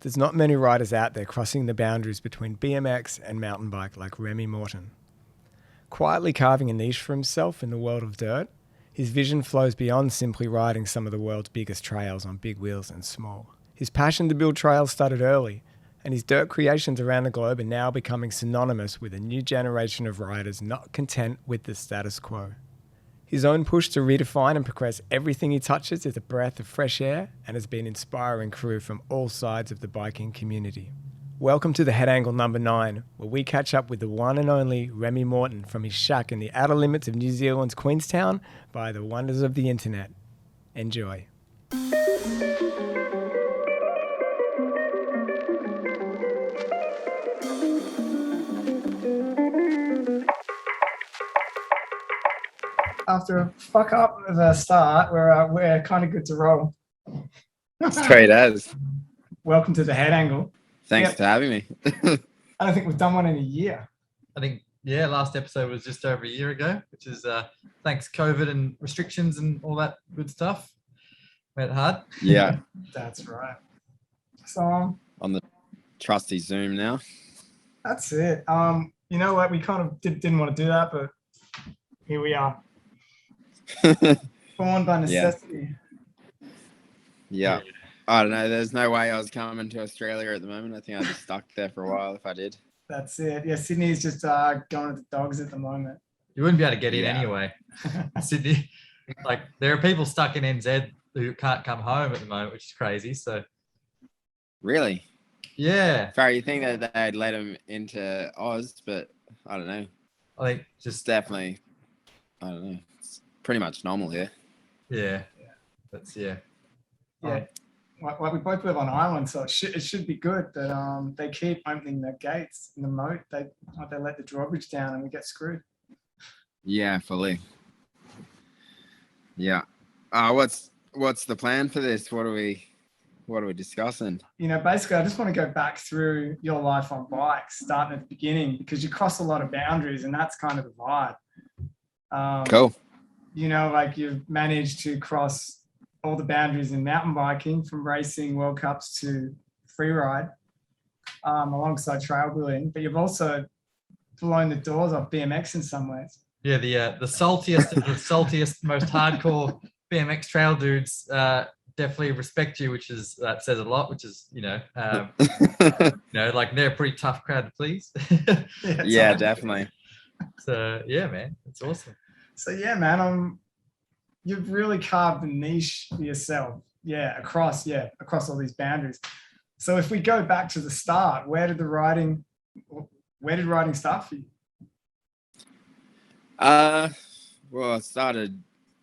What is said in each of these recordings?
There's not many riders out there crossing the boundaries between BMX and mountain bike like Remy Morton. Quietly carving a niche for himself in the world of dirt, his vision flows beyond simply riding some of the world's biggest trails on big wheels and small. His passion to build trails started early, and his dirt creations around the globe are now becoming synonymous with a new generation of riders not content with the status quo. His own push to redefine and progress everything he touches is a breath of fresh air and has been inspiring crew from all sides of the biking community. Welcome to the Head Angle number 9, where we catch up with the one and only Remy Morton from his shack in the outer limits of New Zealand's Queenstown by the wonders of the internet. Enjoy. After a fuck up of a start, we're kind of good to roll. Straight as. Welcome to the Head Angle. Thanks for having me. I don't think we've done one in a year. I think, last episode was just over a year ago, which is thanks COVID and restrictions and all that good stuff. Made it hard. Yeah. That's right. So on the trusty Zoom now. That's it. You know what? We kind of didn't want to do that, but here we are. Born by necessity. Yeah. I don't know. There's no way I was coming to Australia at the moment. I think I'd be stuck there for a while if I did. That's it. Yeah, Sydney's just going to the dogs at the moment. You wouldn't be able to get in anyway. Sydney, like there are people stuck in NZ who can't come home at the moment, which is crazy. So, really? Yeah. Farah, you think that they'd let them into Oz, but I don't know. I think just definitely, I don't know. It's pretty much normal here. Yeah. That's Yeah. Well, we both live on island, so it should be good. But they keep opening the gates in the moat. They let the drawbridge down, and we get screwed. Yeah, fully. Yeah. What's the plan for this? What are we discussing? You know, basically, I just want to go back through your life on bikes, starting at the beginning, because you cross a lot of boundaries, and that's kind of the vibe. Cool. You know, like you've managed to cross all the boundaries in mountain biking, from racing World Cups to free ride, alongside trail building. But you've also blown the doors off BMX in some ways. Yeah, the saltiest of the saltiest, most hardcore BMX trail dudes definitely respect you, which is that says a lot. Which is like they're a pretty tough crowd to please. Yeah, definitely. So yeah, man, it's awesome. So yeah, man, you've really carved a niche for yourself. Yeah, across all these boundaries. So if we go back to the start, where did riding start for you? Well, it started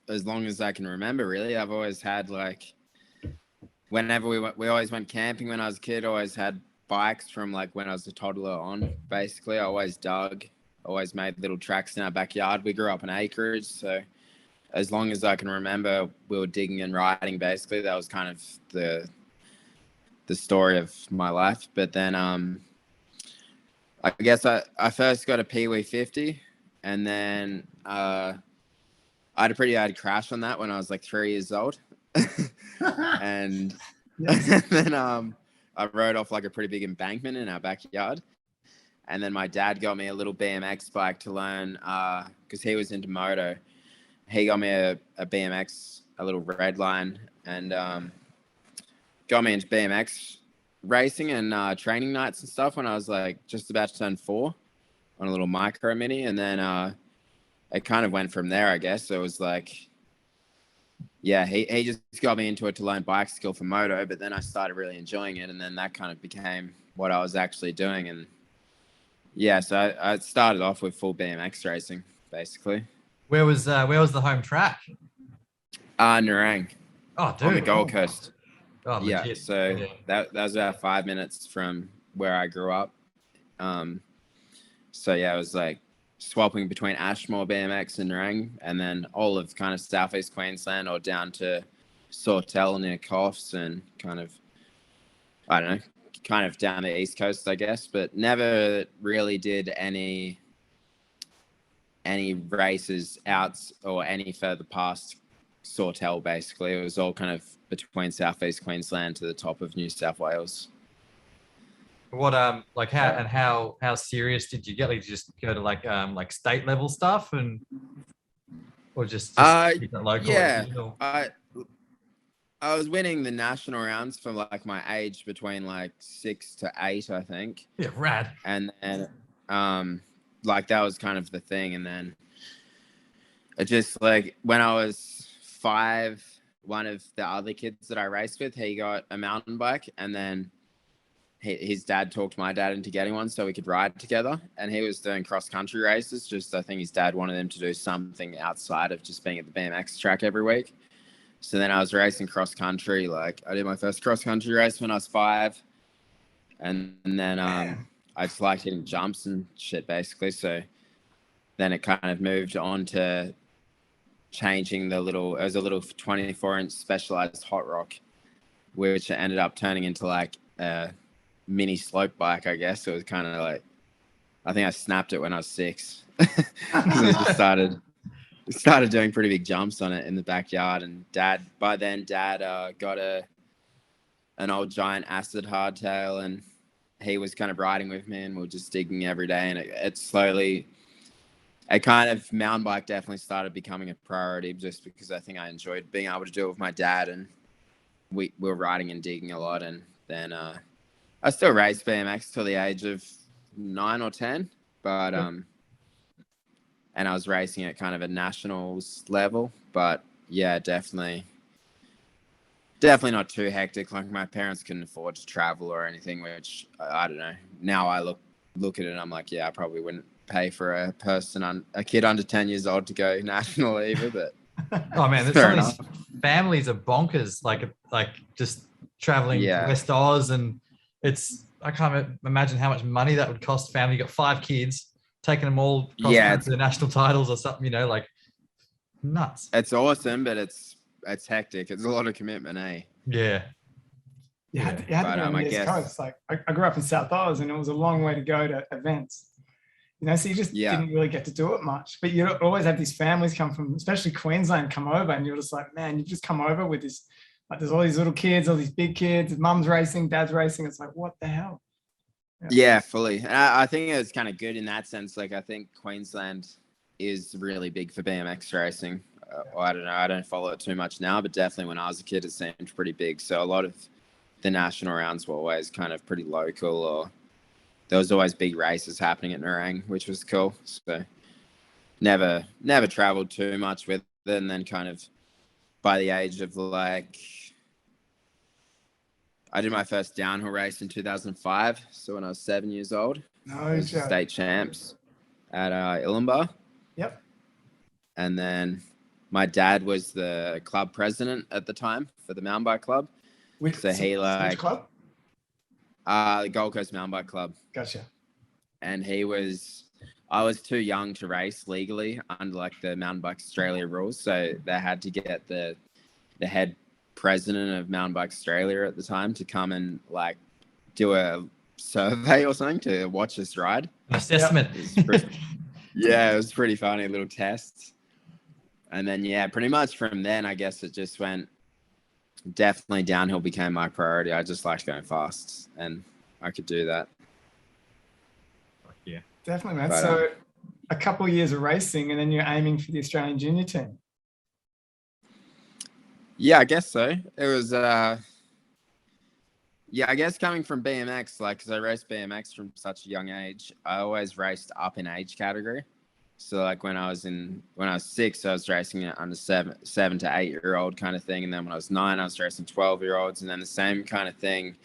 as long as I can remember, really. I've always had, like, whenever we always went camping when I was a kid, always had bikes from, like, when I was a toddler on, basically. I always dug, always made little tracks in our backyard. We grew up in acreage, so as long as I can remember, we were digging and riding, basically. That was kind of the story of my life. But then I guess I first got a Pee-wee 50, and then I had a pretty bad crash on that when I was like 3 years old. And then I rode off like a pretty big embankment in our backyard. And then my dad got me a little BMX bike to learn because he was into moto. He got me a BMX, a little red line, and got me into BMX racing and training nights and stuff when I was like just about to turn 4 on a little micro mini. And then it kind of went from there, I guess. So it was like, yeah, he just got me into it to learn bike skill for moto, but then I started really enjoying it, and then that kind of became what I was actually doing. And yeah, so I started off with full BMX racing, basically. Where was the home track? Narang. Oh, dude. On the Gold Coast. Oh, yeah, legit. so that was about 5 minutes from where I grew up. So yeah, it was like swapping between Ashmore BMX and Narang, and then all of kind of southeast Queensland or down to Sawtell near Coffs and kind of, I don't know, kind of down the east coast, I guess, but never really did any races out or any further past Sawtell, basically. It was all kind of between southeast Queensland to the top of New South Wales. What like how serious did you get? Like, did you just go to like state level stuff or just keep it local? Yeah, Regional? I was winning the national rounds for like my age between like 6 to 8, I think. Yeah, rad. And then like that was kind of the thing. And then it just like when I was 5, one of the other kids that I raced with, he got a mountain bike, and then his dad talked my dad into getting one so we could ride together. And he was doing cross country races. Just I think his dad wanted him to do something outside of just being at the BMX track every week. So then I was racing cross country. Like I did my first cross country race when I was 5, and then I just liked hitting jumps and shit basically. So then it kind of moved on to changing it was a little 24-inch specialized hot rock, which ended up turning into like a mini slope bike, I guess. So it was kind of like, I think I snapped it when I was 6. We just started doing pretty big jumps on it in the backyard. And by then dad got an old giant acid hardtail, and he was kind of riding with me, and we were just digging every day. And it kind of, mountain bike definitely started becoming a priority, just because I think I enjoyed being able to do it with my dad, and we were riding and digging a lot. And then I still raced BMX till the age of 9 or 10, but and I was racing at kind of a nationals level. But yeah, definitely not too hectic. Like my parents couldn't afford to travel or anything, which I don't know. Now I look at it and I'm like, yeah, I probably wouldn't pay for a kid under 10 years old to go national either. But oh man, some of these families are bonkers. Like just traveling to West Oz, and I can't imagine how much money that would cost. Family, you got 5 kids, taking them all across to the national titles or something. Like nuts. It's awesome, but it's hectic. It's a lot of commitment, eh? Yeah. You had to be on the East Coast. Like I grew up in South Oz, and it was a long way to go to events. So you just didn't really get to do it much. But you always have these families come from, especially Queensland, come over, and you're just like, man, you just come over with this, like there's all these little kids, all these big kids, mum's racing, dad's racing. It's like, what the hell? Yeah, fully. And I think it's kind of good in that sense. Like I think Queensland is really big for BMX racing. I don't know. I don't follow it too much now, but definitely when I was a kid, it seemed pretty big. So a lot of the national rounds were always kind of pretty local, or there was always big races happening at Nerang, which was cool. So never traveled too much with it. And then kind of by the age of like, I did my first downhill race in 2005. So when I was 7 years old, I was state champs at Illumbah. Yep. And then my dad was the club president at the time for the mountain bike club. Which club? The Gold Coast Mountain Bike Club. Gotcha. And I was too young to race legally under like the Mountain Bike Australia rules. So they had to get the head president of Mountain Bike Australia at the time to come and like do a survey or something to watch us ride. An assessment. It was pretty funny, a little test. And then, pretty much from then, I guess it just went, definitely downhill became my priority. I just liked going fast, and I could do that. Yeah, definitely, man. So a couple of years of racing, and then you're aiming for the Australian junior team. Yeah, I guess so. It was, I guess coming from BMX, like, because I raced BMX from such a young age, I always raced up in age category. So like when I was 6, I was racing it under 7 to 8-year-old kind of thing. And then when I was 9, I was racing 12-year-olds. And then the same kind of thing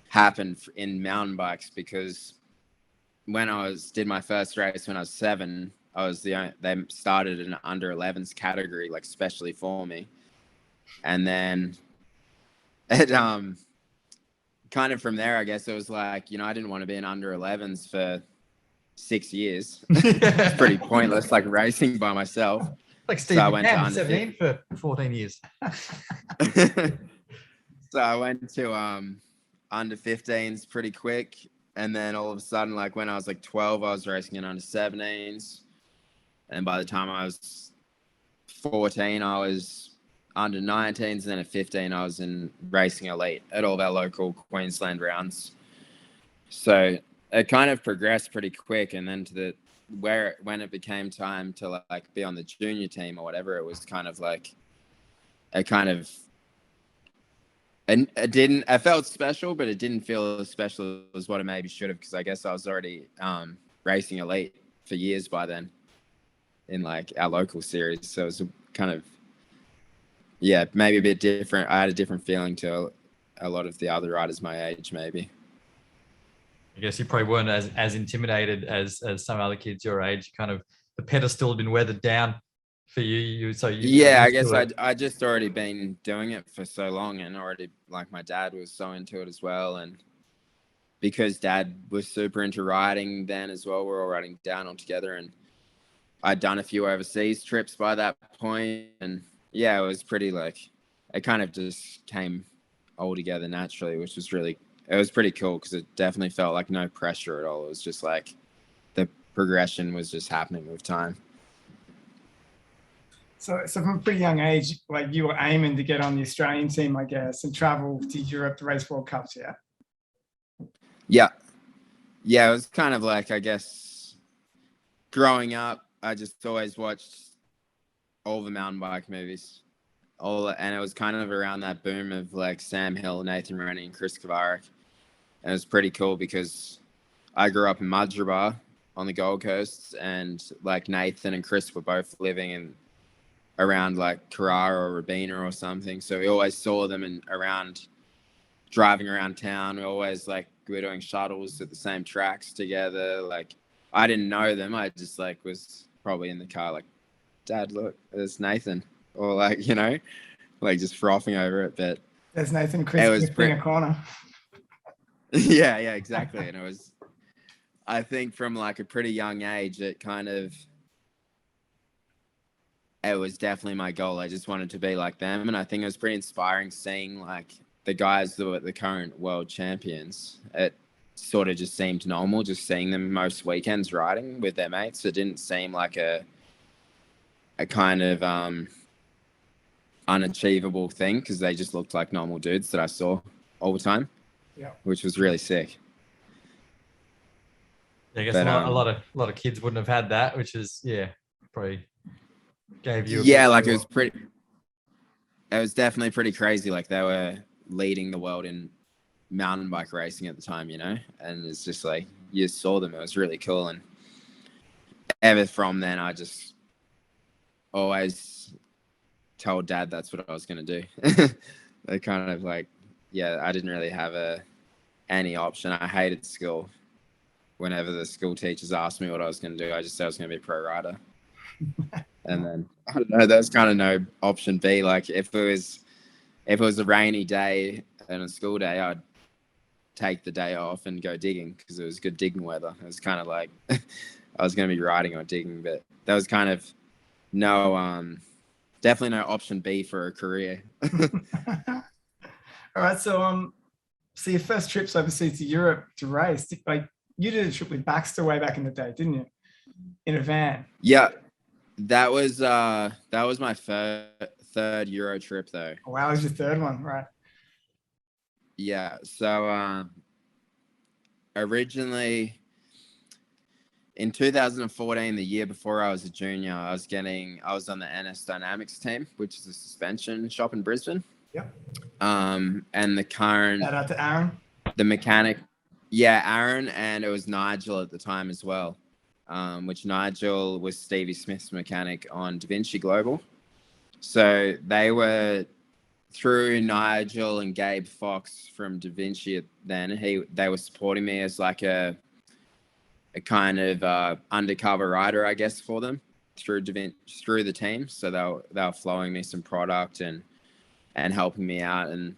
happened in mountain bikes, because when did my first race when I was 7, they started an under 11s category, like specially for me. And then it, kind of from there, I guess it was like, I didn't want to be an under 11s for 6 years. It's pretty pointless, like racing by myself. Like Steve McCann, 17 for 14 years. So I went to under 15s pretty quick. And then all of a sudden, like when I was like 12, I was racing in under 17s. And by the time I was 14, I was under 19s. And then at 15, I was in racing elite at all of our local Queensland rounds. So it kind of progressed pretty quick, and then when it became time to like be on the junior team or whatever, it was kind of like and I felt special, but it didn't feel as special as what it maybe should have, because I guess I was already racing elite for years by then in like our local series. So it was kind of, yeah, maybe a bit different. I had a different feeling to a lot of the other riders my age, maybe. I guess you probably weren't as intimidated as some other kids your age. Kind of the pedestal had been weathered down for you. Yeah, I guess I just already been doing it for so long, and already like my dad was so into it as well, and because Dad was super into riding then as well, we're all riding down all together, and I'd done a few overseas trips by that point, and yeah, it was pretty like it kind of just came all together naturally, which was it was pretty cool, because it definitely felt like no pressure at all. It was just like the progression was just happening with time. So from a pretty young age, like you were aiming to get on the Australian team, I guess, and travel to Europe to race World Cups, yeah? Yeah, it was kind of like, I guess, growing up, I just always watched all the mountain bike movies. And it was kind of around that boom of like Sam Hill, Nathan Rennie, and Chris Kavarik. And it was pretty cool because I grew up in Mudgeeraba on the Gold Coast, and like Nathan and Chris were both living around like Carrara or Rabina or something. So we always saw them driving around town. We were doing shuttles at the same tracks together. Like, I didn't know them. I just like was probably in the car like, Dad, look, there's Nathan. Or like, you know, like just frothing over it. But there's Nathan Chris in a corner. Yeah, exactly. And it was, I think from like a pretty young age, it was definitely my goal. I just wanted to be like them. And I think it was pretty inspiring seeing like the guys that were the current world champions. It sort of just seemed normal, just seeing them most weekends riding with their mates. It didn't seem like a kind of unachievable thing, because they just looked like normal dudes that I saw all the time. Yeah, which was really sick. Yeah, I guess a lot of kids wouldn't have had that, which is probably gave you it was definitely pretty crazy. Like, they were leading the world in mountain bike racing at the time, you know, and it's just like you saw them. It was really cool, and ever from then I just always told Dad that's what I was going to do. They kind of like, I didn't really have any option. I hated school. Whenever the school teachers asked me what I was going to do, I just said I was going to be a pro rider. And then, I don't know, there's kind of no option B. Like, if it was a rainy day and a school day, I'd take the day off and go digging, because it was good digging weather. It was kind of like I was going to be riding or digging, but there was kind of definitely no option B for a career. All right, so your first trips overseas to Europe to race, like you did a trip with Baxter way back in the day, didn't you? In a van. Yeah, that was my third Euro trip though. Oh, wow, it was your third one, right? Yeah, so originally in 2014, the year before I was a junior, I was on the NS Dynamics team, which is a suspension shop in Brisbane. Yep. And the current... Shout out to Aaron. The mechanic... Yeah, Aaron, and it was Nigel at the time as well, which Nigel was Stevie Smith's mechanic on Da Vinci Global. So they were... Through Nigel and Gabe Fox from Da Vinci then, they were supporting me as like a kind of undercover rider, I guess, for them through the team. So they were flowing me some product and helping me out, and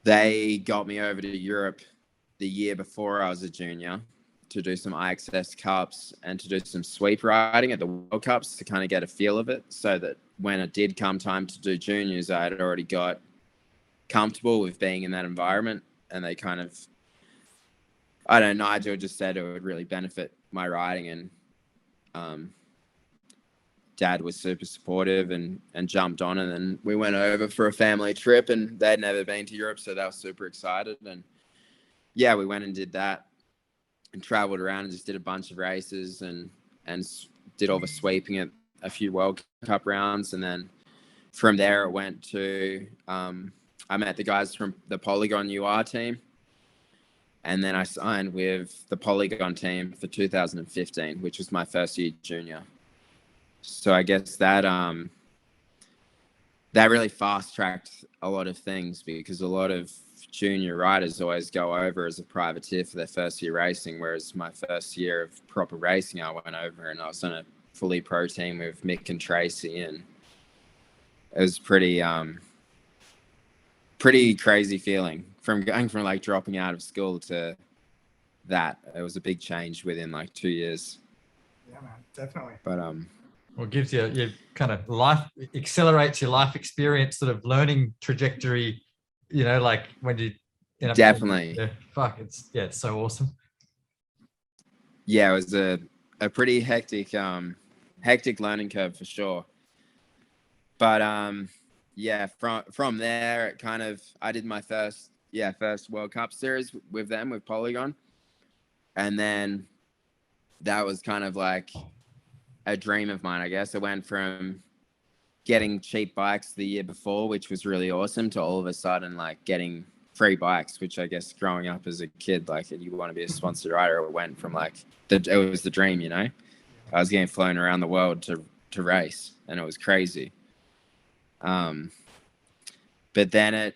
they got me over to Europe the year before I was a junior to do some IXS Cups and to do some sweep riding at the World Cups to kind of get a feel of it, so that when it did come time to do juniors, I had already got comfortable with being in that environment. And they kind of, I don't know, Nigel just said it would really benefit my riding, and Dad was super supportive and jumped on, and then we went over for a family trip, and they'd never been to Europe, so they were super excited. And yeah, we went and did that and traveled around and just did a bunch of races and did all the sweeping at a few World Cup rounds. And then from there it went to, I met the guys from the Polygon UR team. And then I signed with the Polygon team for 2015, which was my first year junior. So I guess that that really fast-tracked a lot of things, because a lot of junior riders always go over as a privateer for their first year racing, whereas my first year of proper racing, I went over and I was on a fully pro team with Mick and Tracy, and it was pretty crazy feeling from going from like dropping out of school to that. It was a big change within like 2 years. Yeah, man, definitely. But well, it gives you your kind of life, accelerates your life experience, sort of learning trajectory, you know, like when you end up definitely it's so awesome. Yeah, it was a pretty hectic learning curve for sure. But yeah, from there it kind of, I did my first World Cup series with them, with Polygon. And then that was kind of like a dream of mine, I guess. I went from getting cheap bikes the year before, which was really awesome, to all of a sudden like getting free bikes, which I guess growing up as a kid, like you want to be a sponsored rider, it went from like it was the dream, you know. I was getting flown around the world to race, and it was crazy. But then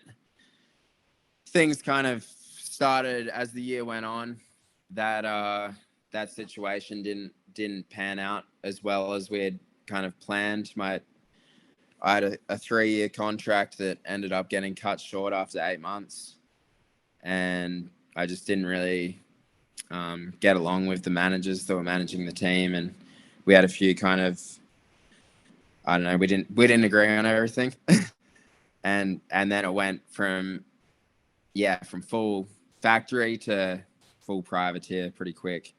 things kind of started as the year went on, that that situation didn't pan out as well as we had kind of planned. I had a 3-year contract that ended up getting cut short after 8 months, and I just didn't really get along with the managers that were managing the team, and we had a few kind of, I don't know, we didn't agree on everything. and then it went from full factory to full privateer pretty quick.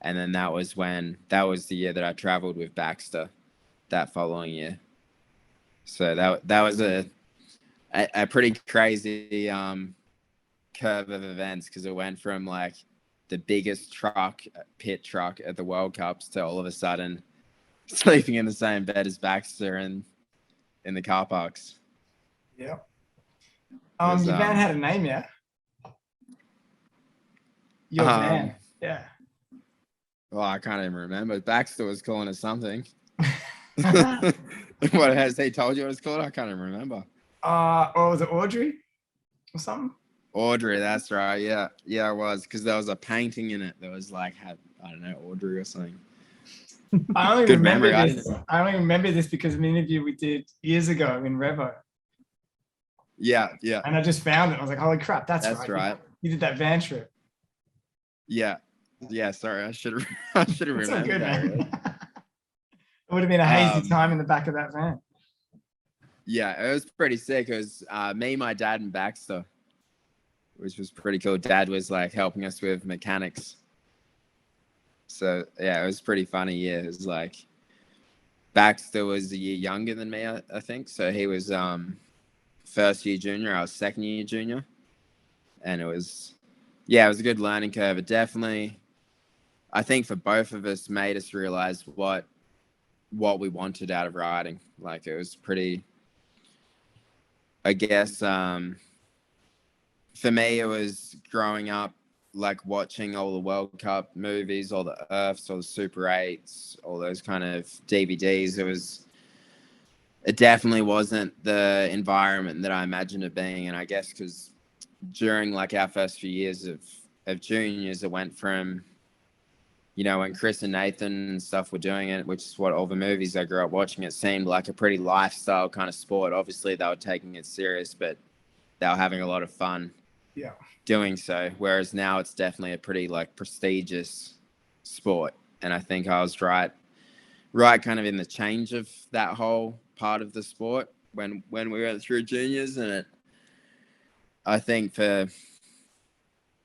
And then that was the year that I traveled with Baxter that following year. So that was a pretty crazy curve of events, because it went from like the biggest pit truck at the World Cups to all of a sudden sleeping in the same bed as Baxter and in the car parks. Yeah. Your van had a name, yeah? Your van, yeah. Well, I can't even remember. Baxter was calling it something. What has he told you what it's called? I can't even remember. Or was it Audrey or something? Audrey, that's right. Yeah, it was, because there was a painting in it that was like, I don't know, Audrey or something. I only remember this because of an interview we did years ago in Revo. Yeah. And I just found it. I was like, holy crap, that's right. You did that van trip. Yeah. Sorry, I should have remembered good, that. Really. It would have been a hazy time in the back of that van. Yeah, it was pretty sick. It was me, my dad, and Baxter, which was pretty cool. Dad was like helping us with mechanics. So yeah, it was pretty funny. Yeah, it was like Baxter was a year younger than me, I think. So he was first year junior. I was second year junior, and it was a good learning curve. It definitely, I think, for both of us, made us realize what we wanted out of riding. Like, it was pretty, I guess, for me, it was growing up, like watching all the World Cup movies, all the Earths, all the Super 8s, all those kind of DVDs. It definitely wasn't the environment that I imagined it being. And I guess because during like our first few years of juniors, it went from, you know, when Chris and Nathan and stuff were doing it, which is what all the movies I grew up watching, it seemed like a pretty lifestyle kind of sport. Obviously, they were taking it serious, but they were having a lot of fun doing so. Whereas now it's definitely a pretty like prestigious sport. And I think I was right kind of in the change of that whole part of the sport when we went through juniors. And I think for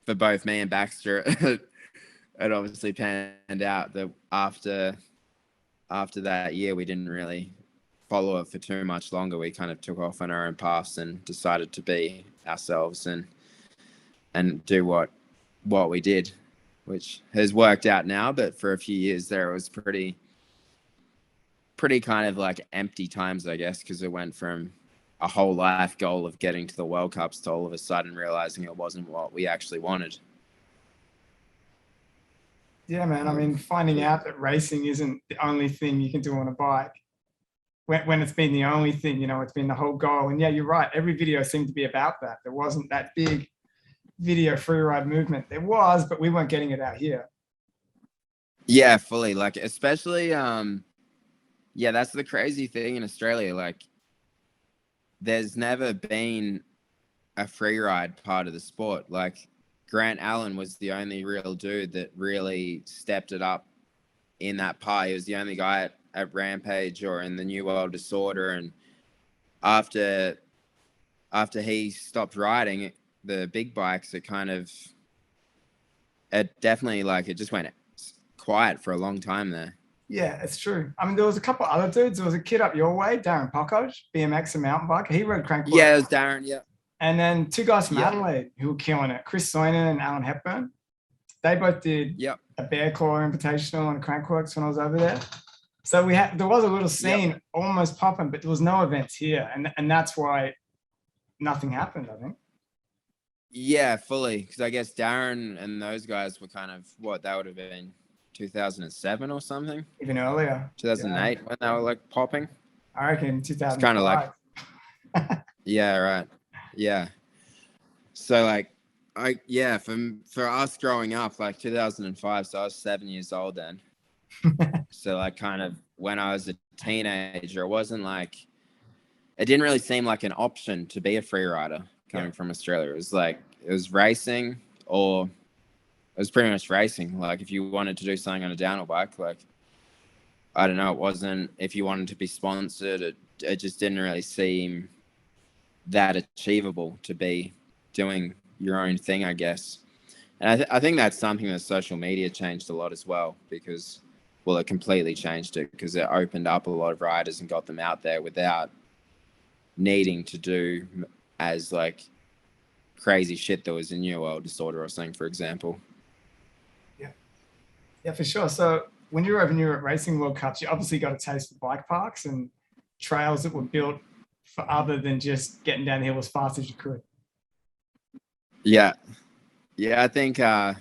both me and Baxter, it obviously panned out that after that year, we didn't really follow it for too much longer. We kind of took off on our own paths and decided to be ourselves and do what what we did, which has worked out now. But for a few years there, it was pretty kind of like empty times, I guess, because it went from a whole life goal of getting to the World Cups to all of a sudden realizing it wasn't what we actually wanted. Yeah, man. I mean, finding out that racing isn't the only thing you can do on a bike, when it's been the only thing, it's been the whole goal. And yeah, you're right. Every video seemed to be about that. There wasn't that big video freeride movement. There was, but we weren't getting it out here. Yeah, fully. Like, especially, yeah, that's the crazy thing in Australia. Like, there's never been a freeride part of the sport. Like, Grant Allen was the only real dude that really stepped it up in that part. He was the only guy at Rampage or in the New World Disorder. And after he stopped riding the big bikes, it definitely, like, it just went quiet for a long time there. Yeah, it's true. I mean, there was a couple other dudes. There was a kid up your way, Darren Pockage, BMX and mountain bike. He rode Crankwork. Yeah, it was Darren, yeah. And then two guys from Adelaide who were killing it, Chris Soinen and Alan Hepburn. They both did a Bear Claw Invitational and Crankworks when I was over there. So there was a little scene almost popping, but there was no events here. And that's why nothing happened, I think. Yeah, fully. Because I guess Darren and those guys were kind of that would have been 2007 or something. Even earlier. 2008 when they were like popping. I reckon 2005. It's kind of like. Yeah, right. Yeah. So like, for us growing up, like 2005, so I was 7 years old then. So like kind of when I was a teenager, it didn't really seem like an option to be a free rider coming from Australia. It was racing, or it was pretty much racing. Like if you wanted to do something on a downhill bike, like, I don't know, it wasn't, if you wanted to be sponsored, it just didn't really seem that achievable to be doing your own thing, I guess. And I think that's something that social media changed a lot as well, because, well, it completely changed it because it opened up a lot of riders and got them out there without needing to do as like crazy shit that was in New World Disorder or something, for example. Yeah, for sure. So when you were over in Europe racing World Cups, you obviously got a taste of bike parks and trails that were built for other than just getting down the hill as fast as you could. Yeah, I think I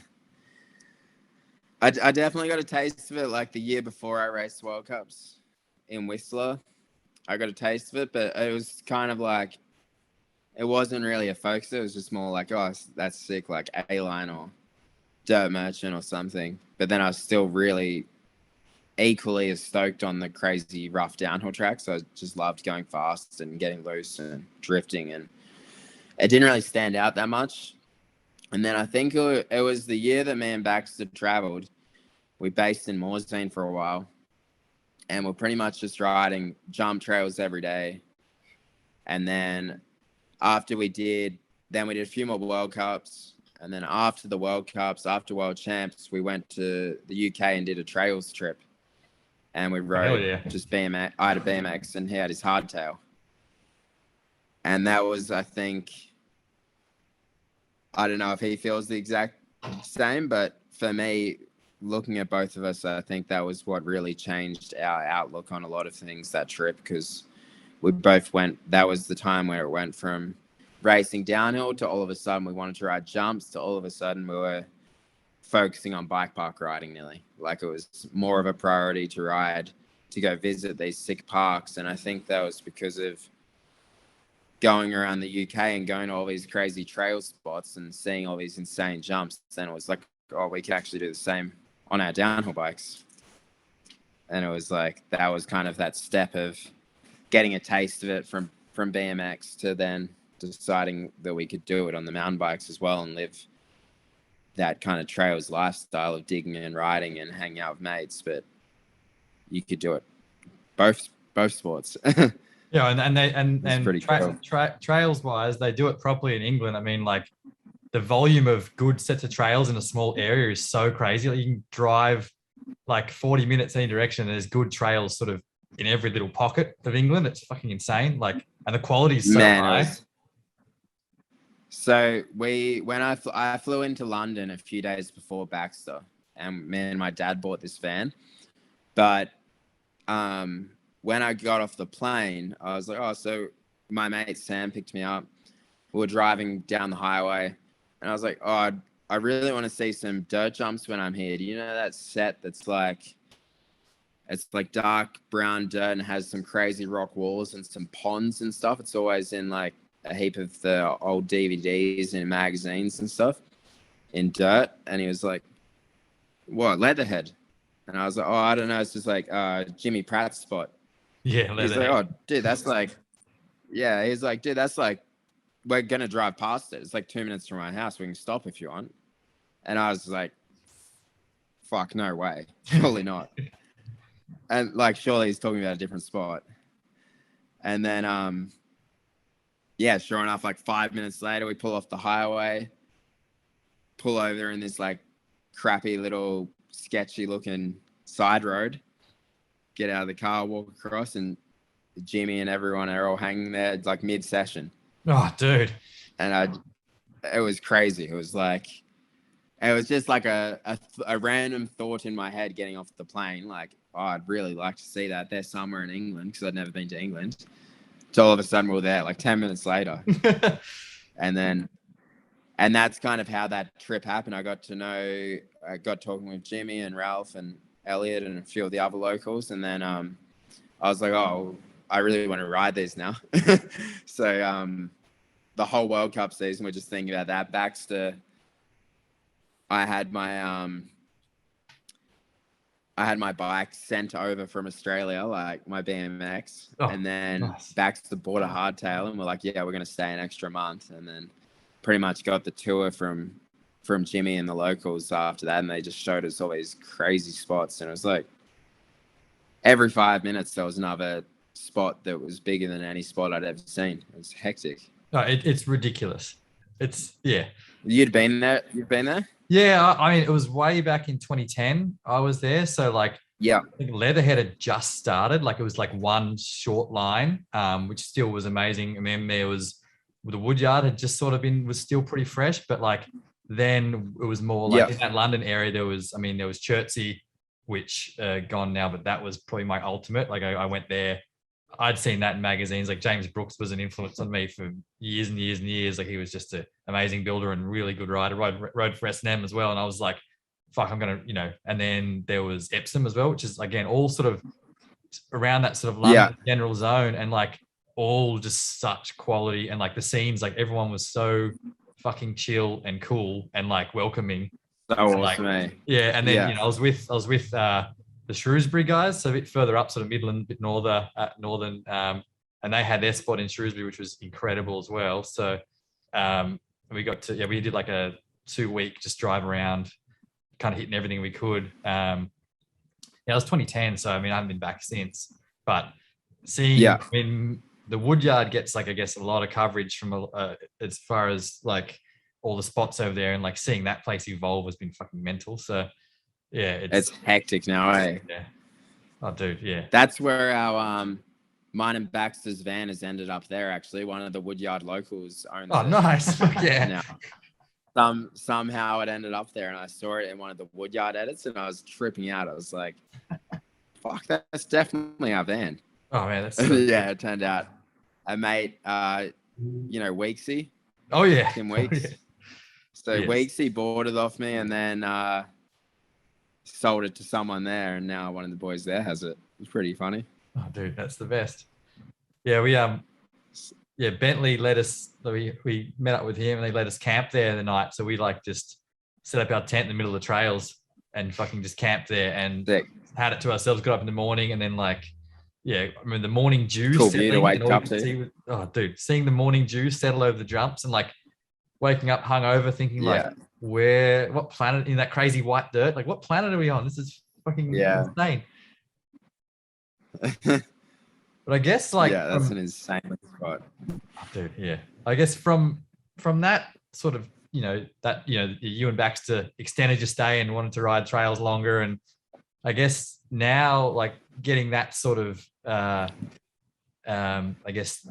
definitely got a taste of it. Like the year before I raced World Cups in Whistler, I got a taste of it, but it was kind of like, it wasn't really a focus. It was just more like, oh, that's sick, like A-Line or Dirt Merchant or something. But then I was still really equally as stoked on the crazy rough downhill tracks. So I just loved going fast and getting loose and drifting, and it didn't really stand out that much. And then I think it was the year that me and Baxter traveled. We based in Moorseen for a while, and we're pretty much just riding jump trails every day. And then after we did a few more World Cups. And then after the World Cups, after World Champs, we went to the UK and did a trails trip. And we rode just BMX. I had a BMX and he had his hardtail. And that was, I think, I don't know if he feels the exact same, but for me, looking at both of us, I think that was what really changed our outlook on a lot of things that trip, because we both that was the time where it went from racing downhill to all of a sudden we wanted to ride jumps to all of a sudden we were focusing on bike park riding nearly. Like it was more of a priority to ride, to go visit these sick parks. And I think that was because of going around the UK and going to all these crazy trail spots and seeing all these insane jumps. Then it was like, oh, we could actually do the same on our downhill bikes. And it was like, that was kind of that step of getting a taste of it from BMX to then deciding that we could do it on the mountain bikes as well and live that kind of trails lifestyle of digging and riding and hanging out with mates. But you could do it both sports. Yeah, and pretty cool. Trails wise, they do it properly in England. I mean, like the volume of good sets of trails in a small area is so crazy. Like you can drive like 40 minutes any direction and there's good trails sort of in every little pocket of England. It's fucking insane. Like, and the quality is so high. So I flew into London a few days before Baxter, and me and my dad bought this van. But when I got off the plane, I was like, oh, so my mate Sam picked me up. We were driving down the highway, and I was like, oh, I really want to see some dirt jumps when I'm here. Do you know that set that's like, it's like dark brown dirt and has some crazy rock walls and some ponds and stuff? It's always in like a heap of the old DVDs and magazines and stuff in dirt. And he was like, what, Leatherhead? And I was like, oh, I don't know. It's just like Jimmy Pratt's spot. Yeah. He's like, oh, dude, that's like, yeah. He's like, dude, that's like, we're going to drive past it. It's like 2 minutes from my house. We can stop if you want. And I was like, fuck, no way. Surely not. And like, surely he's talking about a different spot. And then, yeah, sure enough, like 5 minutes later, we pull off the highway, pull over in this like crappy little sketchy looking side road, get out of the car, walk across, and Jimmy and everyone are all hanging there like mid session. Oh, dude. And it was crazy. It was just like a random thought in my head getting off the plane. Like, oh, I'd really like to see that. They're somewhere in England because I'd never been to England. So all of a sudden we're there like 10 minutes later. And that's kind of how that trip happened. I got talking with Jimmy and Ralph and Elliot and a few of the other locals. And then I was like, oh, I really want to ride these now. So the whole World Cup season, we're just thinking about that. Baxter, I had my bike sent over from Australia, like my BMX, and then nice. Baxter bought a hardtail, and we're like, yeah, we're gonna stay an extra month, and then pretty much got the tour from Jimmy and the locals after that, and they just showed us all these crazy spots, and it was like every 5 minutes there was another spot that was bigger than any spot I'd ever seen. It was hectic. No, it's ridiculous. Yeah. You've been there? Yeah, I mean, it was way back in 2010 I was there. So like, yeah, I think Leatherhead had just started. Like it was like one short line, which still was amazing. And then there was the Woodyard was still pretty fresh, but like then it was more like in that London area, there was Chertsey, which gone now, but that was probably my ultimate. Like I went there. I'd seen that in magazines. Like James Brooks was an influence on me for years and years and years. Like he was just an amazing builder and really good rider. Rode for S&M as well. And I was like, fuck, I'm going to, and then there was Epsom as well, which is again, all sort of around that sort of London general zone, and like all just such quality. And like the scenes, like everyone was so fucking chill and cool and like welcoming. So awesome, like, yeah. And then, I was with the Shrewsbury guys, so a bit further up, sort of Midland, a bit northern, and they had their spot in Shrewsbury, which was incredible as well. So we did like a 2-week just drive around, kind of hitting everything we could. It was 2010, so I mean I haven't been back since. But seeing, I mean, the Woodyard gets like I guess a lot of coverage from as far as like all the spots over there, and like seeing that place evolve has been fucking mental. So. Yeah, it's hectic now, eh? Yeah. Oh, dude, yeah. That's where our mine and Baxter's van has ended up there. Actually, one of the Woodyard locals owns. Oh, nice. Yeah. Now, somehow it ended up there, and I saw it in one of the Woodyard edits, and I was tripping out. I was like, "Fuck, that's definitely our van." Oh man, that's yeah. It turned out a mate, Weeksy. Oh yeah, Tim Weeks. Oh, yeah. So Weeksy bought it off me, and then. Sold it to someone there, and now one of the boys there has it. It's pretty funny. Oh, dude, that's the best. Yeah, Bentley let us. We met up with him, and they let us camp there the night. So we like just set up our tent in the middle of the trails and fucking just camped there and had it to ourselves. Got up in the morning, and then the morning dew. Cool view to wake up to. Oh, dude, seeing the morning dew settle over the jumps and like waking up hungover, thinking like. What planet in that crazy white dirt? Like, what planet are we on? This is fucking insane. But I guess that's an insane spot. Oh, dude, yeah. I guess from that sort of, you and Baxter extended your stay and wanted to ride trails longer. And I guess now like getting that sort of, I guess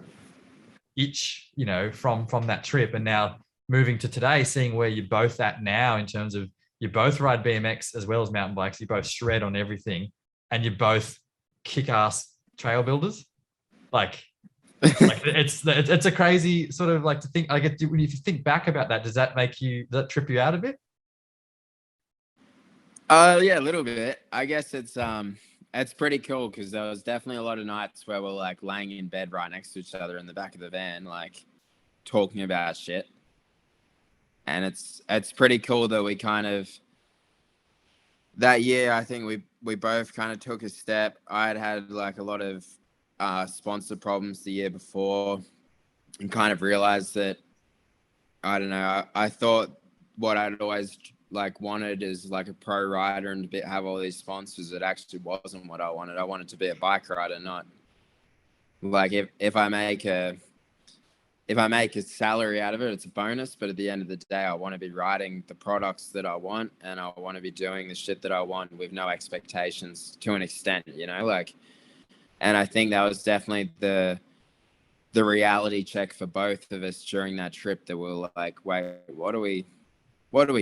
itch, from that trip, and now moving to today, seeing where you're both at now in terms of you both ride BMX as well as mountain bikes, you both shred on everything, and you both kick-ass trail builders. Like it's a crazy sort of like to think. Like if you think back about that, does that trip you out a bit? Yeah, a little bit. I guess it's pretty cool because there was definitely a lot of nights where we're like laying in bed right next to each other in the back of the van, like talking about shit. And it's pretty cool that we kind of that year, I think we both kind of took a step. I had like a lot of sponsor problems the year before and kind of realized that, I don't know, I thought what I'd always like wanted is like a pro rider and have all these sponsors. It actually wasn't what I wanted. I wanted to be a bike rider, not like if I make a salary out of it, it's a bonus. But at the end of the day, I want to be riding the products that I want, and I want to be doing the shit that I want with no expectations to an extent, you know, like, and I think that was definitely the reality check for both of us during that trip, that we were like, wait, what are we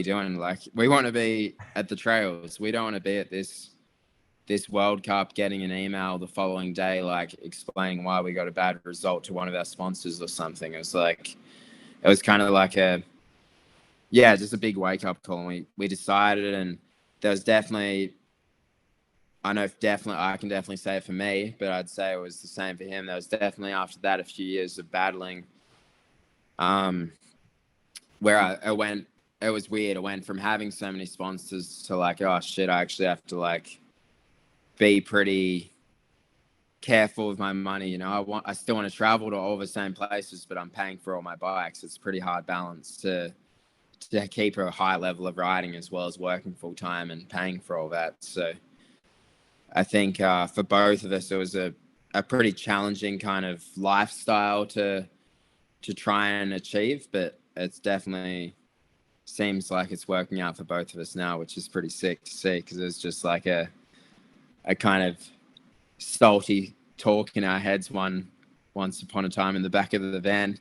doing? Like, we want to be at the trails. We don't want to be at this World Cup getting an email the following day, like explaining why we got a bad result to one of our sponsors or something. It was kind of like just a big wake up call. And we decided, and there was definitely, I can definitely say it for me, but I'd say it was the same for him. There was definitely after that a few years of battling, where it was weird. I went from having so many sponsors to like, oh shit, I actually have to like be pretty careful with my money. You know, I still want to travel to all the same places, but I'm paying for all my bikes. It's a pretty hard balance to keep a high level of riding as well as working full time and paying for all that. So I think for both of us, it was a pretty challenging kind of lifestyle to try and achieve, but it's definitely seems like it's working out for both of us now, which is pretty sick to see, because it's just like a kind of salty talk in our heads once upon a time in the back of the van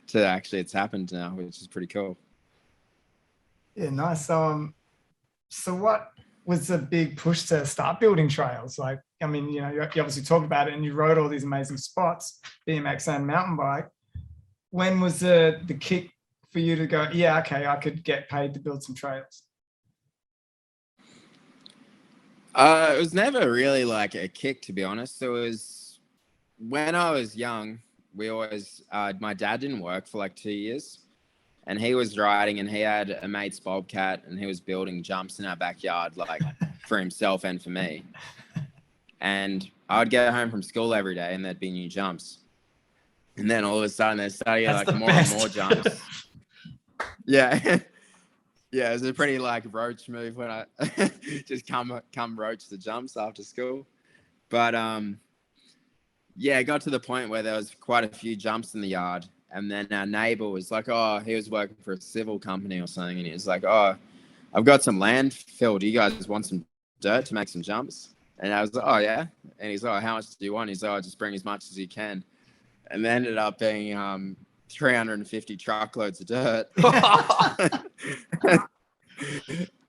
to actually it's happened now, which is pretty cool. Yeah, nice. So what was the big push to start building trails? Like, I mean, you know, you obviously talked about it and you rode all these amazing spots, BMX and mountain bike. When was the kick for you to go, yeah, okay, I could get paid to build some trails? It was never really like a kick, to be honest. It was when I was young, we always, my dad didn't work for like 2 years, and he was riding, and he had a mate's Bobcat, and he was building jumps in our backyard, like for himself and for me. And I would get home from school every day and there'd be new jumps. And then all of a sudden they started like more and more jumps. Yeah. Yeah, it was a pretty like roach move when I just come roach the jumps after school. But yeah, it got to the point where there was quite a few jumps in the yard. And then our neighbor was like, oh, he was working for a civil company or something. And he was like, oh, I've got some landfill. Do you guys want some dirt to make some jumps? And I was like, oh, yeah. And he's like, oh, how much do you want? He's like, oh, just bring as much as you can. And then ended up being 350 truckloads of dirt.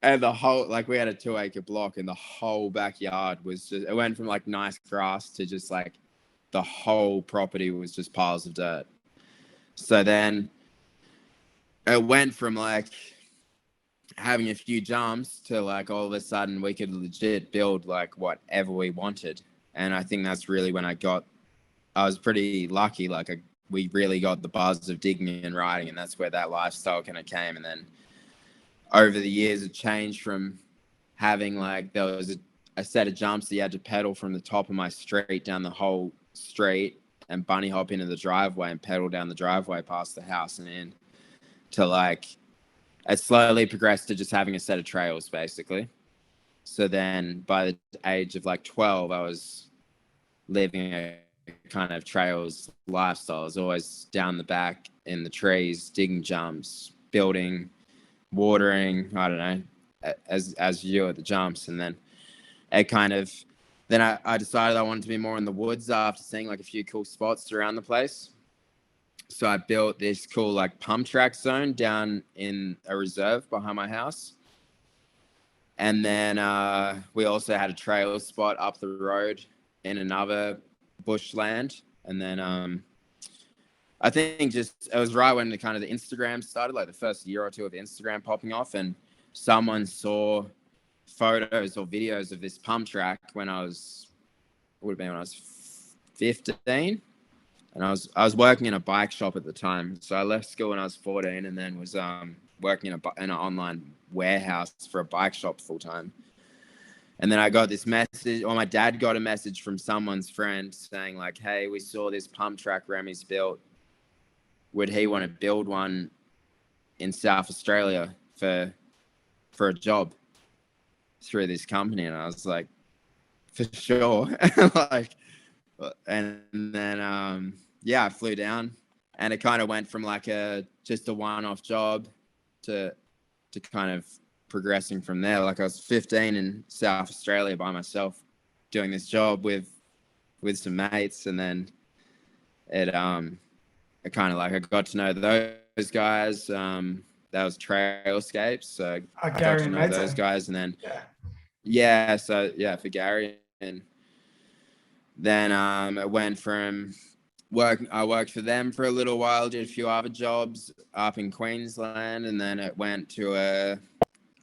And the whole, like, we had a 2-acre block, and the whole backyard was just, it went from like nice grass to just like the whole property was just piles of dirt. So then it went from like having a few jumps to like all of a sudden we could legit build like whatever we wanted. And I think that's really when I was pretty lucky. Like we really got the buzz of digging and riding, and that's where that lifestyle kind of came. And then over the years, it changed from having like, there was a set of jumps that you had to pedal from the top of my street down the whole street and bunny hop into the driveway and pedal down the driveway past the house and in, to like, it slowly progressed to just having a set of trails basically. So then by the age of like 12, I was living a kind of trails lifestyle. I was always down the back in the trees, digging jumps, building, watering, I don't know, as you at the jumps. And then it kind of, then I decided I wanted to be more in the woods after seeing like a few cool spots around the place. So I built this cool like pump track zone down in a reserve behind my house. And then we also had a trail spot up the road in another bushland. And then I think just it was right when the kind of the Instagram started, like the first year or two of Instagram popping off, and someone saw photos or videos of this pump track when I was 15, and I was working in a bike shop at the time. So I left school when I was 14, and then was working in an online warehouse for a bike shop full time. And then I got this message, or my dad got a message from someone's friend saying like, "Hey, we saw this pump track Remy's built. Would he want to build one in South Australia for a job through this company?" And I was like, "For sure." Like, and then I flew down, and it kind of went from like just a one-off job to kind of progressing from there. Like I was 15 in South Australia by myself doing this job with some mates, and then it kind of like I got to know those guys. That was Trailscapes, so I got to know those guys, and then for Gary, and then it went from I worked for them for a little while, did a few other jobs up in Queensland, and then it went to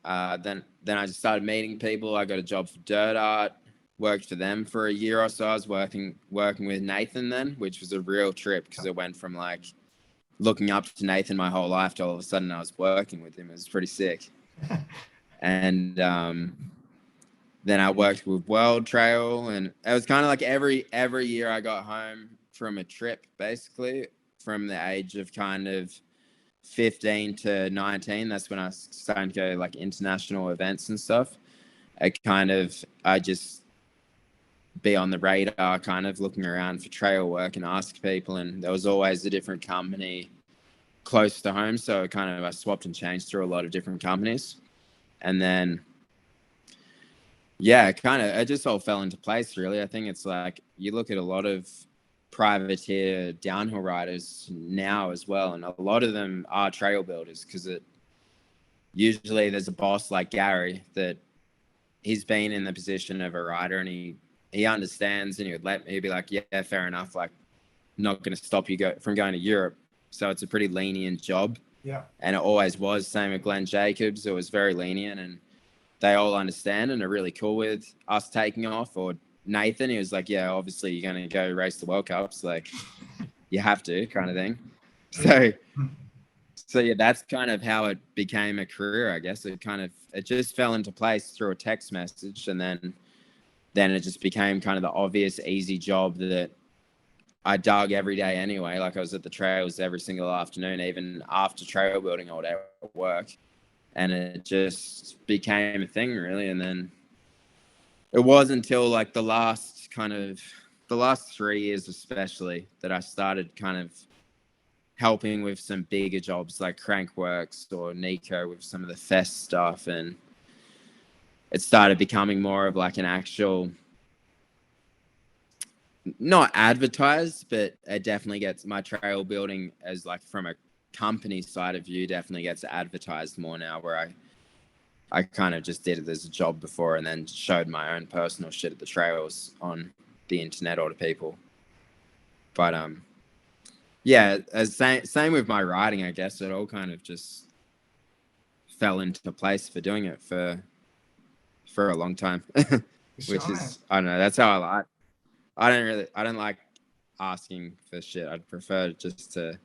then I just started meeting people. I got a job for Dirt Art, worked for them for a year or so. I was working with Nathan then, which was a real trip because it went from like looking up to Nathan my whole life to all of a sudden I was working with him. It was pretty sick. And then I worked with World Trail, and it was kind of like every year I got home from a trip, basically from the age of kind of 15 to 19. That's when I started to go like international events and stuff. I just be on the radar, kind of looking around for trail work and ask people, and there was always a different company close to home, so I swapped and changed through a lot of different companies. And then it just all fell into place, really. I think it's like you look at a lot of privateer downhill riders now as well, and a lot of them are trail builders because usually there's a boss like Gary that he's been in the position of a rider, and he understands, and he'd be like, yeah, fair enough, like not going to stop you from going to Europe. So it's a pretty lenient job. Yeah. And it always was. Same with Glenn Jacobs. It was very lenient, and they all understand and are really cool with us taking off. Or Nathan, he was like, yeah, obviously you're going to go race the World Cups. Like you have to, kind of thing. So yeah, that's kind of how it became a career, I guess. It just fell into place through a text message, and then it just became kind of the obvious, easy job that I dug every day anyway. Like I was at the trails every single afternoon, even after trail building all day at work. And it just became a thing, really. And then it wasn't until like the last 3 years especially that I started kind of helping with some bigger jobs like Crankworks or Nico with some of the fest stuff. And it started becoming more of like an actual, not advertised, but it definitely gets my trail building as like from a company side of view definitely gets advertised more now, where I kind of just did it as a job before and then showed my own personal shit at the trails on the internet or to people. But same with my writing, I guess. It all kind of just fell into place for doing it for a long time. Which is, I don't know, that's how I like. I don't like asking for shit. I'd prefer just to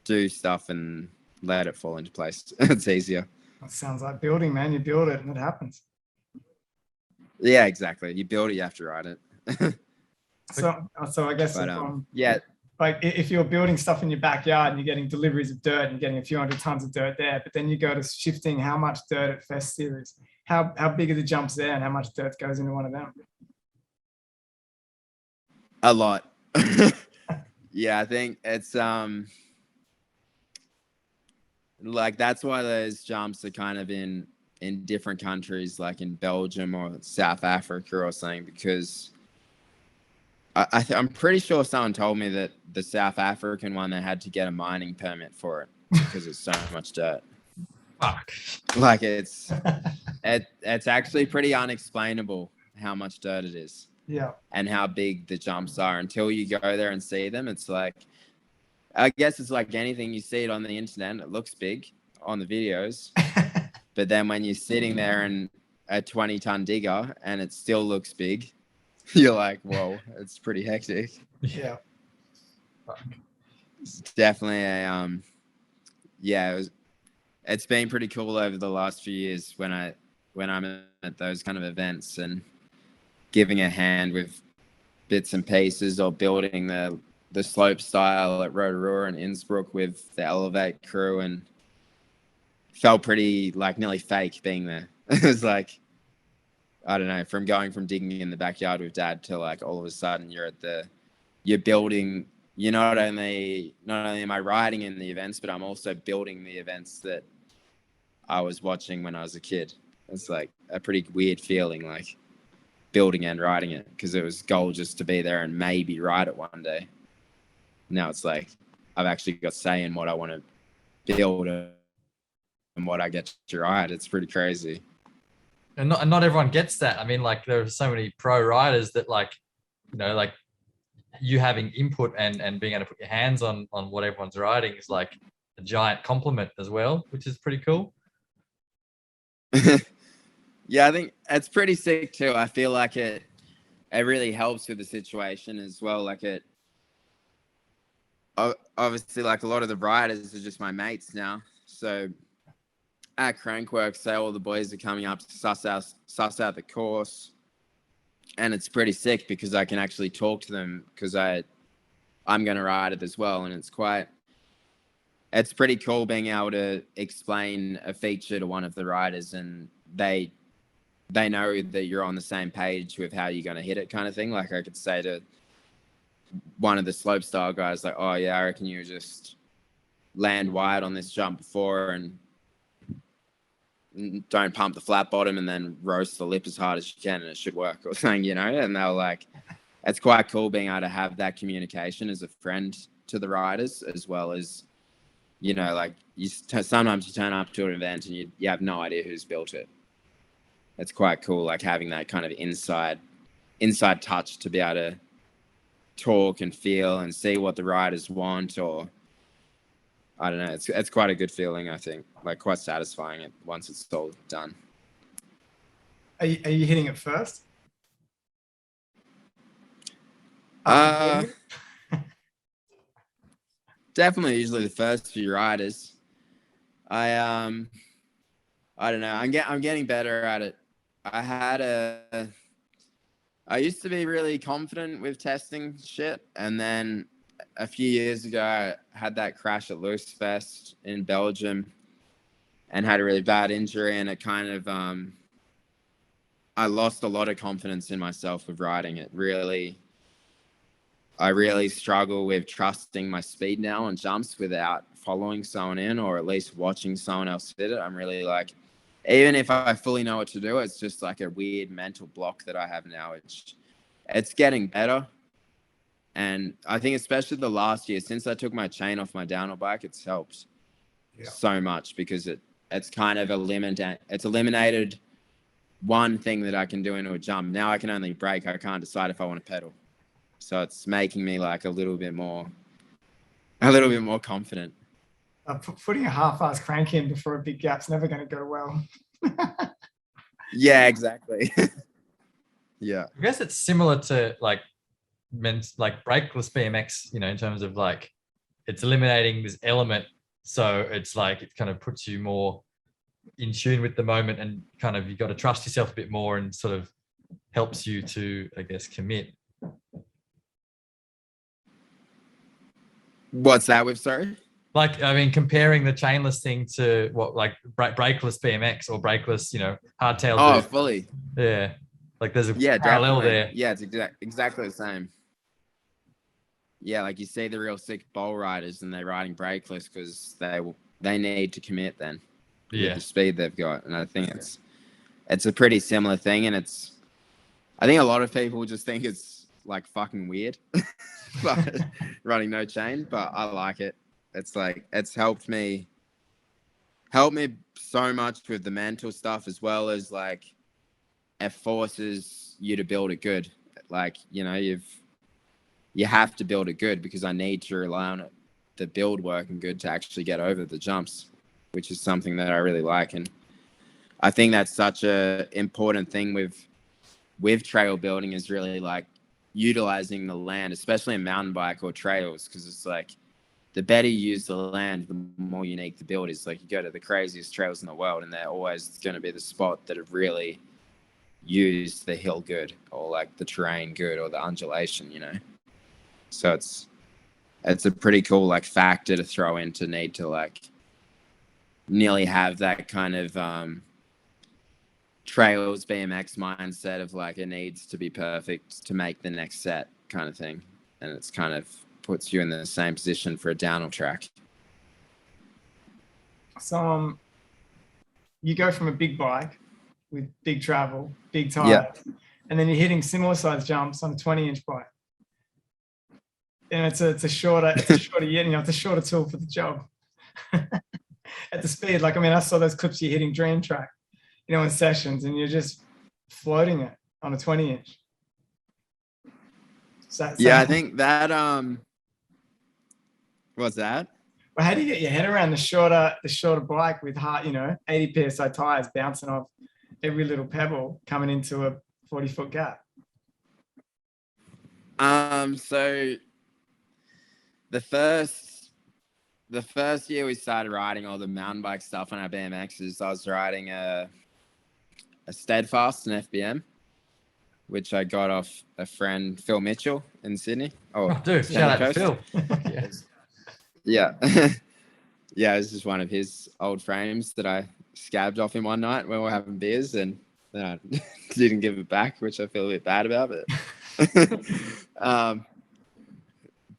do stuff and let it fall into place. It's easier. That sounds like building, man. You build it and it happens. Yeah, exactly. You build it, you have to write it. So I guess like if you're building stuff in your backyard and you're getting deliveries of dirt and you're getting a few hundred tons of dirt there, but then you go to shifting how much dirt at Fest Series, how big are the jumps there and how much dirt goes into one of them? A lot. Yeah, I think it's like that's why those jumps are kind of in different countries, like in Belgium or South Africa or something, because I'm pretty sure someone told me that the South African one, they had to get a mining permit for it because it's so much dirt. Fuck. Like it's actually pretty unexplainable how much dirt it is. Yeah. And how big the jumps are until you go there and see them. It's like, I guess it's like anything, you see it on the internet, it looks big on the videos. But then when you're sitting there in a 20-ton digger and it still looks big, you're like, whoa, it's pretty hectic. Yeah. It's definitely a it's been pretty cool over the last few years when I'm at those kind of events and giving a hand with bits and pieces or building the slope style at Rotorua and Innsbruck with the Elevate crew, and felt pretty like nearly fake being there. It was like, I don't know, from going from digging in the backyard with Dad to like all of a sudden you're building. You're not only am I riding in the events, but I'm also building the events that I was watching when I was a kid. It's like a pretty weird feeling, like building and riding it, because it was goal just to be there and maybe ride it one day. Now it's like I've actually got say in what I want to build and what I get to ride. It's pretty crazy. And not everyone gets that. I mean, like there are so many pro riders that like, you know, like you having input and being able to put your hands on what everyone's riding is like a giant compliment as well, which is pretty cool. Yeah, I think it's pretty sick too. I feel like it really helps with the situation as well. Like it, obviously, like a lot of the riders are just my mates now. So at Crankwork, say all the boys are coming up to suss out the course, and it's pretty sick because I can actually talk to them because I'm going to ride it as well, and it's pretty cool being able to explain a feature to one of the riders, and they know that you're on the same page with how you're going to hit it, kind of thing. Like I could say to one of the slopestyle guys, like, oh yeah, I reckon you just land wide on this jump before and don't pump the flat bottom and then roast the lip as hard as you can and it should work, or something, you know? And they're like, it's quite cool being able to have that communication as a friend to the riders, as well as, you know, like sometimes you turn up to an event and you have no idea who's built it. It's quite cool, like having that kind of inside touch to be able to talk and feel and see what the riders want, or I don't know. It's quite a good feeling, I think, like quite satisfying once it's all done. Are you hitting it first? Definitely usually the first few riders. I don't know. I'm getting better at it. I used to be really confident with testing shit, and then a few years ago I had that crash at Loose Fest in Belgium and had a really bad injury, and it kind of I lost a lot of confidence in myself with riding it. I really struggle with trusting my speed now on jumps without following someone in, or at least watching someone else hit it. I'm really like, even if I fully know what to do, it's just like a weird mental block that I have now. It's getting better. And I think especially the last year, since I took my chain off my downhill bike, it's helped so much, because it's kind of eliminated one thing that I can do into a jump. Now I can only brake. I can't decide if I want to pedal. So it's making me like a little bit more confident. Putting a half-ass crank in before a big gap's never going to go well. Yeah, exactly. Yeah. I guess it's similar to like brakeless BMX, you know, in terms of like it's eliminating this element. So it's like it kind of puts you more in tune with the moment, and kind of you got to trust yourself a bit more, and sort of helps you to, I guess, commit. What's that with, sorry? Like, I mean, comparing the chainless thing to what, like brakeless BMX or brakeless, you know, hardtail. Oh, fully. Yeah. Like there's a definitely. parallel there. Yeah, it's exactly the same. Yeah, like you see the real sick bowl riders and they're riding brakeless because they need to commit then with the speed they've got. And I think it's a pretty similar thing. And I think a lot of people just think it's like fucking weird, but running no chain, but I like it. It's like, it's helped me so much with the mental stuff, as well as like it forces you to build it good. Like, you know, you have to build it good, because I need to rely on it, the build working good, to actually get over the jumps, which is something that I really like. And I think that's such a important thing with trail building, is really like utilizing the land, especially in mountain bike or trails, because it's like the better you use the land, the more unique the build is. Like, you go to the craziest trails in the world, and they're always going to be the spot that have really used the hill good, or like the terrain good, or the undulation, you know. So it's a pretty cool like factor to throw in, to need to like nearly have that kind of trails BMX mindset of like, it needs to be perfect to make the next set kind of thing. And it's kind of puts you in the same position for a downhill track. So you go from a big bike with big travel, big tires, Yeah. and then you're hitting similar size jumps on a 20-inch bike. And it's a shorter yet, you know, it's a shorter tool for the job. At the speed, like, I mean, I saw those clips you're hitting Dream Track, you know, in sessions, and you're just floating it on a 20-inch. Yeah, I think that what's that? Well, how do you get your head around the shorter bike with 80 psi tires bouncing off every little pebble coming into a 40-foot gap? So the first year we started riding all the mountain bike stuff on our BMXs, I was riding a Steadfast, an FBM, which I got off a friend, Phil Mitchell, in Sydney. Oh, dude, shout out to Phil. Yeah. Yeah, it was just one of his old frames that I scabbed off him one night when we were having beers, and then I didn't give it back, which I feel a bit bad about, but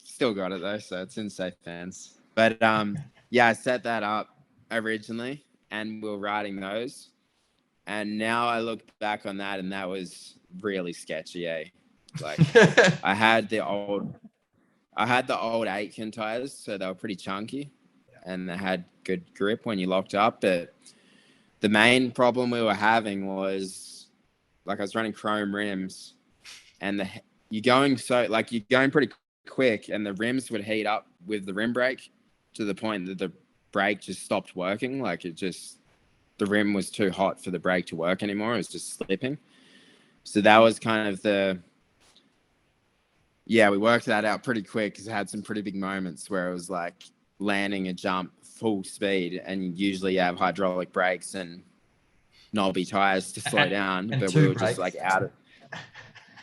still got it though, so it's in safe hands. But yeah, I set that up originally, and we were riding those, and now I look back on that, and that was really sketchy, eh? Like, I had the old Aitken tires, so they were pretty chunky, and they had good grip when you locked up. But the main problem we were having was, like, I was running chrome rims, and you're going pretty quick, and the rims would heat up with the rim brake to the point that the brake just stopped working. Like, the rim was too hot for the brake to work anymore. It was just slipping. So that was kind of we worked that out pretty quick, because it had some pretty big moments where it was like landing a jump full speed, and usually you have hydraulic brakes and knobby tires to slow down, but we were just like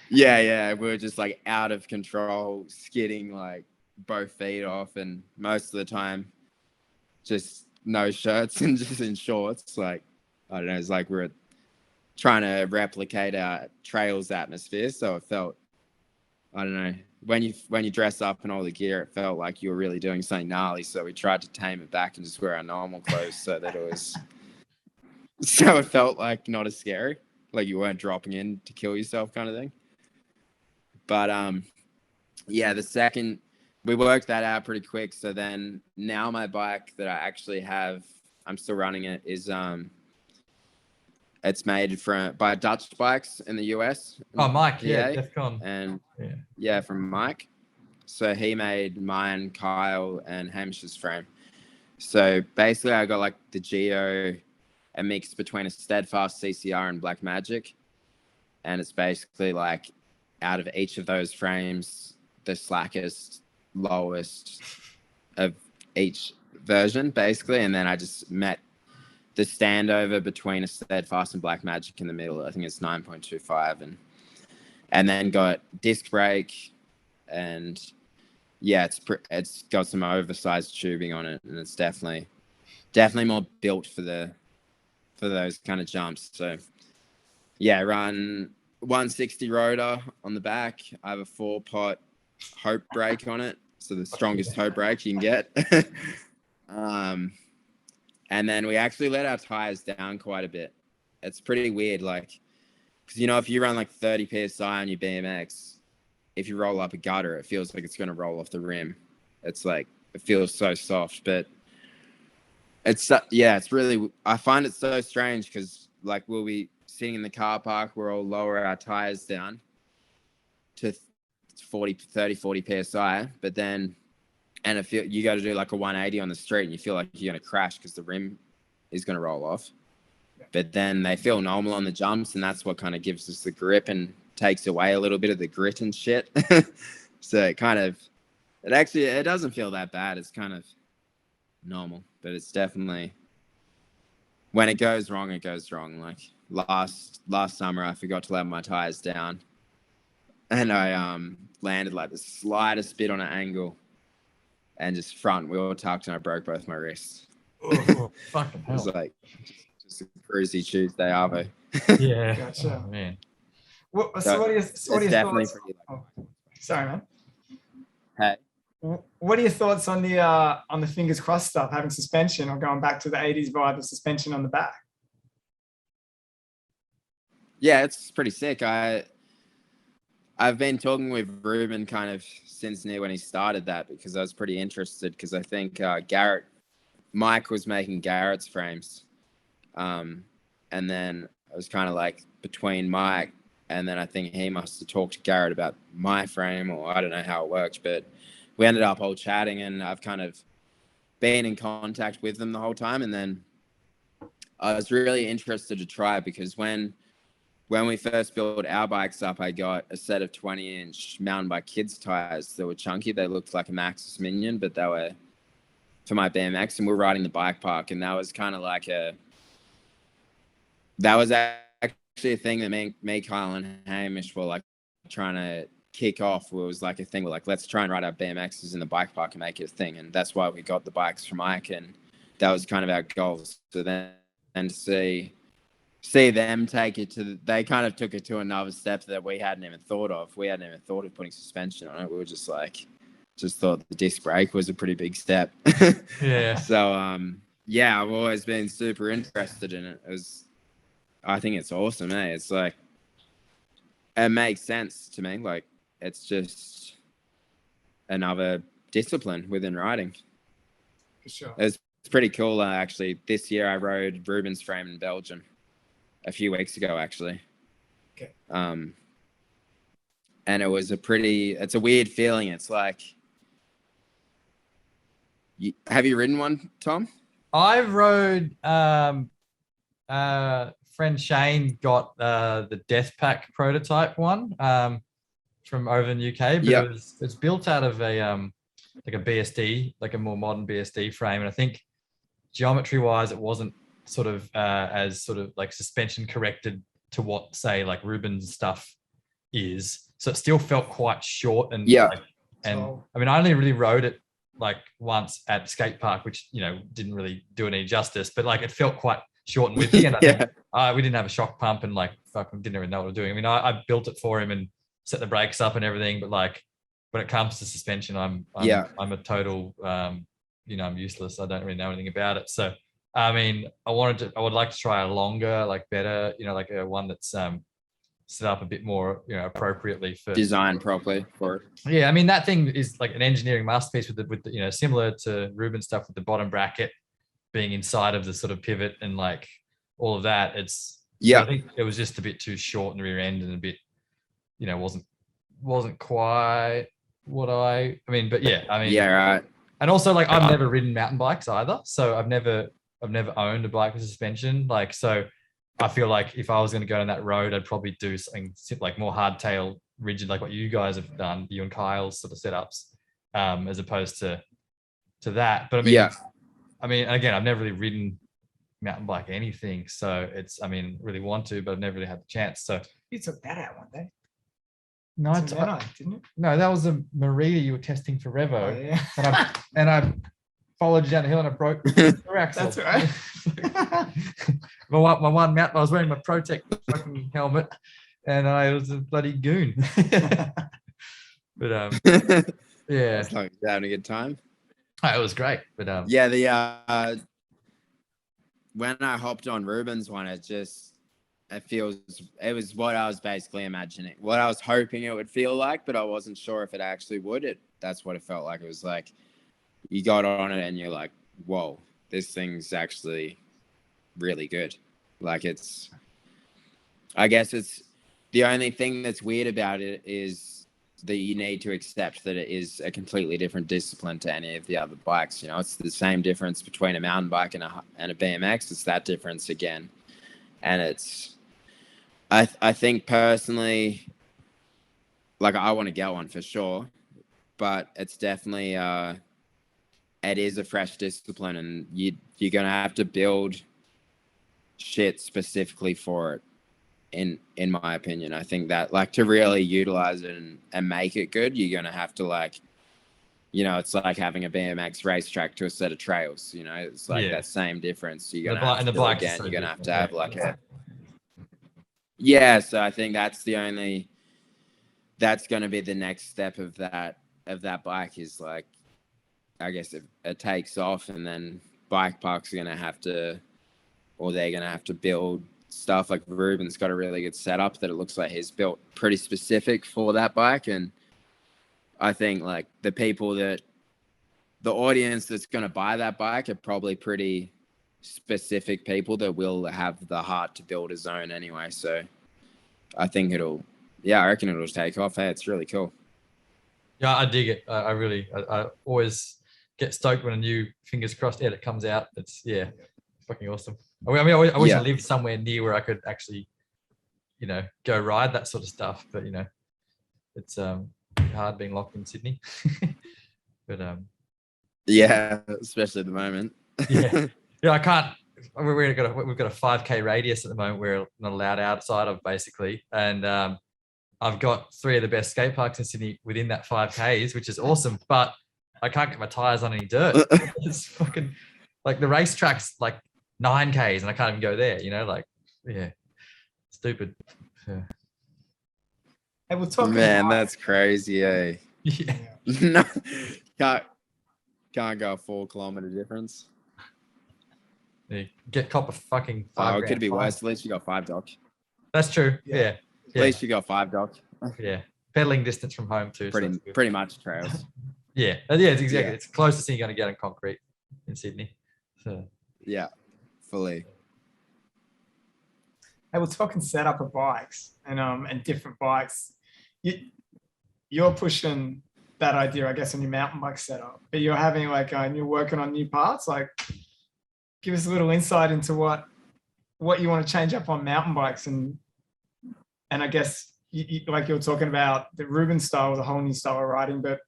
we were just like out of control, skidding like both feet off, and most of the time just no shirts and just in shorts. Like, I don't know, it's like we're trying to replicate our trails atmosphere, so it felt, I don't know, when you dress up in all the gear, it felt like you were really doing something gnarly. So we tried to tame it back and just wear our normal clothes, so it felt like not as scary, like you weren't dropping in to kill yourself kind of thing. But the second we worked that out pretty quick. So then now my bike that I actually have, I'm still running it, is it's made by Dutch Bikes in the US. Oh, Mike, yeah, DEFCON. And from Mike. So he made mine, Kyle, and Hamish's frame. So basically I got like the Geo, a mix between a Steadfast CCR and Black Magic. And it's basically like, out of each of those frames, the slackest, lowest of each version, basically. And then I just met the standover between a Steadfast and Black Magic in the middle. I think it's 9.25, and then got disc brake, and it's got some oversized tubing on it, and it's definitely more built for those kind of jumps. So run 160 rotor on the back. I have a 4-pot Hope brake on it, so the strongest Hope brake you can get. And then we actually let our tires down quite a bit. It's pretty weird, like, because if you run like 30 psi on your BMX, if you roll up a gutter, it feels like it's going to roll off the rim. It's like, it feels so soft, but it's really, I find it so strange because like we'll be sitting in the car park, we'll lower our tires down to 40 PSI, but then, and you got to do like a 180 on the street and you feel like you're going to crash because the rim is going to roll off. But then they feel normal on the jumps, and that's what kind of gives us the grip and takes away a little bit of the grit and shit. So it doesn't feel that bad. It's kind of normal, but it's definitely, when it goes wrong, it goes wrong. Like last summer, I forgot to let my tires down, and I landed like the slightest bit on an angle, and just front wheel tucked, and I broke both my wrists. Oh, fucking hell. It was like just a cruisy Tuesday, Arvo. Yeah. Gotcha. Oh, man. What are your thoughts? Pretty, Sorry, man. Hey. What are your thoughts on the fingers crossed stuff, having suspension or going back to the 80s vibe of suspension on the back? Yeah, it's pretty sick. I've been talking with Ruben kind of since near when he started that, because I was pretty interested, because I think Mike was making Garrett's frames. And then I was kind of like between Mike, and then I think he must have talked to Garrett about my frame, or I don't know how it worked, but we ended up all chatting, and I've kind of been in contact with them the whole time. And then I was really interested to try it, because when we first built our bikes up, I got a set of 20-inch mountain bike kids tires that were chunky. They looked like a Maxxis Minion, but they were for my BMX, and we were riding the bike park, and that was kind of like that was actually a thing that me, Kyle, and Hamish were like trying to kick off. It was like a thing. We're like, let's try and ride our BMXs in the bike park and make it a thing. And that's why we got the bikes from Ike, and that was kind of our goals. So then, and to see them take it they kind of took it to another step that we hadn't even thought of. We hadn't even thought of putting suspension on it. We were just thought the disc brake was a pretty big step. Yeah. So, I've always been super interested in it. I think it's awesome, eh? It's like, it makes sense to me. Like, it's just another discipline within riding. For sure. It's pretty cool. Actually, this year I rode Ruben's frame in Belgium a few weeks ago, actually. Okay. And it was it's a weird feeling. It's like, have you ridden one, Tom? I rode, friend Shane got the Death Pack prototype one from over in the UK, but it's built out of a like a BSD, like a more modern BSD frame, and I think geometry wise it wasn't sort of as sort of like suspension corrected to what, say, like Ruben's stuff is, so it still felt quite short and I mean, I only really rode it like once at the skate park, which, you know, didn't really do it any justice, but like it felt quite short and whippy. And I think we didn't have a shock pump, and like fucking didn't even know what we were doing. I mean, I built it for him and set the brakes up and everything, but like when it comes to suspension, I'm a total I'm useless. I don't really know anything about it. So I mean, I would like to try a longer, like better, like a one that's set up a bit more, appropriately for designed properly for it. Yeah, I mean, that thing is like an engineering masterpiece with the similar to Ruben's stuff, with the bottom bracket being inside of the sort of pivot and like all of that. I think it was just a bit too short in the rear end, and a bit, wasn't quite what I mean, but right. And also, like, I've never ridden mountain bikes either, so I've never owned a bike with suspension. Like, so I feel like if I was going to go down that road, I'd probably do something like more hardtail, rigid, like what you guys have done, you and Kyle's sort of setups, as opposed to that. But I mean, again, I've never really ridden mountain bike anything, so really want to, but I've never really had the chance. So you took that out one day. No, didn't it? No, that was a Merida you were testing for Revo. Oh, yeah. and I followed you down the hill and I broke the axle. That's right. my one mountain, I was wearing my Protect fucking helmet, and I was a bloody goon. But yeah, it's like having a good time. Oh, it was great. But when I hopped on Ruben's one, it it was what I was basically imagining, what I was hoping it would feel like, but I wasn't sure if it actually would. That's what it felt like. It was like you got on it and you're like, whoa, this thing's actually really good. Like I guess it's the only thing that's weird about it is that you need to accept that it is a completely different discipline to any of the other bikes. You know, it's the same difference between a mountain bike and a BMX. It's that difference again. And I think personally, like I want to get one for sure, but it's definitely, it is a fresh discipline, and you're going to have to build shit specifically for it. In my opinion, I think that like to really utilize it and make it good, you're going to have to like, you know, it's like having a BMX racetrack to a set of trails, you know, it's like that same difference. You're going to have to do it again. You're going to have to have like so I think that's going to be the next step of that bike is like, I guess if it takes off, and then bike parks are going to have to, or they're going to have to build stuff. Like Ruben's got a really good setup that it looks like he's built pretty specific for that bike. And I think like the audience that's going to buy that bike are probably pretty specific people that will have the heart to build his own anyway. So I think I reckon it'll take off. Hey, it's really cool. Yeah, I dig it. I always get stoked when a new, fingers crossed, edit comes out. It's fucking awesome. I mean, I wish I lived somewhere near where I could actually, you know, go ride that sort of stuff. But, you know, it's hard being locked in Sydney. But especially at the moment. I can't. We've got a 5K radius at the moment. We're not allowed outside of, basically, and I've got 3 of the best skate parks in Sydney within that 5Ks, which is awesome. But I can't get my tires on any dirt. It's fucking like the racetrack's like 9Ks and I can't even go there, you know, like, stupid. Yeah. Hey, we're talking that's crazy, eh? Yeah. No, can't go a 4 kilometer difference. You get cop a fucking 5 it could be worse. At least you got 5 dock. That's true. Yeah. At least you got 5 dock. Yeah. Pedaling distance from home too. Pretty much trails. It's exactly. It's the closest thing you're going to get on concrete in Sydney. So. Yeah, fully. Hey, we're talking setup of bikes and different bikes. You're pushing that idea, I guess, on your mountain bike setup, but you're having like and you're working on new parts. Like, give us a little insight into what you want to change up on mountain bikes, and I guess like you're talking about the Ruben style was a whole new style of riding, but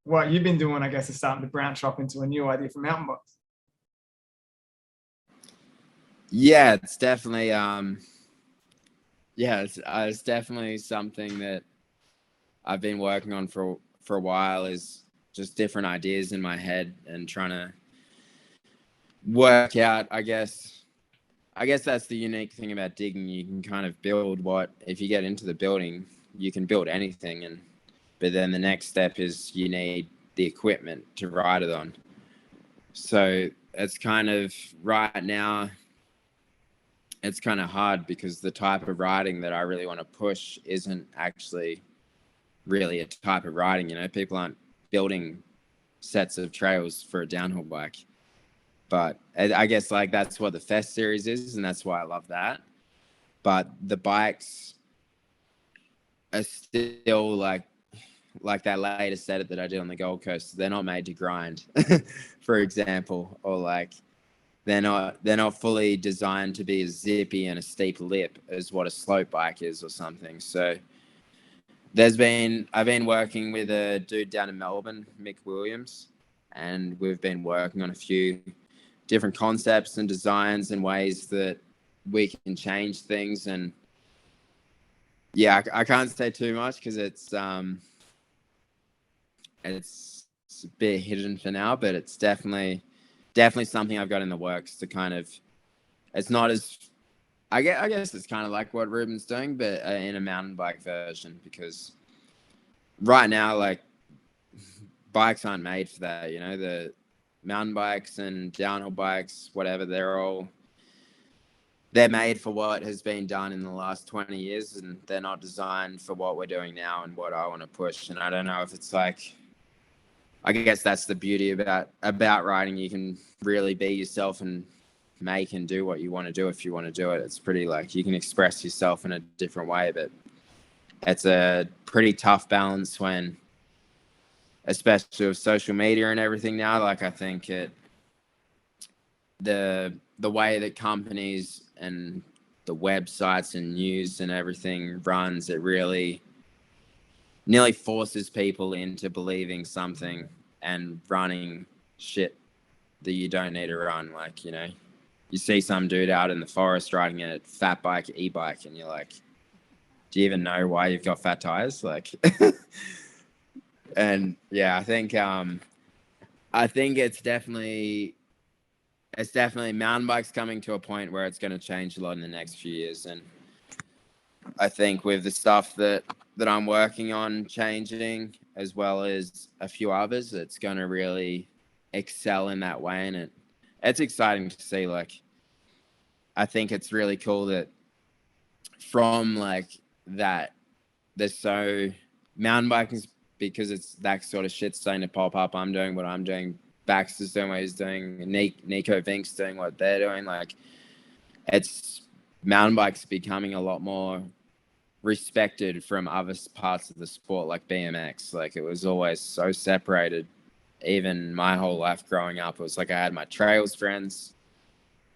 what you've been doing, I guess, is starting to branch off into a new idea for mountain bikes. Yeah, it's definitely it's definitely something that I've been working on for a while, is just different ideas in my head and trying to work out, I guess that's the unique thing about digging. You can kind of build if you get into the building, you can build anything, but then the next step is you need the equipment to ride it on. So it's kind of right now, it's kind of hard because the type of riding that I really want to push isn't actually really a type of riding. You know, people aren't building sets of trails for a downhill bike. But I guess like that's what the Fest series is, and that's why I love that. But the bikes are still like that latest edit that I did on the Gold Coast. They're not made to grind, for example, or like they're not fully designed to be as zippy and a steep lip as what a slope bike is or something. So I've been working with a dude down in Melbourne, Mick Williams, and we've been working on a few different concepts and designs and ways that we can change things. And I can't say too much because it's a bit hidden for now, but it's definitely something I've got in the works to kind of, it's not as, I guess it's kind of like what Ruben's doing, but in a mountain bike version, because right now, like, bikes aren't made for that, you know, the mountain bikes and downhill bikes, whatever, they're all they're made for what has been done in the last 20 years, and they're not designed for what we're doing now and what I want to push. And I don't know if it's like, I guess that's the beauty about riding. You can really be yourself and make and do what you want to do if you want to do it. It's pretty like you can express yourself in a different way, but it's a pretty tough balance when, especially with social media and everything now, like I think the way that companies and the websites and news and everything runs, it really nearly forces people into believing something and running shit that you don't need to run. Like, you know, you see some dude out in the forest riding a fat bike, e-bike, and you're like, do you even know why you've got fat tires? Like, and yeah, I think it's definitely mountain bikes coming to a point where it's going to change a lot in the next few years. And I think with the stuff that I'm working on changing, as well as a few others, it's going to really excel in that way. And it's exciting to see. Like, I think it's really cool that from like that, there's so mountain biking, because it's that sort of shit starting to pop up. I'm doing what I'm doing. Baxter's doing what he's doing. Nico Vink's doing what they're doing. Like, it's mountain bikes becoming a lot more respected from other parts of the sport, like BMX. Like, it was always so separated. Even my whole life growing up, it was like I had my trails friends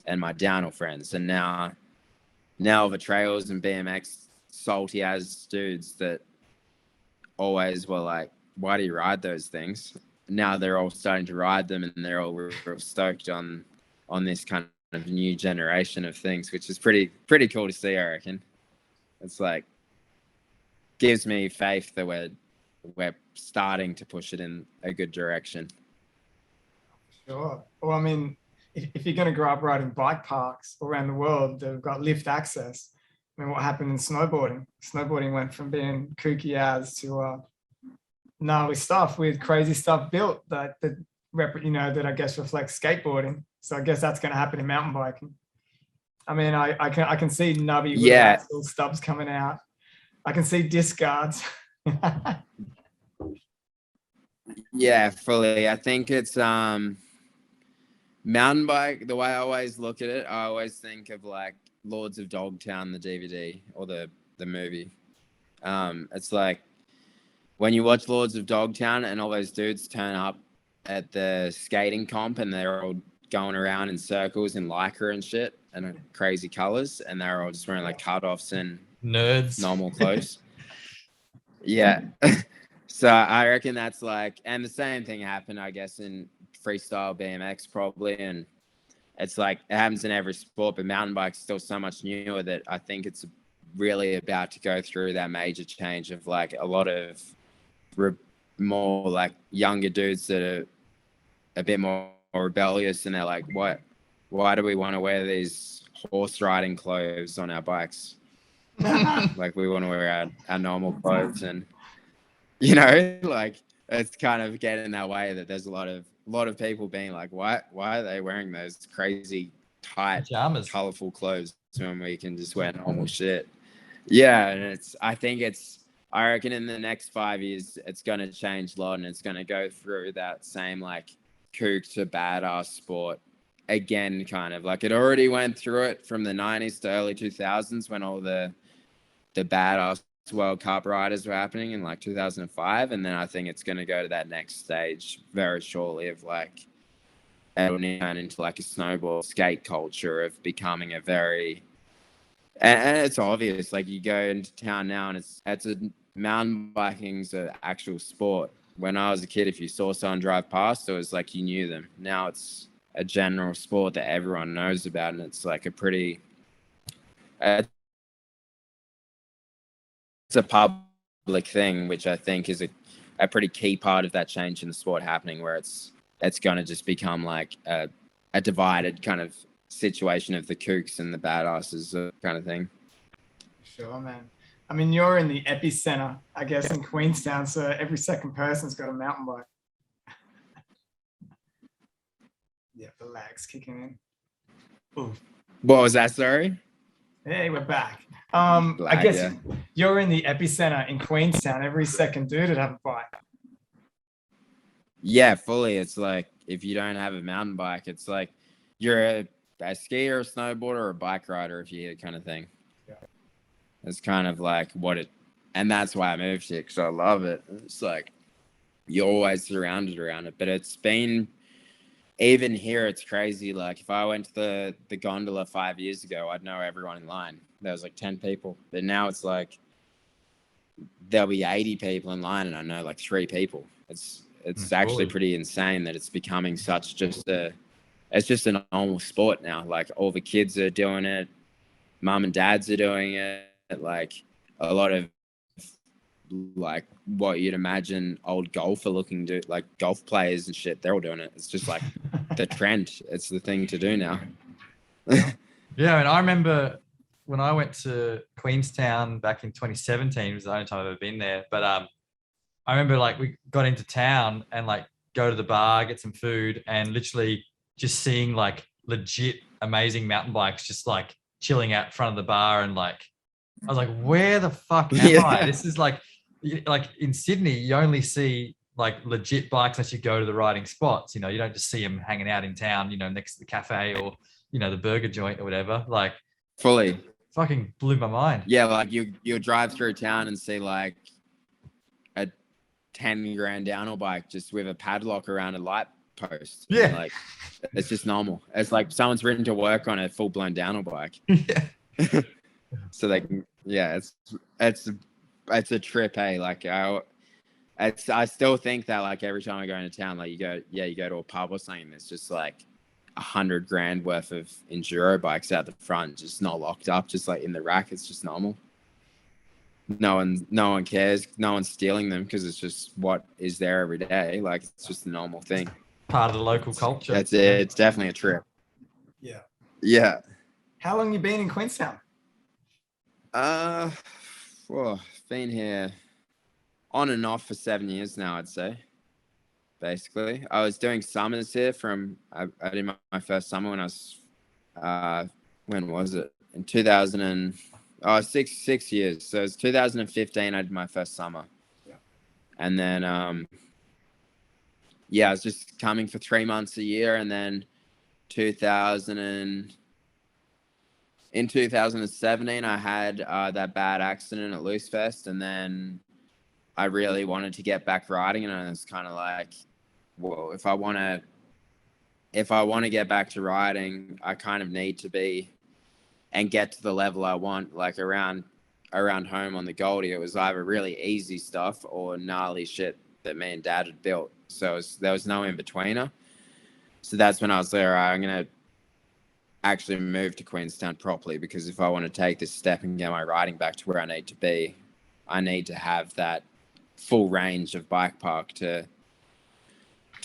and my downhill friends, and now the trails and BMX salty as dudes that always were like, why do you ride those things? Now they're all starting to ride them, and they're all real stoked on this kind of new generation of things, which is pretty cool to see, I reckon. It's like, gives me faith that we're starting to push it in a good direction. Sure. Well, I mean, if you're going to grow up riding bike parks around the world that have got lift access, I mean, what happened in snowboarding? Snowboarding went from being kooky as to gnarly stuff with crazy stuff built that I guess reflects skateboarding. So I guess that's going to happen in mountain biking. I mean, I can see nubby little stubs coming out. I can see disc guards. Yeah, fully. I think it's mountain bike. The way I always look at it, I always think of like Lords of Dogtown, the DVD or the movie. It's like when you watch Lords of Dogtown and all those dudes turn up at the skating comp and they're all going around in circles in lycra and shit and crazy colors, and they're all just wearing like cutoffs and nerds, normal clothes. Yeah. So I reckon that's like, and the same thing happened, I guess, in freestyle BMX probably. And it's like, it happens in every sport, but mountain bike's still so much newer that I think it's really about to go through that major change of like a lot of more like younger dudes that are a bit more rebellious, and they're like, why do we want to wear these horse riding clothes on our bikes? Like, we want to wear our normal clothes. And you know, like, it's kind of getting in that way that there's a lot of people being like, why are they wearing those crazy tight pajamas, colorful clothes when we can just wear normal shit? Yeah. And I reckon in the next 5 years, it's going to change a lot, and it's going to go through that same like kook to badass sport again, kind of like it already went through it from the 90s to early 2000s when all the badass World Cup riders were happening in like 2005. And then I think it's going to go to that next stage very shortly of like, it'll turn into like a snowboard skate culture of becoming a very, and it's obvious, like you go into town now and it's a mountain biking's an actual sport. When I was a kid, if you saw someone drive past, it was like you knew them. Now it's a general sport that everyone knows about, and it's like it's a public thing, which I think is a pretty key part of that change in the sport happening, where it's going to just become like a divided kind of situation of the kooks and the badasses kind of thing. Sure, man. I mean, you're in the epicenter, I guess, in Queenstown, so every second person's got a mountain bike. Yeah, the lag's kicking in. Ooh. What was that, sorry? Hey, we're back. I Glad, guess yeah. you're in the epicenter in Queenstown. Every second dude would have a bike. Yeah, fully. It's like if you don't have a mountain bike, it's like you're a skier, a snowboarder, or a bike rider, if you kind of thing. Yeah. It's kind of like what it, and that's why I moved here because I love it. It's like you're always surrounded around it, but it's been even here. It's crazy. Like if I went to the gondola 5 years ago, I'd know everyone in line. There was like 10 people, but now it's like there'll be 80 people in line, and I know like 3 people. It's actually pretty insane that it's becoming such it's just a normal sport now. Like all the kids are doing it, mom and dads are doing it. Like a lot of like what you'd imagine old golfer looking to, like golf players and shit, they're all doing it. It's just like the trend. It's the thing to do now. Yeah, and I remember when I went to Queenstown back in 2017, it was the only time I've ever been there. But I remember like we got into town and like go to the bar, get some food, and literally just seeing like legit amazing mountain bikes just like chilling out front of the bar. And like I was like, where the fuck am I? This is like in Sydney, you only see like legit bikes unless you go to the riding spots. You know, you don't just see them hanging out in town, you know, next to the cafe or, you know, the burger joint or whatever. Like fully fucking blew my mind. Yeah, like you'll drive through town and see like a 10 grand downhill bike just with a padlock around a light post. Yeah. And, like it's just normal. It's like someone's written to work on a full blown downhill bike. Yeah. So like, yeah, it's a trip, hey. Like I still think that like every time I go into town, like you go to a pub or something, there's just like 100 grand worth of enduro bikes out the front, just not locked up, just like in the rack. It's just normal. No one cares. No one's stealing them because it's just what is there every day. Like it's just a normal thing. Part of the local culture. That's it. It's definitely a trip. Yeah. Yeah. How long you been in Queenstown? Well, been here on and off for 7 years now, I'd say. Basically, I was doing summers here I did my first summer when I was, when was it? In 6 years. So it's 2015. I did my first summer. Yeah. And then, I was just coming for 3 months a year. And then in 2017, I had that bad accident at Loose Fest, and then I really wanted to get back riding, and I was kind of like, well, if I want to get back to riding, I kind of need to be and get to the level I want, like around home on the Goldie. It was either really easy stuff or gnarly shit that me and Dad had built. So there was no in-betweener. So that's when I was like, all right, I'm going to actually move to Queenstown properly, because if I want to take this step and get my riding back to where I need to be, I need to have that full range of bike park to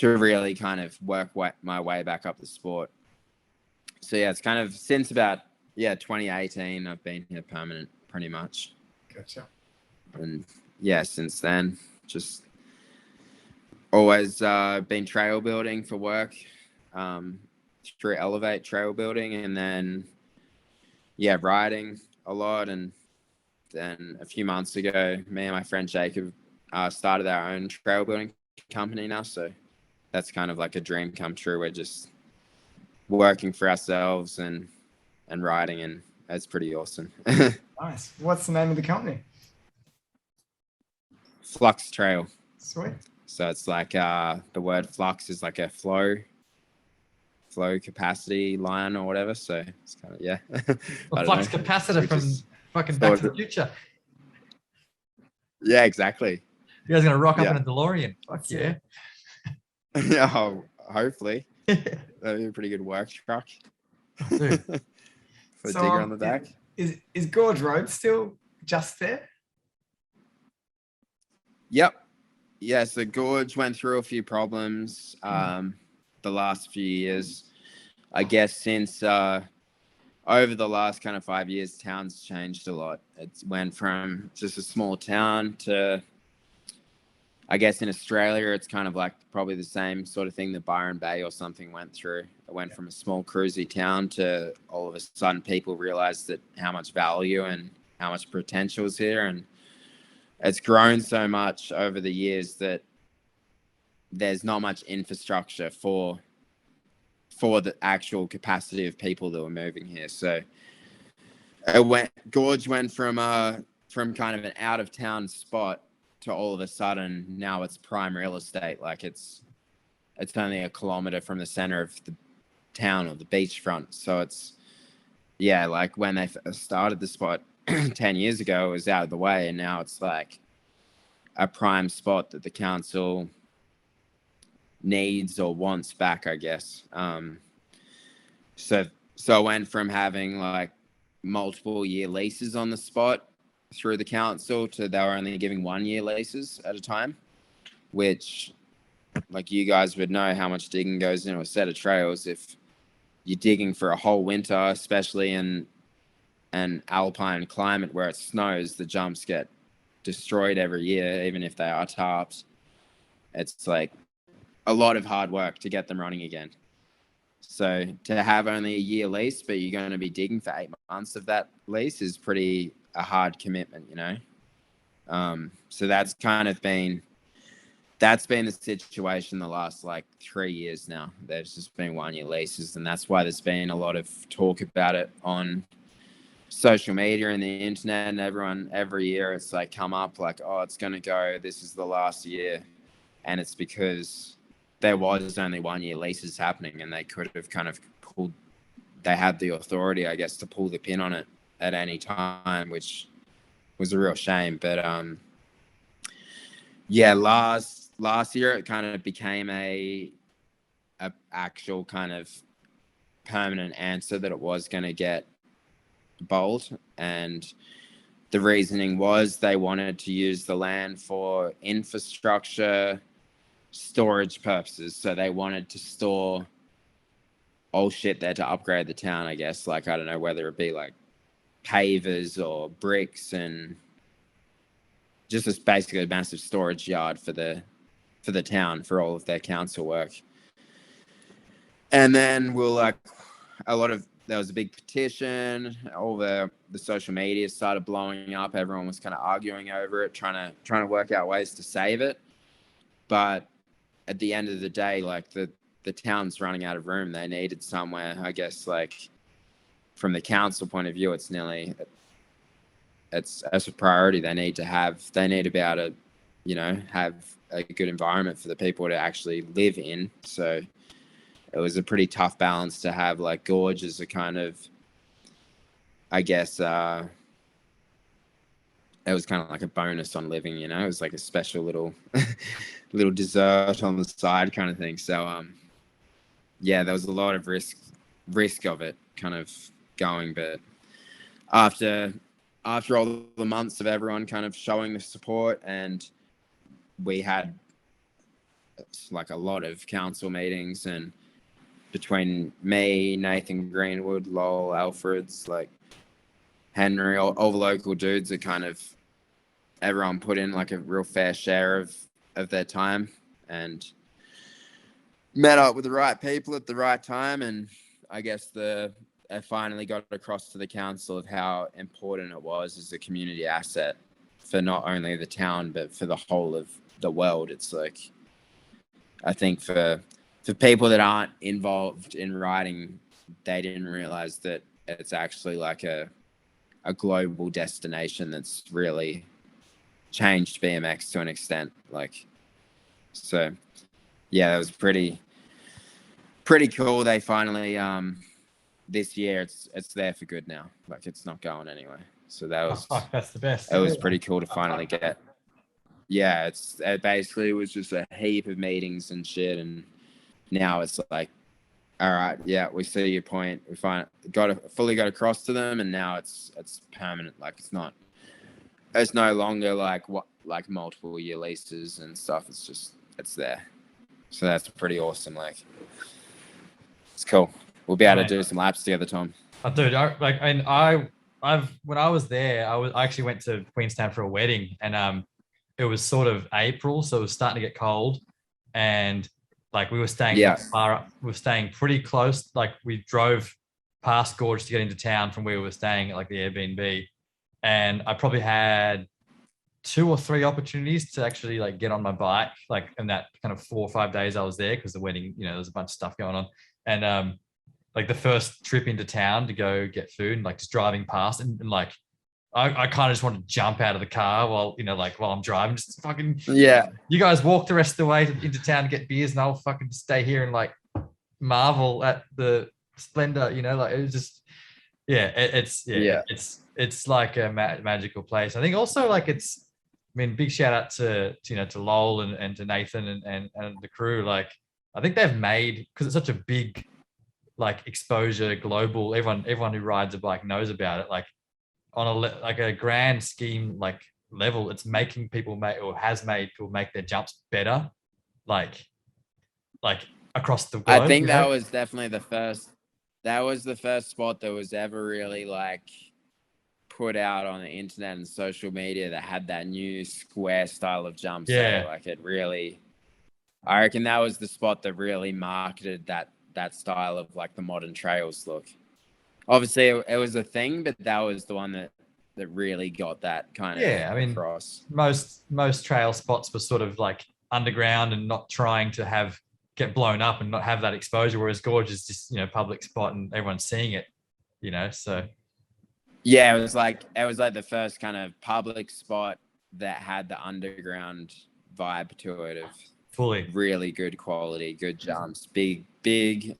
really kind of work my way back up the sport. So yeah, it's kind of since about 2018 I've been here permanent pretty much. Gotcha. And yeah, since then just always been trail building for work, through Elevate trail building, and then riding a lot. And then a few months ago, me and my friend Jacob started our own trail building company now. So that's kind of like a dream come true. We're just working for ourselves and riding, and it's pretty awesome. Nice. What's the name of the company? Flux Trail. Sweet. So it's like the word flux is like a flow capacity line or whatever. So it's kind of Well, flux capacitor from fucking Back to the Future. Yeah, exactly. You guys are gonna rock up in a DeLorean. Fuck yeah. Yeah, hopefully. That'd be a pretty good work truck. Dude. For a digger on the back. Is Gorge Road still just there? Yep. Yeah, so Gorge went through a few problems the last few years. I guess since over the last kind of 5 years, town's changed a lot. It went from just a small town to I guess in Australia, it's kind of like probably the same sort of thing that Byron Bay or something went through. It went from a small cruisy town to all of a sudden people realized that how much value and how much potential is here. And it's grown so much over the years that there's not much infrastructure for the actual capacity of people that were moving here. So Gorge went from kind of an out of town spot to all of a sudden now it's prime real estate. Like it's only a kilometer from the center of the town or the beachfront. So it's, yeah, like when they started the spot 10 years ago, it was out of the way. And now it's like a prime spot that the council needs or wants back, I guess. So I went from having like multiple year leases on the spot through the council to they were only giving 1 year leases at a time, which like you guys would know how much digging goes into a set of trails. If you're digging for a whole winter, especially in an alpine climate where it snows, the jumps get destroyed every year, even if they are tarped. It's like a lot of hard work to get them running again. So to have only a year lease, but you're going to be digging for 8 months of that lease is pretty a hard commitment, you know? So that's been the situation the last like 3 years now. There's just been 1 year leases, and that's why there's been a lot of talk about it on social media and the internet, and everyone every year it's like come up like, oh, it's going to go, this is the last year. And it's because there was only 1 year leases happening, and they could have kind of they had the authority, I guess, to pull the pin on it at any time, which was a real shame. But yeah, last year it kind of became a actual kind of permanent answer that it was going to get bowled. And the reasoning was they wanted to use the land for infrastructure storage purposes. So they wanted to store all shit there to upgrade the town, I guess. Like, I don't know whether it be like pavers or bricks, and just basically a massive storage yard for the town for all of their council work. And then there was a big petition. All the social media started blowing up. Everyone was kind of arguing over it, trying to work out ways to save it. But at the end of the day, like the town's running out of room. They needed somewhere, I guess, like from the council point of view, it's a priority. They need to be able to, you know, have a good environment for the people to actually live in. So it was a pretty tough balance to have like Gorge as a kind of, I guess, it was kind of like a bonus on living, you know. It was like a special little dessert on the side kind of thing. So yeah, there was a lot of risk of it kind of going. But after all the months of everyone kind of showing the support, and we had like a lot of council meetings, and between me, Nathan Greenwood, Lowell Alfreds, like Henry, all the local dudes, are kind of everyone put in like a real fair share of their time and met up with the right people at the right time. And I guess I finally got across to the council of how important it was as a community asset for not only the town, but for the whole of the world. It's like, I think for people that aren't involved in riding, they didn't realize that it's actually like a global destination that's really changed BMX to an extent. Like, so yeah, that was pretty cool. They finally this year it's there for good now. Like, it's not going anywhere. So that's the best. It was pretty cool to finally get. Yeah, it basically was just a heap of meetings and shit, and now it's like, all right, yeah, we see your point. We fully got across to them, and now it's permanent. Like, it's no longer like multiple year leases and stuff. It's there. So that's pretty awesome. Like, it's cool. We'll be able to do some laps together, Tom. Dude, when I was there, I actually went to Queenstown for a wedding, and it was sort of April, so it was starting to get cold, and like we were staying far up, we were staying pretty close. Like we drove past Gorge to get into town from where we were staying at like the Airbnb, and I probably had 2 or 3 opportunities to actually like get on my bike, like in that kind of 4 or 5 days I was there, because the wedding, you know, there was a bunch of stuff going on. And like the first trip into town to go get food and like just driving past and like I kind of just want to jump out of the car while, you know, like while I'm driving, just fucking, you guys walk the rest of the way into town to get beers and I'll fucking stay here and like marvel at the splendor, you know, like it was just, it's like a magical place. I think also like it's, I mean, big shout out to you know, to Lowell and to Nathan and the crew. Like I think they've made, because it's such a big like exposure, global, everyone who rides a bike knows about it, like on a grand scheme like level, it's making people has made people make their jumps better, like across the globe. I think that was definitely the first spot that was ever really like put out on the internet and social media that had that new square style of jump. Like it really, I reckon that was the spot that really marketed that style of like the modern trails look. Obviously it was a thing, but that was the one that really got that kind of across. Most trail spots were sort of like underground and not trying to get blown up and not have that exposure, whereas Gorge is just, you know, public spot and everyone's seeing it, you know. So yeah, it was like the first kind of public spot that had the underground vibe to it, of fully really good quality, good jumps, big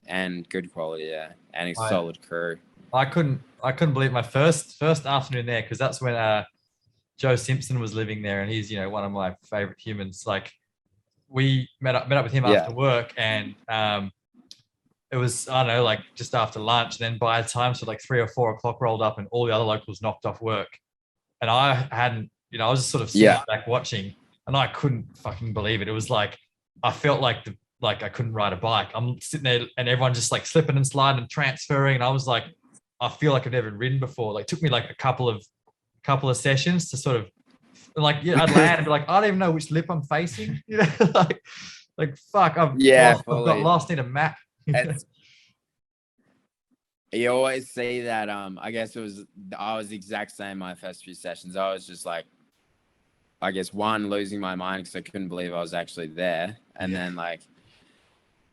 and good quality, and a solid crew. I couldn't believe my first afternoon there, because that's when Joe Simpson was living there, and he's, you know, one of my favorite humans. Like we met up with him after work, and it was, I don't know, like just after lunch. And then by the time so like 3 or 4 o'clock rolled up and all the other locals knocked off work, and I hadn't, you know, I was just sort of sitting back watching, and I couldn't fucking believe it. It was like I felt like I couldn't ride a bike. I'm sitting there and everyone just like slipping and sliding and transferring, and I was like, I feel like I've never ridden before. Like, it took me like a couple of sessions to sort of like, I'd land and be like, I don't even know which lip I'm facing. You know, like fuck, I've got lost in a map. You always see that. I guess I was the exact same my first few sessions. I was just like, I guess losing my mind because I couldn't believe I was actually there, and then like.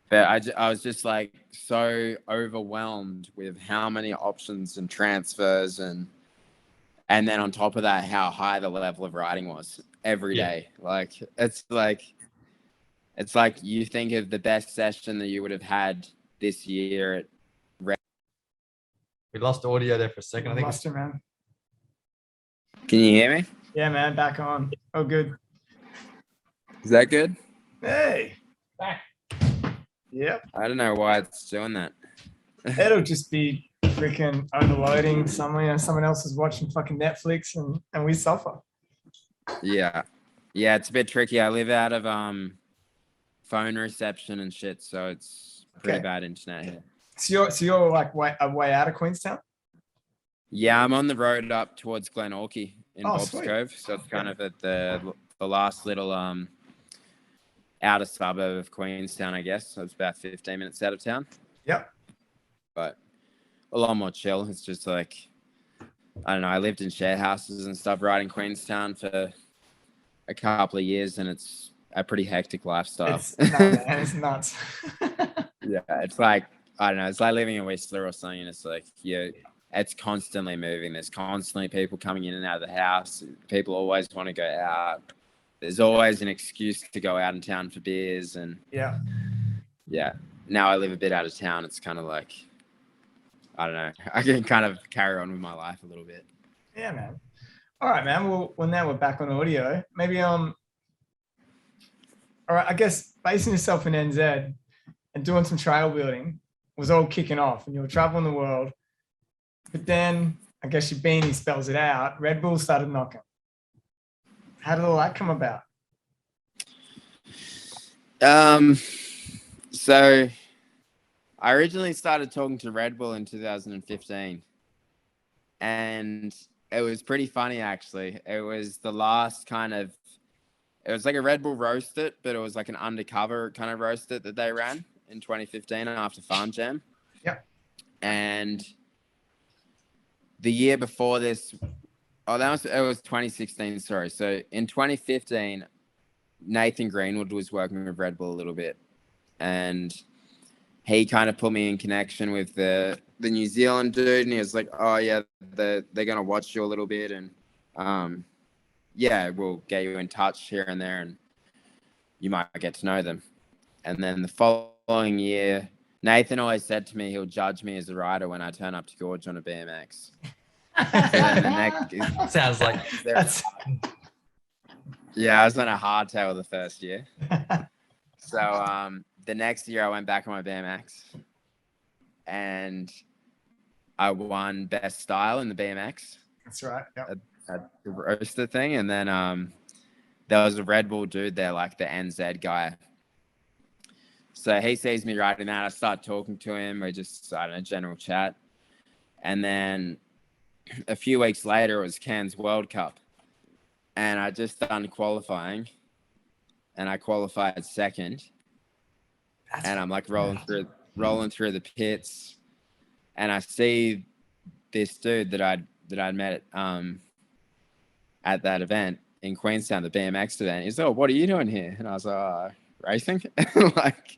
But I was just like so overwhelmed with how many options and transfers and then on top of that, how high the level of riding was every day. Like it's like you think of the best session that you would have had this year at We lost audio there for a second. I think lost it, man. Can you hear me? Yeah, man, back on. Oh, good. Is that good? Hey, back. Yep. I don't know why it's doing that. It'll just be freaking overloading. Someone else is watching fucking Netflix and we suffer. Yeah, it's a bit tricky. I live out of phone reception and shit, so it's pretty bad internet here. So you're like way out of Queenstown? Yeah, I'm on the road up towards Glen Orkney in Bob's sweet. Cove, so it's kind of at the last little outer suburb of Queenstown, I guess. So it's about 15 minutes out of town. Yep. But a lot more chill. It's just like, I don't know, I lived in share houses and stuff right in Queenstown for a couple of years, and it's a pretty hectic lifestyle. It's nuts. Yeah, it's like, I don't know, it's like living in Whistler or something. It's like, it's constantly moving. There's constantly people coming in and out of the house. People always want to go out. There's always an excuse to go out in town for beers. And yeah. Now I live a bit out of town. It's kind of like, I don't know, I can kind of carry on with my life a little bit. Yeah, man. All right, man. Well, now we're back on audio. Maybe, all right, I guess basing yourself in NZ and doing some trail building was all kicking off, and you were traveling the world. But then I guess your beanie spells it out. Red Bull started knocking. How did all that come about? So I originally started talking to Red Bull in 2015, and it was pretty funny, actually. It was the last kind of it was like a Red Bull roast it, but it was like an undercover kind of roast it that they ran in 2015 after Farm Jam. Yep. And the year before this, it was 2016, sorry. So in 2015, Nathan Greenwood was working with Red Bull a little bit, and he kind of put me in connection with the New Zealand dude, and he was like, oh yeah, they're going to watch you a little bit, and yeah, we'll get you in touch here and there, and you might get to know them. And then the following year, Nathan always said to me he'll judge me as a rider when I turn up to Gorge on a BMX. So then the next sounds like that's. Yeah, I was on a hardtail the first year. So the next year I went back on my BMX, and I won best style in the BMX. That's right. Yep. At the roaster thing, and then there was a Red Bull dude there, like the NZ guy. So he sees me riding that. I start talking to him. We just started a general chat, and then a few weeks later, it was Cairns World Cup, and I just done qualifying, and I qualified second. And I'm like rolling through the pits, and I see this dude that I'd met at that event in Queenstown, the BMX event. He's like, oh, what are you doing here? And I was like, racing. Like,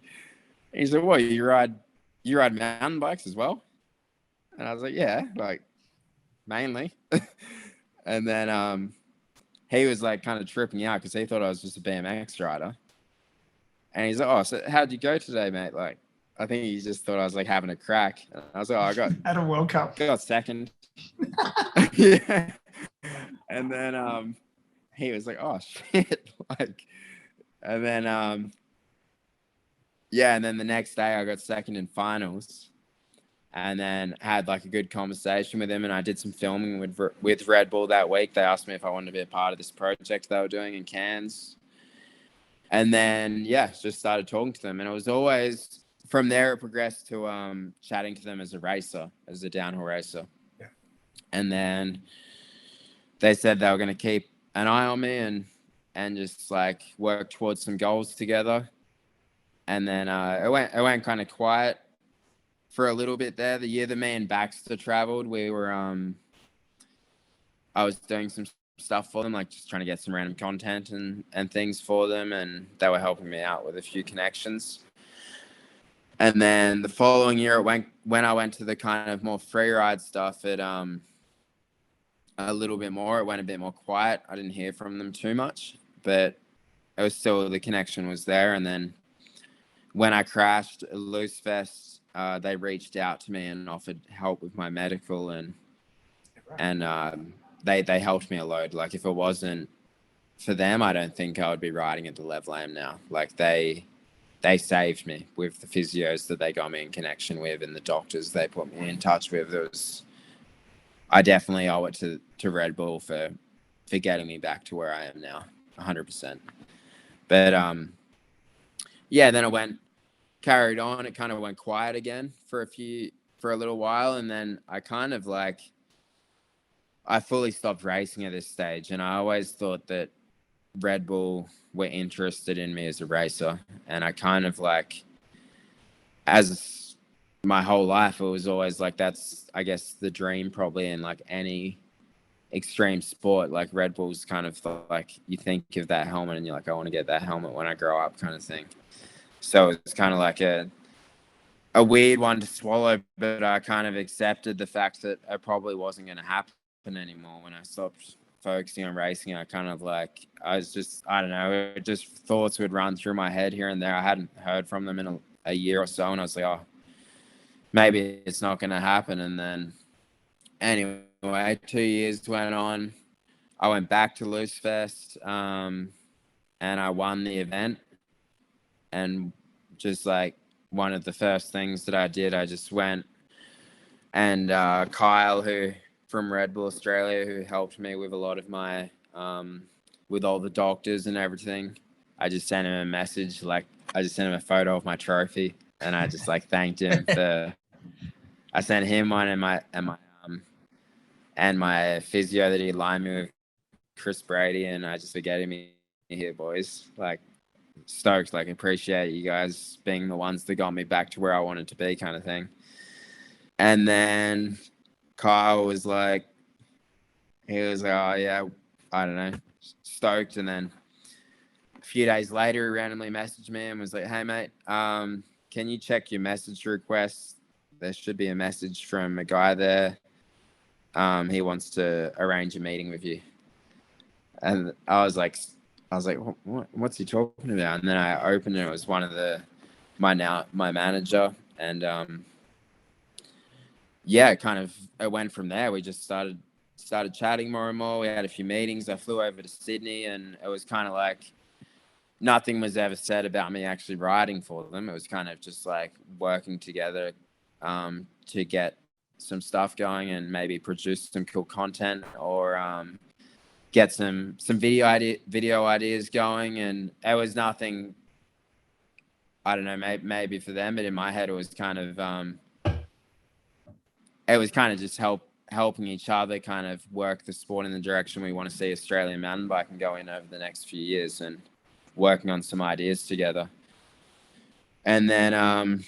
he's like, what, you ride mountain bikes as well? And I was like, yeah, like mainly. And then he was like kind of tripping out because he thought I was just a BMX rider. And he's like, oh, so how'd you go today, mate? Like, I think he just thought I was like having a crack. And I was like, oh, I got at a World Cup. Got second. Yeah. And then he was like, oh shit. Like, and then yeah, and then the next day I got second in finals, and then had like a good conversation with him, and I did some filming with Red Bull that week. They asked me if I wanted to be a part of this project they were doing in Cairns. And then yeah, just started talking to them, and it was always from there it progressed to chatting to them as a racer, as a downhill racer. Yeah. And then they said they were going to keep an eye on me and just like work towards some goals together. And then it went kind of quiet for a little bit there. The year that me and Baxter traveled, we were I was doing some stuff for them, like just trying to get some random content and things for them, and they were helping me out with a few connections. And then the following year, when I went to the kind of more free ride stuff, it a little bit more. It went a bit more quiet. I didn't hear from them too much, but it was still, the connection was there. And then when I crashed at Loose Fest, they reached out to me and offered help with my medical, and they helped me a load. Like if it wasn't for them, I don't think I would be riding at the level I am now. Like they saved me with the physios that they got me in connection with and the doctors they put me in touch with. I definitely owe it to Red Bull for getting me back to where I am now, 100%. But yeah, then it carried on. It kind of went quiet again for a little while, and then I kind of I fully stopped racing at this stage, and I always thought that Red Bull were interested in me as a racer, and I kind of as my whole life, it was always like, that's, I guess, the dream probably in like any extreme sport. Like Red Bull's kind of like, you think of that helmet and you're like, I want to get that helmet when I grow up kind of thing. So it's kind of like a weird one to swallow, but I kind of accepted the fact that it probably wasn't going to happen anymore. When I stopped focusing on racing, I kind of I don't know, just thoughts would run through my head here and there. I hadn't heard from them in a year or so, and I was like, oh, maybe it's not going to happen. And then anyway, 2 years went on. I went back to Loose Fest, and I won the event. And just like one of the first things that I did, I just went and Kyle, who from Red Bull Australia, who helped me with a lot of my, with all the doctors and everything, I just sent him a message. I just sent him a photo of my trophy, and I just thanked him for. I sent him one and my physio that he lined me with, Chris Brady, and I just gave him here, boys. Like, stoked, like, appreciate you guys being the ones that got me back to where I wanted to be, kind of thing. And then Kyle was like, oh yeah, I don't know, stoked. And then a few days later, he randomly messaged me and was like, hey mate, can you check your message requests? There should be a message from a guy there. He wants to arrange a meeting with you. And I was like, what's he talking about? And then I opened it. It was one of my manager. And yeah, it went from there. We just started chatting more and more. We had a few meetings. I flew over to Sydney, and it was kind of like nothing was ever said about me actually riding for them. It was kind of just like working together to get some stuff going and maybe produce some cool content, or get some video ideas going. And it was nothing, I don't know, maybe for them, but in my head it was kind of just helping each other kind of work the sport in the direction we want to see Australian mountain biking go in over the next few years, and working on some ideas together. And then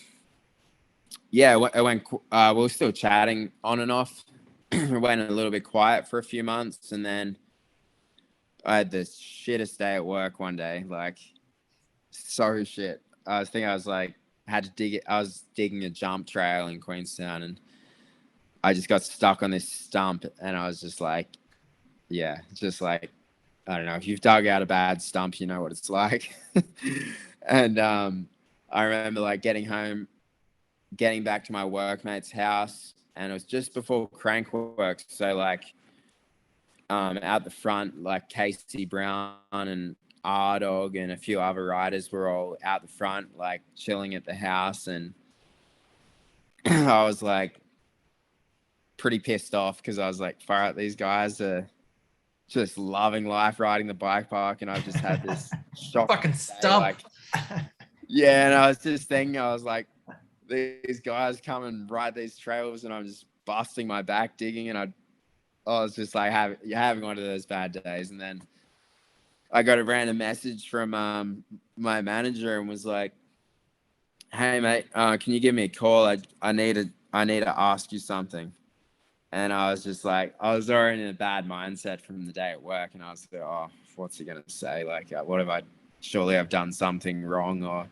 yeah, it went we were still chatting on and off. We went a little bit quiet for a few months, and then I had the shittest day at work one day, like so shit. I was digging a jump trail in Queenstown, and I just got stuck on this stump, and I was just like, I don't know, if you've dug out a bad stump, you know what it's like. And I remember like getting home, getting back to my workmate's house, and it was just before Crankworks. So like out the front, like Casey Brown and R-Dog and a few other riders were all out the front, like chilling at the house. And I was like pretty pissed off, because I was like, far out, these guys are just loving life riding the bike park, and I've just had this shock. Fucking stump. Like, yeah, and I was just thinking, I was like, these guys come and ride these trails, and I'm just busting my back digging, and I was just like having one of those bad days. And then I got a random message from my manager, and was like, hey mate, can you give me a call? I need to ask you something. And I was just like, I was already in a bad mindset from the day at work, and I was like, oh, what's he gonna say? Like, what have I? Surely I've done something wrong, or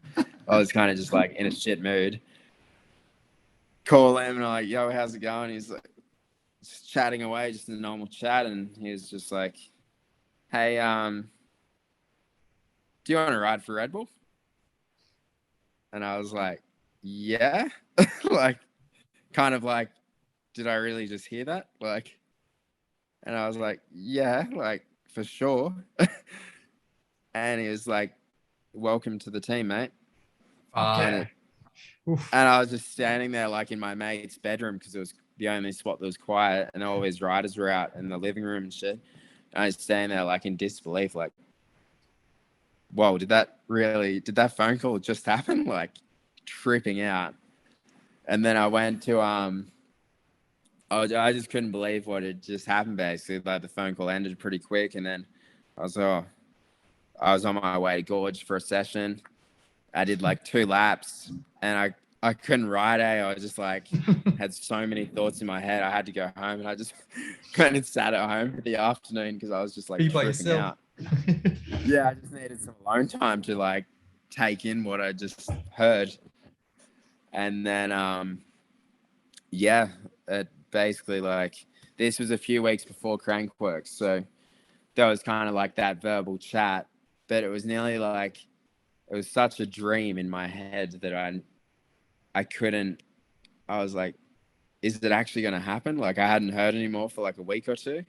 I was kind of just like in a shit mood. Call him, and I'm like, yo, how's it going? He's like, just chatting away, just in a normal chat, and he was just like, hey, do you want to ride for Red Bull? And I was like, yeah. Like, kind of like, did I really just hear that? Like, and I was like, yeah, like, for sure. And he was like, welcome to the team, mate. And I was just standing there, like, in my mate's bedroom, because it was the only spot that was quiet, and all his riders were out in the living room and shit. And I was standing there, like, in disbelief, like, whoa, did that phone call just happen? Like, tripping out. And then I went to I just couldn't believe what had just happened, basically. Like, the phone call ended pretty quick, and then I was on my way to Gorge for a session. I did like 2 laps, and I couldn't ride. I was just like, had so many thoughts in my head. I had to go home, and I just went and sat at home for the afternoon, because I was just like tripping out. Yeah, I just needed some alone time to like take in what I just heard. And then it basically, like, this was a few weeks before Crankworks, so that was kind of like that verbal chat, but it was nearly like, it was such a dream in my head that I was like, is it actually going to happen? Like, I hadn't heard anymore for like a week or two,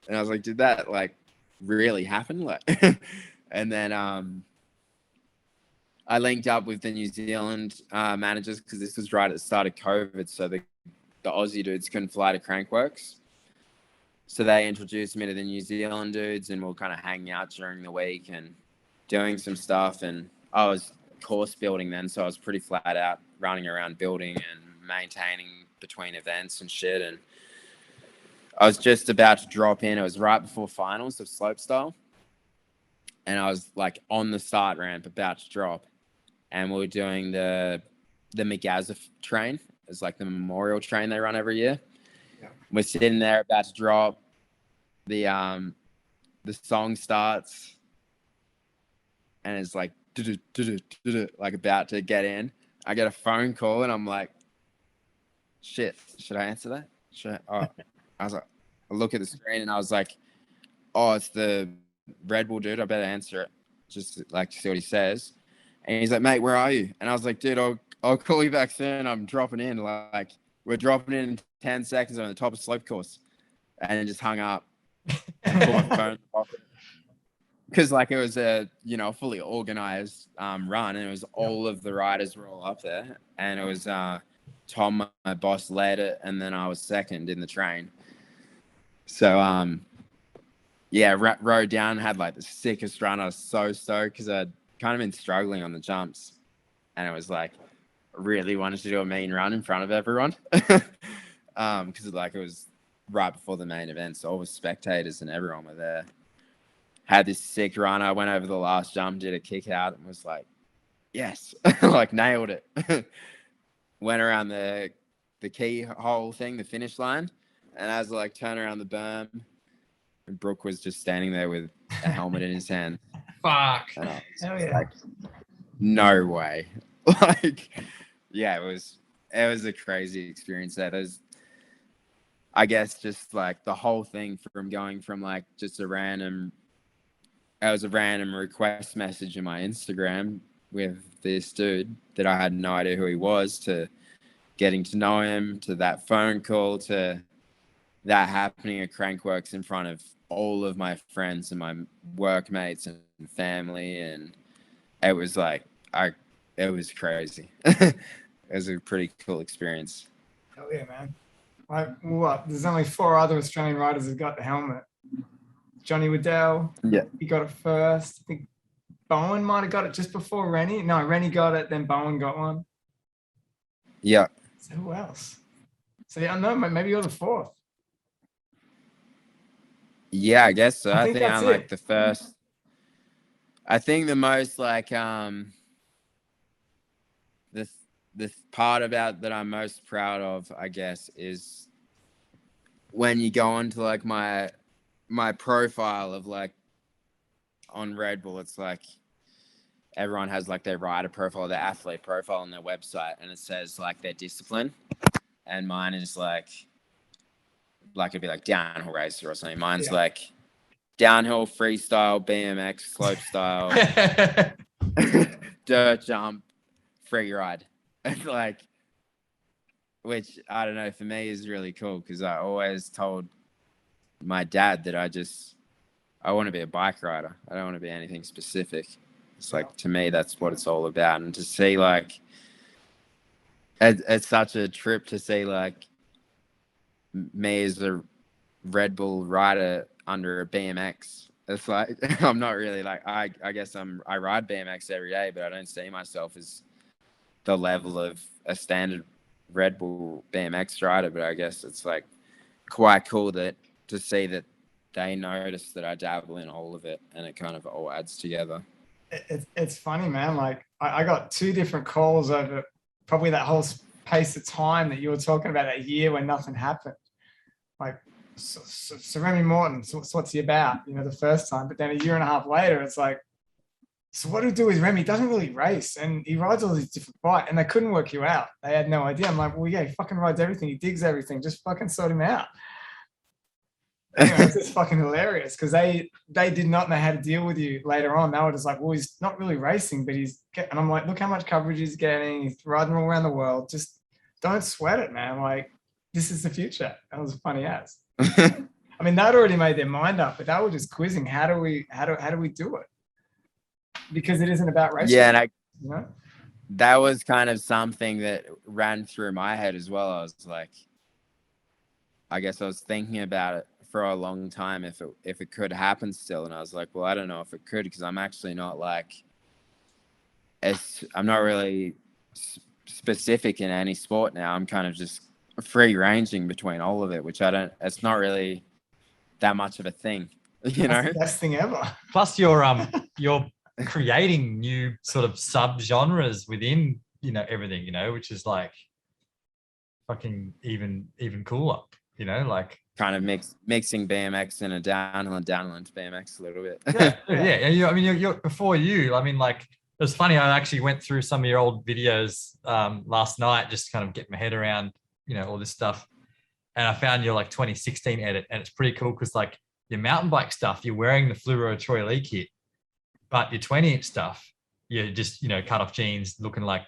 and I was like, did that like really happen? Like, and then I linked up with the New Zealand managers, because this was right at the start of COVID, so the Aussie dudes couldn't fly to Crankworks. So they introduced me to the New Zealand dudes, and we were kind of hanging out during the week and doing some stuff. And I was course building then, so I was pretty flat out running around building and maintaining between events and shit. And I was just about to drop in. It was right before finals of slopestyle. and I was like on the start ramp about to drop, and we were doing the McGazza train. It's like the memorial train they run every year. Yeah. We're sitting there about to drop. The song starts, and it's like like about to get in. I get a phone call, and I'm like, shit, should I answer that? I was like, I look at the screen, and I was like, oh, it's the Red Bull dude. I better answer it, just like to see what he says. And he's like, mate, where are you? And I was like, dude, I'll call you back soon. I'm dropping in. Like, we're dropping in 10 seconds on the top of slope course. And then just hung up. And put my phone in the pocket. Because like it was a, you know, fully organized run, and it was all of the riders were all up there. And it was Tom, my boss, led it, and then I was second in the train. So yeah, rode down, had like the sickest run. I was so stoked because I'd kind of been struggling on the jumps, and it was like really wanted to do a mean run in front of everyone because like it was right before the main event, so all the spectators and everyone were there. Had this sick run. I went over the last jump, did a kick out, and was like, yes, like nailed it. Went around the keyhole thing, the finish line, and as I like turn around the berm, and Brooke was just standing there with a helmet in his hand. Fuck. And I was Hell just yeah. like, no way. Like, yeah, it was a crazy experience there. There's, I guess, just like the whole thing from going from like just a random request message in my Instagram with this dude that I had no idea who he was, to getting to know him, to that phone call, to that happening at Crankworks in front of all of my friends and my workmates and family. And it was like, it was crazy. It was a pretty cool experience. Hell yeah, man. Like, what? There's only 4 other Australian riders who got the helmet. Johnny Waddell, Yeah. he got it first. I think Bowen might have got it just before Rennie. No, Rennie got it, then Bowen got one. Yeah. So who else? So yeah, I know, maybe you're the 4th. Yeah, I guess so. I think that's I'm like the first. I think the most like the part about that I'm most proud of, I guess, is when you go onto like my profile of like on Red Bull. It's like everyone has like their rider profile, their athlete profile on their website, and it says like their discipline, and mine is like it'd be like downhill racer or something. Mine's like downhill, freestyle, BMX, slopestyle, dirt jump, free ride. Like, which I don't know, for me is really cool because I always told my dad that I want to be a bike rider. I don't want to be anything specific. It's like, to me, that's what it's all about. And to see like, it's such a trip to see like me as a Red Bull rider under a BMX. It's like, I'm not really like, I guess I ride BMX every day, but I don't see myself as the level of a standard Red Bull BMX rider. But I guess it's like quite cool to see that they notice that I dabble in all of it, and it kind of all adds together. It's funny, man. Like I got 2 different calls over probably that whole pace of time that you were talking about, that year when nothing happened. Like, so Remy Morton, so what's he about? You know, the first time, but then a year and a half later, it's like, so what do we do with Remy? He doesn't really race, and he rides all these different bikes, and they couldn't work you out. They had no idea. I'm like, well, yeah, he fucking rides everything. He digs everything. Just fucking sort him out. It's just fucking hilarious because they did not know how to deal with you later on. They were just like, well, he's not really racing, but and I'm like, look how much coverage he's getting. He's riding all around the world. Just don't sweat it, man. Like, this is the future. That was funny as. I mean, they'd already made their mind up, but they were just quizzing. How do we do it? Because it isn't about racing. Yeah, and you know? That was kind of something that ran through my head as well. I was like, I guess I was thinking about it for a long time if it could happen still, and I was like, well, I don't know if it could, because I'm actually not like, I'm not really specific in any sport now. I'm kind of just free ranging between all of it, which it's not really that much of a thing, you know. That's the best thing ever. Plus, you're you're creating new sort of sub genres within, everything, which is like fucking even cooler, like kind of mixing BMX and a downhill BMX a little bit. Yeah. You're before you. I mean, like, it was funny. I actually went through some of your old videos last night, just kind of get my head around, all this stuff. And I found your like 2016 edit, and it's pretty cool because like your mountain bike stuff, you're wearing the fluoro Troy Lee kit, but your 20-inch stuff, you're just, cut off jeans looking like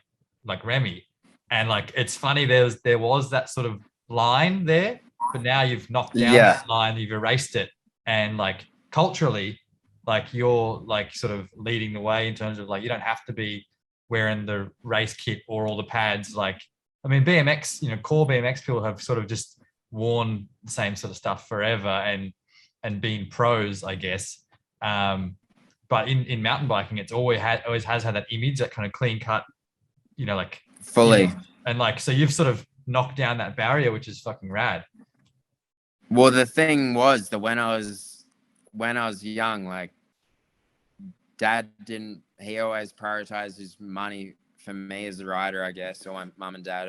Remy. And like, it's funny, there was that sort of line there, but now you've knocked down that line, you've erased it. And like culturally, like you're like sort of leading the way in terms of like, you don't have to be wearing the race kit or all the pads. Like, I mean, BMX, core BMX people have sort of just worn the same sort of stuff forever and been pros, I guess. But in mountain biking, it's always has had that image, that kind of clean cut, like fully. And like, so you've sort of knocked down that barrier, which is fucking rad. Well, the thing was that when I was young, like Dad he always prioritized his money for me as a rider, I guess, or my mum and dad,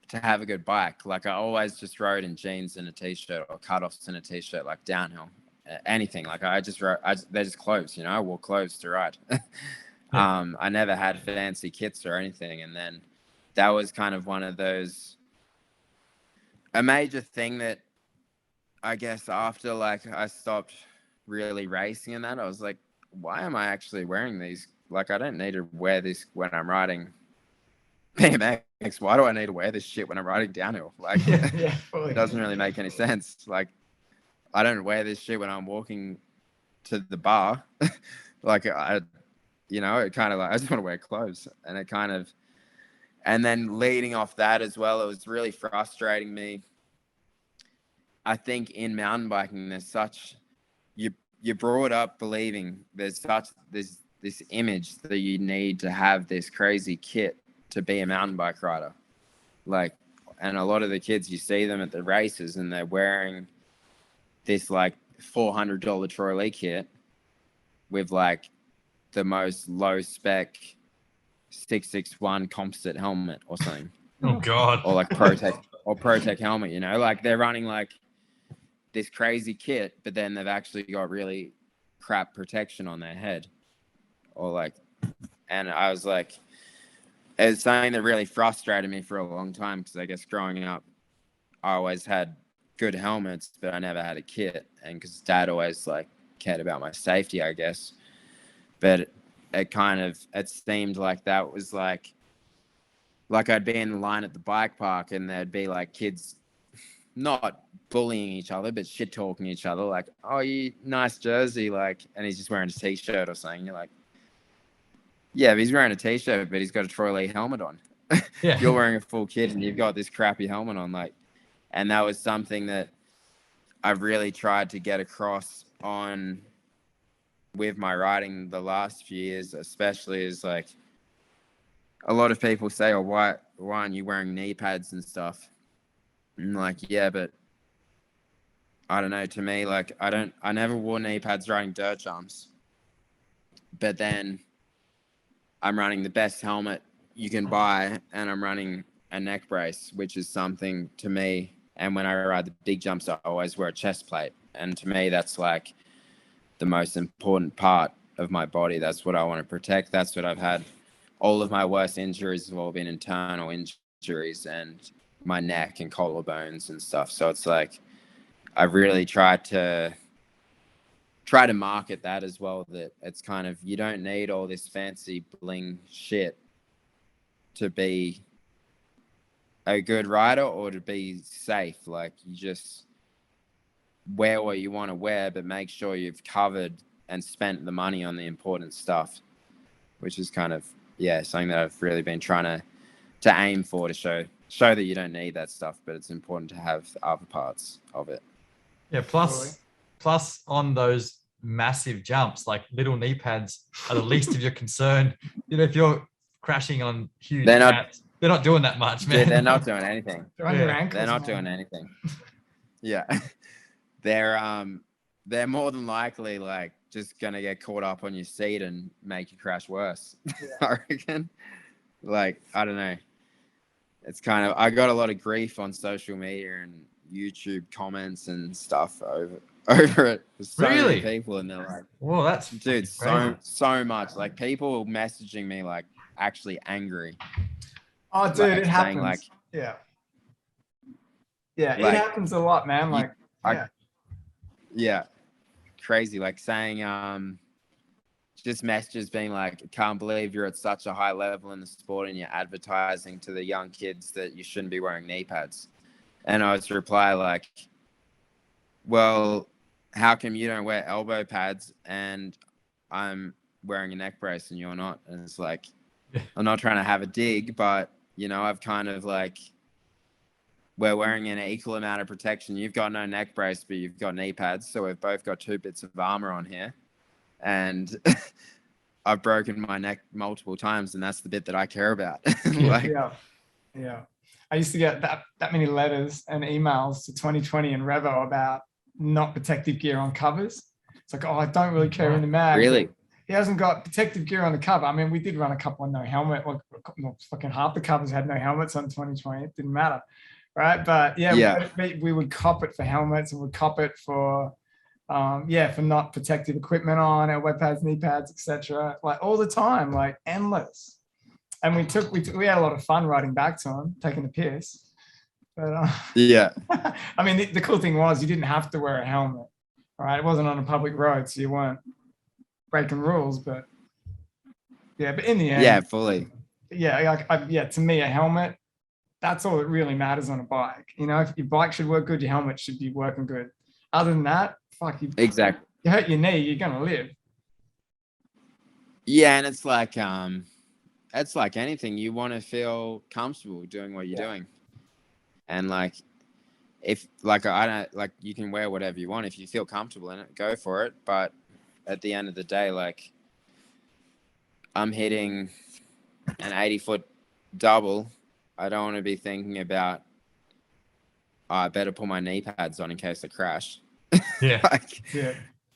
to have a good bike. Like I always just rode in jeans and a t-shirt, or cutoffs and a t-shirt, like downhill, anything. Like they're just clothes, I wore clothes to ride. I never had fancy kits or anything. And then that was kind of one of those, a major thing that I guess after like I stopped really racing and that, I was like, why am I actually wearing these? Like, I don't need to wear this when I'm riding BMX. Why do I need to wear this shit when I'm riding downhill? Like, it doesn't really make any sense. Like, I don't wear this shit when I'm walking to the bar. Like, it kind of like, I just want to wear clothes. And then leading off that as well, it was really frustrating me. I think in mountain biking, there's such, you're brought up believing there's this image that you need to have this crazy kit to be a mountain bike rider. Like, and a lot of the kids, you see them at the races and they're wearing this like $400 Troy Lee kit with like the most low spec 661 composite helmet or something. Oh God. Or like ProTech helmet, like they're running like this crazy kit, but then they've actually got really crap protection on their head. Or like, and I was like, it's something that really frustrated me for a long time, because I guess growing up, I always had good helmets, but I never had a kit. And because Dad always like cared about my safety, I guess. But it seemed like that was like I'd be in the line at the bike park and there'd be like kids not bullying each other, but shit talking each other, like, oh, you nice jersey, like, and he's just wearing a t-shirt or something. You're like, yeah, but he's wearing a t-shirt, but he's got a Troy Lee helmet on. Yeah. You're wearing a full kit and you've got this crappy helmet on, like, and that was something that I've really tried to get across on with my riding the last few years, especially, is like, a lot of people say, oh, why aren't you wearing knee pads and stuff? And like, yeah, but I don't know, to me, like, I never wore knee pads riding dirt jumps, but then I'm running the best helmet you can buy, and I'm running a neck brace, which is something to me. And when I ride the big jumps, I always wear a chest plate. And to me, that's like the most important part of my body. That's what I want to protect. That's what I've had. All of my worst injuries have all been internal injuries, and my neck and collarbones and stuff. So it's like, I've really tried to market that as well, that it's kind of, you don't need all this fancy bling shit to be a good rider or to be safe. Like, you just wear what you want to wear, but make sure you've covered and spent the money on the important stuff, which is kind of, something that I've really been trying to aim for, to show that you don't need that stuff, but it's important to have the other parts of it. Yeah. Plus on those massive jumps, like, little knee pads are the least of your concern. If you're crashing on huge cats, they're not doing that much, man. They're not doing anything. They're on your ankles, They're not doing anything. Yeah. They're they're more than likely like just gonna get caught up on your seat and make you crash worse. I reckon. Like, I don't know. It's kind of, I got a lot of grief on social media and YouTube comments and stuff over it. There's so many people, and they're like, "Whoa, that's dude, so much." Like, people messaging me like actually angry. Oh, dude, like, it happens. Like, yeah, like, it happens a lot, man. Like, yeah, crazy. Like saying, just messages being like, "Can't believe you're at such a high level in the sport and you're advertising to the young kids that you shouldn't be wearing knee pads." And I was reply like, "Well, how come you don't wear elbow pads and I'm wearing a neck brace and you're not?" And it's like, I'm not trying to have a dig, but I've kind of like, we're wearing an equal amount of protection. You've got no neck brace, but you've got knee pads. So we've both got 2 bits of armor on here. And I've broken my neck multiple times, and that's the bit that I care about. Like, yeah. I used to get that many letters and emails to 2020 and Revo about not protective gear on covers. It's like, oh, I don't really care in the mag. Really? He hasn't got protective gear on the cover. I mean, we did run a couple on no helmet. Like, fucking half the covers had no helmets on 2020. It didn't matter, right? But we would cop it for helmets, and we'd cop it for for not protective equipment on our web pads, knee pads, etc. Like all the time, like endless. And we had a lot of fun writing back to him, taking the piss. But I mean, the cool thing was you didn't have to wear a helmet, right? It wasn't on a public road, so you weren't breaking rules. But but in the end, fully. To me, a helmet, that's all that really matters on a bike. If your bike should work good, your helmet should be working good. Other than that, fuck you. Exactly. You hurt your knee, you're gonna live. Yeah, and it's like anything. You want to feel comfortable doing what you're doing, and like, if like I don't like, you can wear whatever you want if you feel comfortable in it, go for it. But at the end of the day, like, I'm hitting an 80-foot double. I don't want to be thinking about, I better put my knee pads on in case I crash. Yeah.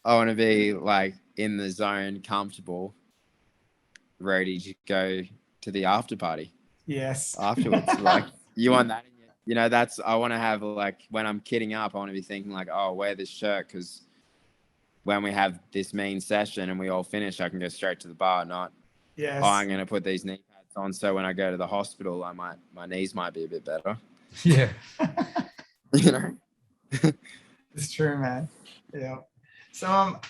I want to be like in the zone, comfortable, ready to go to the after party. Yes. Afterwards. Like, you want that in your, that's, I want to have, like, when I'm kidding up, I want to be thinking like, oh, I'll wear this shirt because when we have this main session and we all finish, I can go straight to the bar, not, yes, oh, I'm going to put these knee pads on so when I go to the hospital, my knees might be a bit better. Yeah. It's true, man. Yeah. So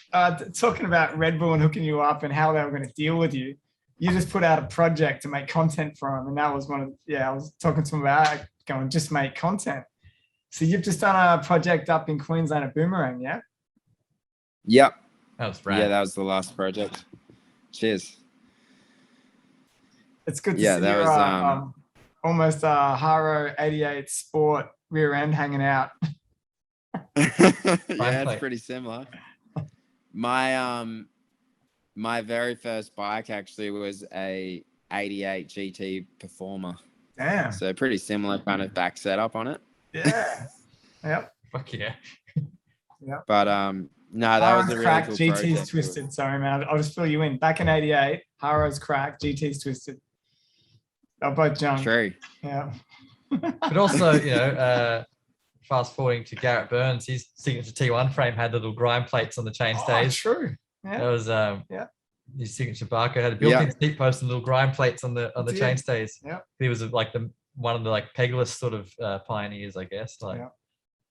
talking about Red Bull and hooking you up and how they were going to deal with you, you just put out a project to make content for them. And that was I was talking to them about going, just make content. So you've just done a project up in Queensland at Boomerang, yeah? Yep. That was rad. Yeah, that was the last project. Cheers. It's good to see that you was almost a Haro 88 Sport rear end hanging out. It's pretty similar. My very first bike actually was a 88 GT Performer. Damn. So pretty similar kind of back setup on it. Yeah. Yep. Fuck yeah. Yep. But no, that was a really cracked, cool GT's project. twisted. Sorry, man. I'll just fill you in. Back in 88, Haro's cracked, GT's twisted. They're both junk. True. Yeah. But also, fast forwarding to Garrett Burns, his signature T1 frame had little grind plates on the chainstays. True. Yeah. That was his signature Barker had a built-in seat post and little grind plates on the chainstays. Yeah. He was like one of the like pegless sort of pioneers, I guess,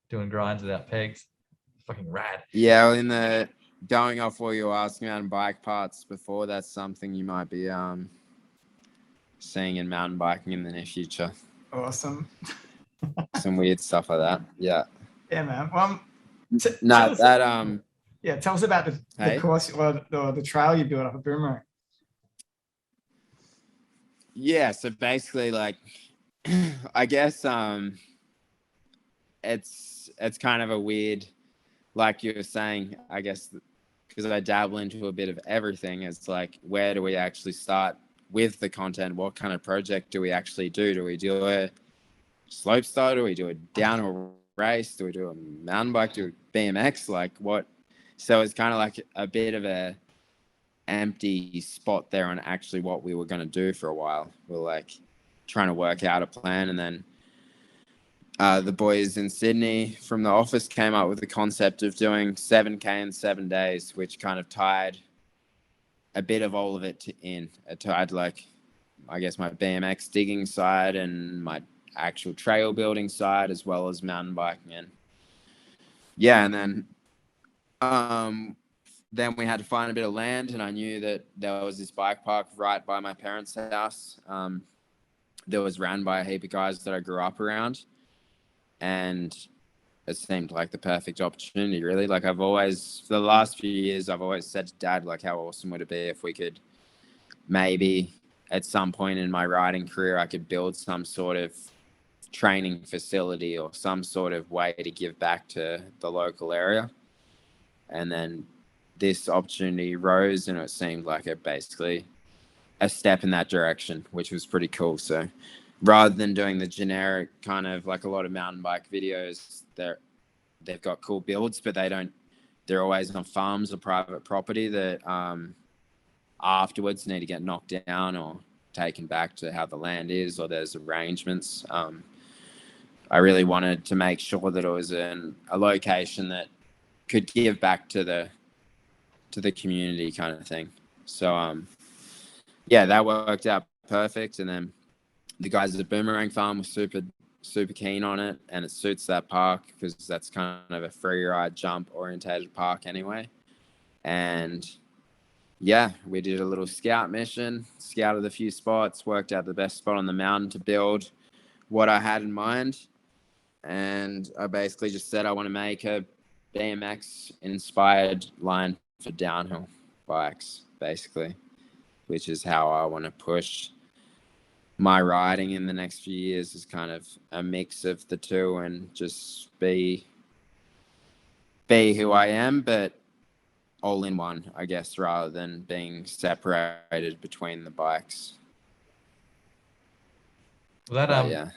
doing grinds without pegs. Fucking rad. Yeah, well, in the going off what you were asking about bike parts before, that's something you might be seeing in mountain biking in the near future. Awesome. Some weird stuff like that. Yeah. Yeah, man. Well, tell us about the course or the trail you built up at Boomerang. Yeah, so basically, like, I guess it's kind of a weird, like you were saying, I guess, because I dabble into a bit of everything. It's like, where do we actually start with the content? What kind of project do we actually do? Do we do a slope style? Do we do a downhill race? Do we do a mountain bike? Do a BMX? Like, what So it's kind of like a bit of a empty spot there on actually what we were going to do for a while. We're like trying to work out a plan, and then the boys in Sydney from the office came up with the concept of doing 7K in 7 days, which kind of tied a bit of all of it in. It tied, like, I guess, my BMX digging side and my actual trail building side, as well as mountain biking. And yeah, and then we had to find a bit of land, and I knew that there was this bike park right by my parents' house that was ran by a heap of guys that I grew up around. And it seemed like the perfect opportunity, really. Like, I've always, for the last few years, I've always said to Dad, like, how awesome would it be if we could maybe at some point in my riding career, I could build some sort of training facility or some sort of way to give back to the local area. And then this opportunity rose, and it seemed like basically a step in that direction, which was pretty cool. So rather than doing the generic kind of, like, a lot of mountain bike videos, they've got cool builds, but they're always on farms or private property that afterwards need to get knocked down or taken back to how the land is, or there's arrangements. I really wanted to make sure that it was a location that could give back to the community, kind of thing. So yeah, that worked out perfect. And then the guys at the Boomerang Farm were super keen on it, and it suits that park because that's kind of a free ride jump orientated park anyway. And yeah, we did a little scout mission, scouted a few spots, worked out the best spot on the mountain to build what I had in mind. And I basically just said I want to make a BMX inspired line for downhill bikes, basically, which is how I want to push my riding in the next few years, is kind of a mix of the two and just be who I am, but all in one, I guess, rather than being separated between the bikes. Well, But, yeah.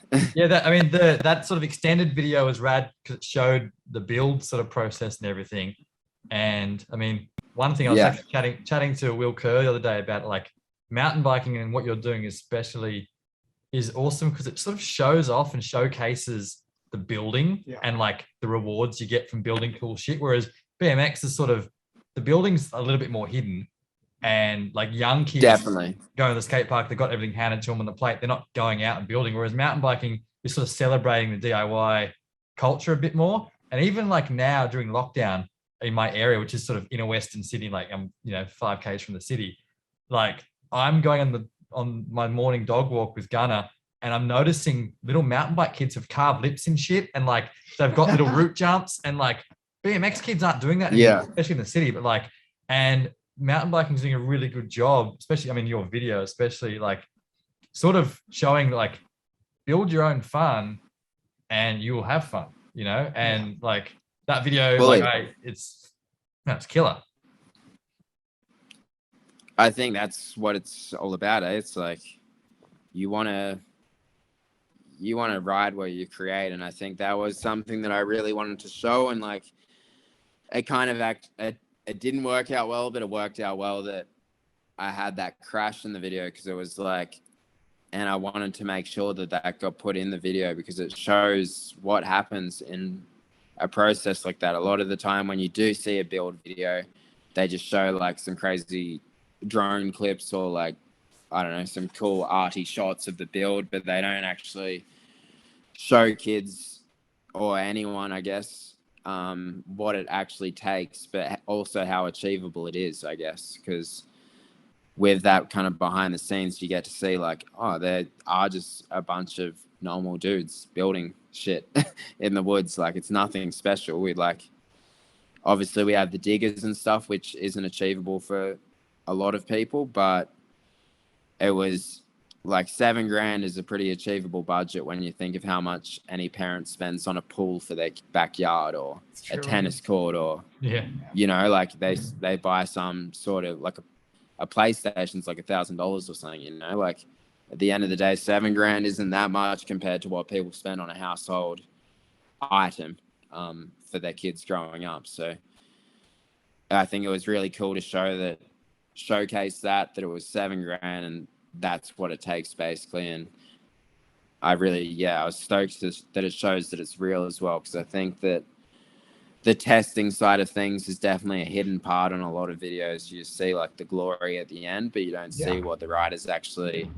that sort of extended video was rad because it showed the build sort of process and everything. And I mean, one thing I was actually chatting to Will Kerr the other day about, like, mountain biking and what you're doing especially is awesome because it sort of shows off and showcases the building and, like, the rewards you get from building cool shit. Whereas BMX is sort of, the building's a little bit more hidden, and, like, young kids Definitely going to the skate park, they've got everything handed to them on the plate. They're not going out and building. Whereas mountain biking is sort of celebrating the DIY culture a bit more. And even, like, now during lockdown in my area, which is sort of inner Western Sydney, like I'm 5Ks from the city, like, I'm going on my morning dog walk with Gunner, and I'm noticing little mountain bike kids have carved lips and shit, and, like, they've got little root jumps, and, like, BMX kids aren't doing that anymore, especially in the city. But, like, and mountain biking is doing a really good job, especially, I mean, your video, especially, like, sort of showing, like, build your own fun and you will have fun, and like that video, it's killer. I think that's what it's all about. It's like you want to ride what you create, and I think that was something that I really wanted to show. And, like, it kind of it didn't work out well, but it worked out well that I had that crash in the video, because it was like, and I wanted to make sure that got put in the video because it shows what happens in a process like that. A lot of the time when you do see a build video, they just show, like, some crazy drone clips or, like, I don't know, some cool arty shots of the build, but they don't actually show kids or anyone, I guess, what it actually takes, but also how achievable it is, I guess, because with that kind of behind the scenes, you get to see, like, oh, there are just a bunch of normal dudes building shit in the woods. Like, it's nothing special. Obviously we have the diggers and stuff, which isn't achievable for a lot of people, but it was like $7,000 is a pretty achievable budget when you think of how much any parent spends on a pool for their backyard or a tennis court, or, like they buy some sort of, like, a PlayStation's like $1,000 or something, like, at the end of the day, $7,000 isn't that much compared to what people spend on a household item for their kids growing up. So I think it was really cool to showcase that it was $7,000 and that's what it takes basically. And I was stoked that it shows that it's real as well, because I think that the testing side of things is definitely a hidden part on a lot of videos. You see like the glory at the end, but you don't see what the riders actually,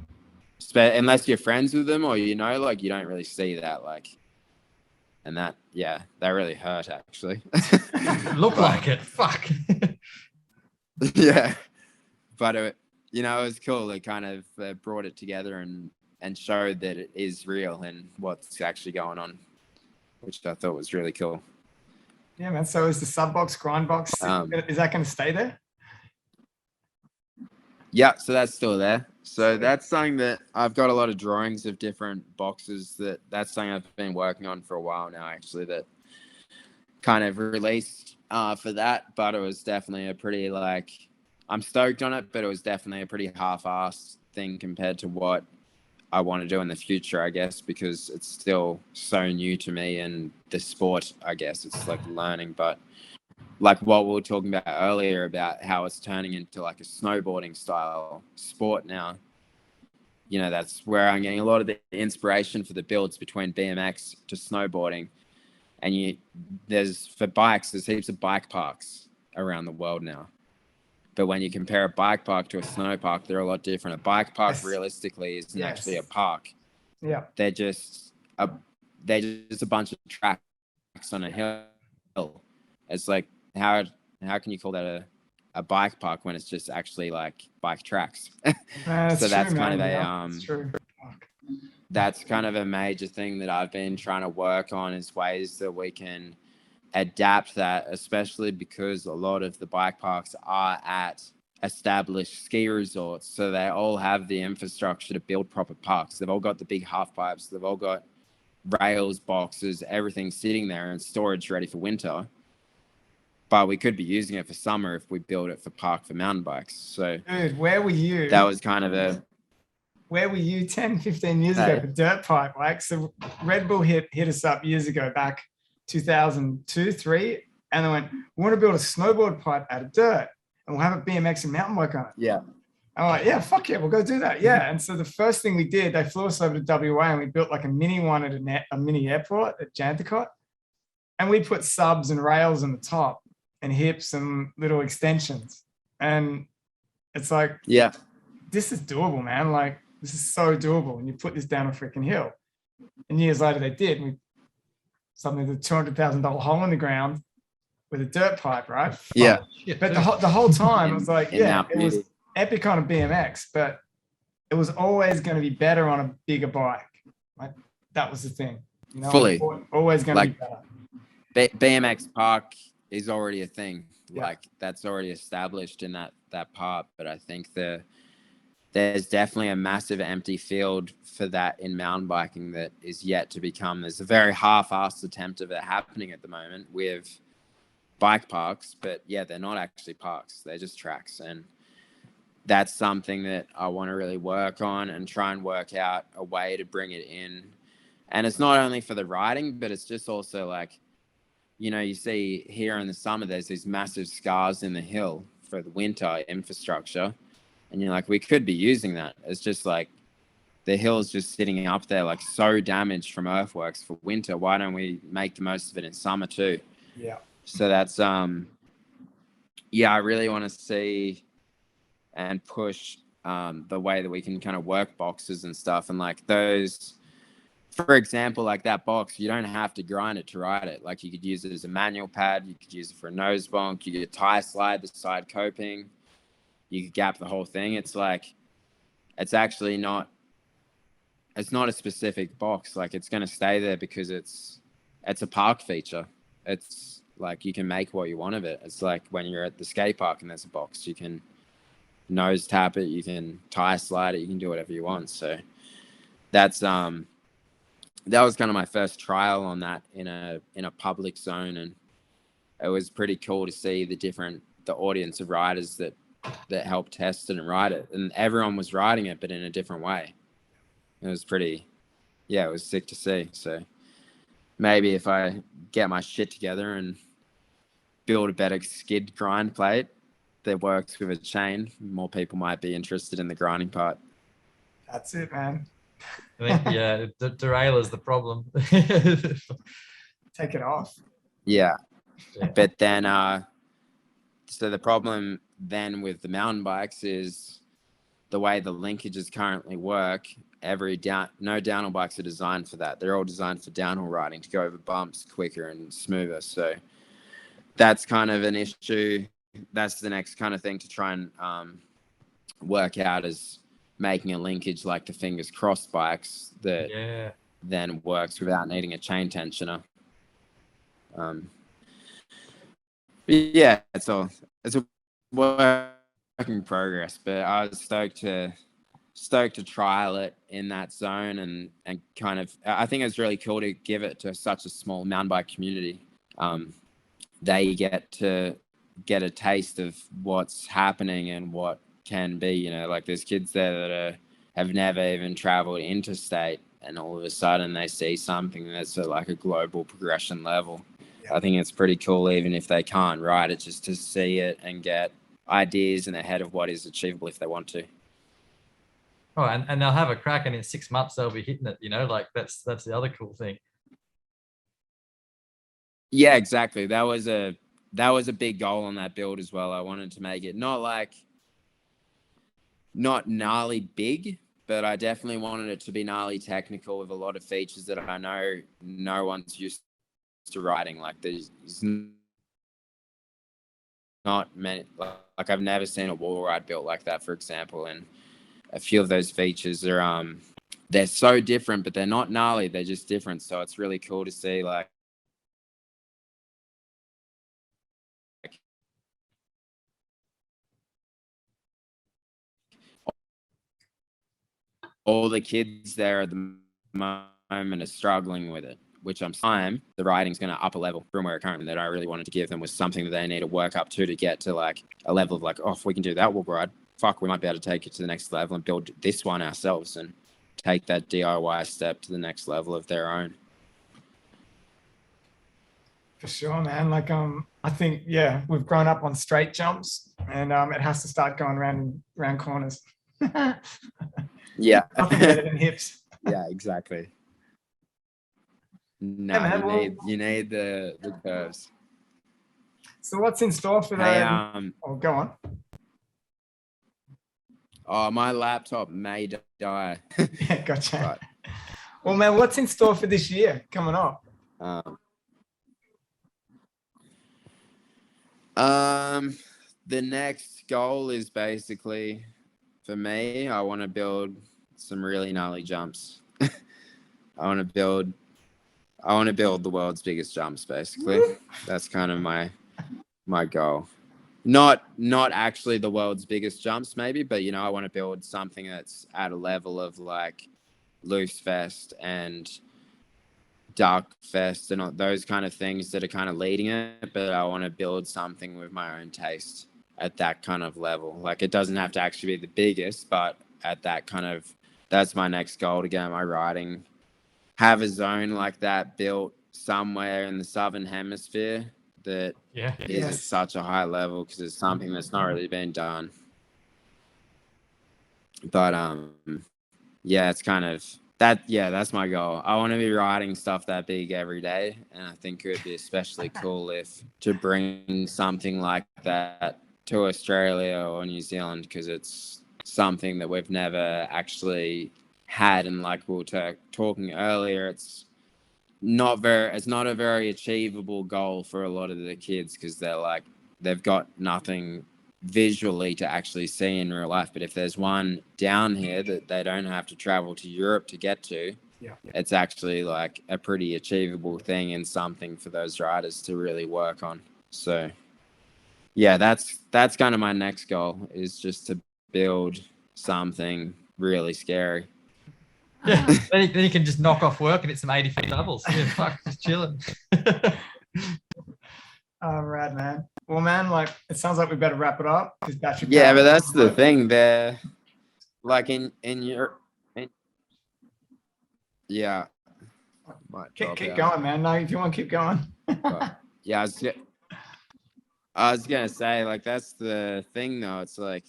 unless you're friends with them or like you don't really see that, like, and that really hurt actually. Look like it. Fuck. Yeah, but it was cool. It kind of brought it together and showed that it is real and what's actually going on, which I thought was really cool. Yeah, man. So is the sub box, grind box, is that going to stay there? Yeah, so that's still there. So that's something that I've got a lot of drawings of different boxes. That's something I've been working on for a while now, actually, that kind of released for that. But it was definitely a pretty, like, I'm stoked on it, but it was definitely a pretty half-assed thing compared to what I want to do in the future, I guess, because it's still so new to me and the sport, I guess. It's like learning, but like what we were talking about earlier about how it's turning into like a snowboarding style sport now. That's where I'm getting a lot of the inspiration for the builds between BMX to snowboarding. And for bikes, there's heaps of bike parks around the world now. But when you compare a bike park to a snow park, they're a lot different. A bike park realistically isn't actually a park. Yeah. They're just a bunch of tracks on a hill. It's like, how can you call that a bike park when it's just actually like bike tracks? So that's kind of that's kind of a major thing that I've been trying to work on, is ways that we can adapt that, especially because a lot of the bike parks are at established ski resorts, so they all have the infrastructure to build proper parks. They've all got the big half pipes, they've all got rails, boxes, everything sitting there and storage ready for winter. But we could be using it for summer if we build it for mountain bikes. So dude, where were you? That was kind of where were you 10, 15 years ago for dirt bike? Like, so Red Bull hit us up years ago, back 2002, 3, and they went, we want to build a snowboard pipe out of dirt and we'll have a BMX and mountain bike on it. Yeah. I'm like, yeah, fuck yeah, we'll go do that. Yeah. And so the first thing we did, they flew us over to WA and we built like a mini one at a mini airport at Jandakot. And we put subs and rails on the top and hips and little extensions. And it's like, yeah, this is doable, man. Like, this is so doable. And you put this down a freaking hill. And years later they did. We something with a $200,000 hole in the ground with a dirt pipe, right? Yeah. But the whole time it was like, it was epic on a BMX, but it was always going to be better on a bigger bike. Like, that was the thing. Fully. Always going to be better. BMX park is already a thing. Yeah. Like, that's already established in that part. But I think there's definitely a massive empty field for that in mountain biking that is yet to become. There's a very half-assed attempt of it happening at the moment with bike parks, but yeah, they're not actually parks. They're just tracks. And that's something that I want to really work on and try and work out a way to bring it in. And it's not only for the riding, but it's just also like, you see here in the summer, there's these massive scars in the hill for the winter infrastructure. And you're like, we could be using that. It's just like the hill's just sitting up there, like so damaged from earthworks for winter. Why don't we make the most of it in summer too? Yeah. So that's, I really want to see and push the way that we can kind of work boxes and stuff. And like those, for example, like that box, you don't have to grind it to ride it. Like, you could use it as a manual pad. You could use it for a nose bonk. You could tie slide the side coping. You could gap the whole thing. It's like, it's actually not a specific box. Like, it's going to stay there because it's a park feature. It's like, you can make what you want of it. It's like when you're at the skate park and there's a box, you can nose tap it, you can tie slide it, you can do whatever you want. So that's, that was kind of my first trial on that in a public zone. And it was pretty cool to see the audience of riders that helped test it and ride it, and everyone was riding it, but in a different way. It was it was sick to see. So maybe if I get my shit together and build a better skid grind plate that works with a chain, more people might be interested in the grinding part. That's it, man. I think, yeah, the derailleur's the problem. Take it off. Yeah. Yeah. But then, so the problem then with the mountain bikes is the way the linkages currently work. No downhill bikes are designed for that. They're all designed for downhill riding to go over bumps quicker and smoother. So that's kind of an issue. That's the next kind of thing to try and work out, is making a linkage like the fingers crossed bikes that then works without needing a chain tensioner. Yeah, it's a work in progress, but I was stoked to trial it in that zone, and kind of, I think it's really cool to give it to such a small mountain bike community. They get to get a taste of what's happening and what can be, you know, like there's kids there that have never even traveled interstate, and all of a sudden they see something that's like a global progression level. I think it's pretty cool, even if they can't ride it, just to see it and get ideas and ahead of what is achievable if they want to. Oh, and they'll have a crack, and in 6 months they'll be hitting it, you know, like that's the other cool thing. Yeah, exactly. That was a big goal on that build as well. I wanted to make it not gnarly big, but I definitely wanted it to be gnarly technical with a lot of features that I know no one's used to riding. Like there's not many, like I've never seen a wall ride built like that, for example. And a few of those features are, they're so different, but they're not gnarly. They're just different. So it's really cool to see like all the kids there at the moment are struggling with it, which the riding's going to up a level from where currently that I really wanted to give them was something that they need to work up to get to like a level of like, oh, if we can do that wall ride, fuck, we might be able to take it to the next level and build this one ourselves and take that DIY step to the next level of their own. For sure, man. Like, I think, yeah, we've grown up on straight jumps, and it has to start going around corners. Yeah. Nothing better than hips. Yeah, exactly. No, man, you need the curves. So what's in store for that? Oh, go on. Oh, my laptop may die. Yeah, gotcha. Well, man, what's in store for this year coming up? The next goal is basically, for me, I want to build some really gnarly jumps. I want to build the world's biggest jumps, basically. That's kind of my goal. Not actually the world's biggest jumps, maybe, but you know, I want to build something that's at a level of like Loose Fest and Dark Fest and those kind of things that are kind of leading it. But I want to build something with my own taste at that kind of level. Like it doesn't have to actually be the biggest, but at that kind of, that's my next goal, to get my riding, have a zone like that built somewhere in the Southern Hemisphere that is at such a high level, because it's something that's not really been done. But yeah, it's kind of that. Yeah, that's my goal. I want to be riding stuff that big every day, and I think it would be especially cool to bring something like that to Australia or New Zealand, because it's something that we've never actually had. And like we were talking earlier, it's not a very achievable goal for a lot of the kids, because they've got nothing visually to actually see in real life. But if there's one down here that they don't have to travel to Europe to get to, it's actually like a pretty achievable thing and something for those riders to really work on. So yeah, that's kind of my next goal, is just to build something really scary. Yeah, then you can just knock off work and hit some 80 feet doubles. Yeah, fuck, just chilling. Rad, man. Well, man, like it sounds like we better wrap it up. Yeah, but that's the thing there. Like in your, yeah. Keep going, man. No, if you want to keep going. Yeah, I was gonna say, like, that's the thing though. It's like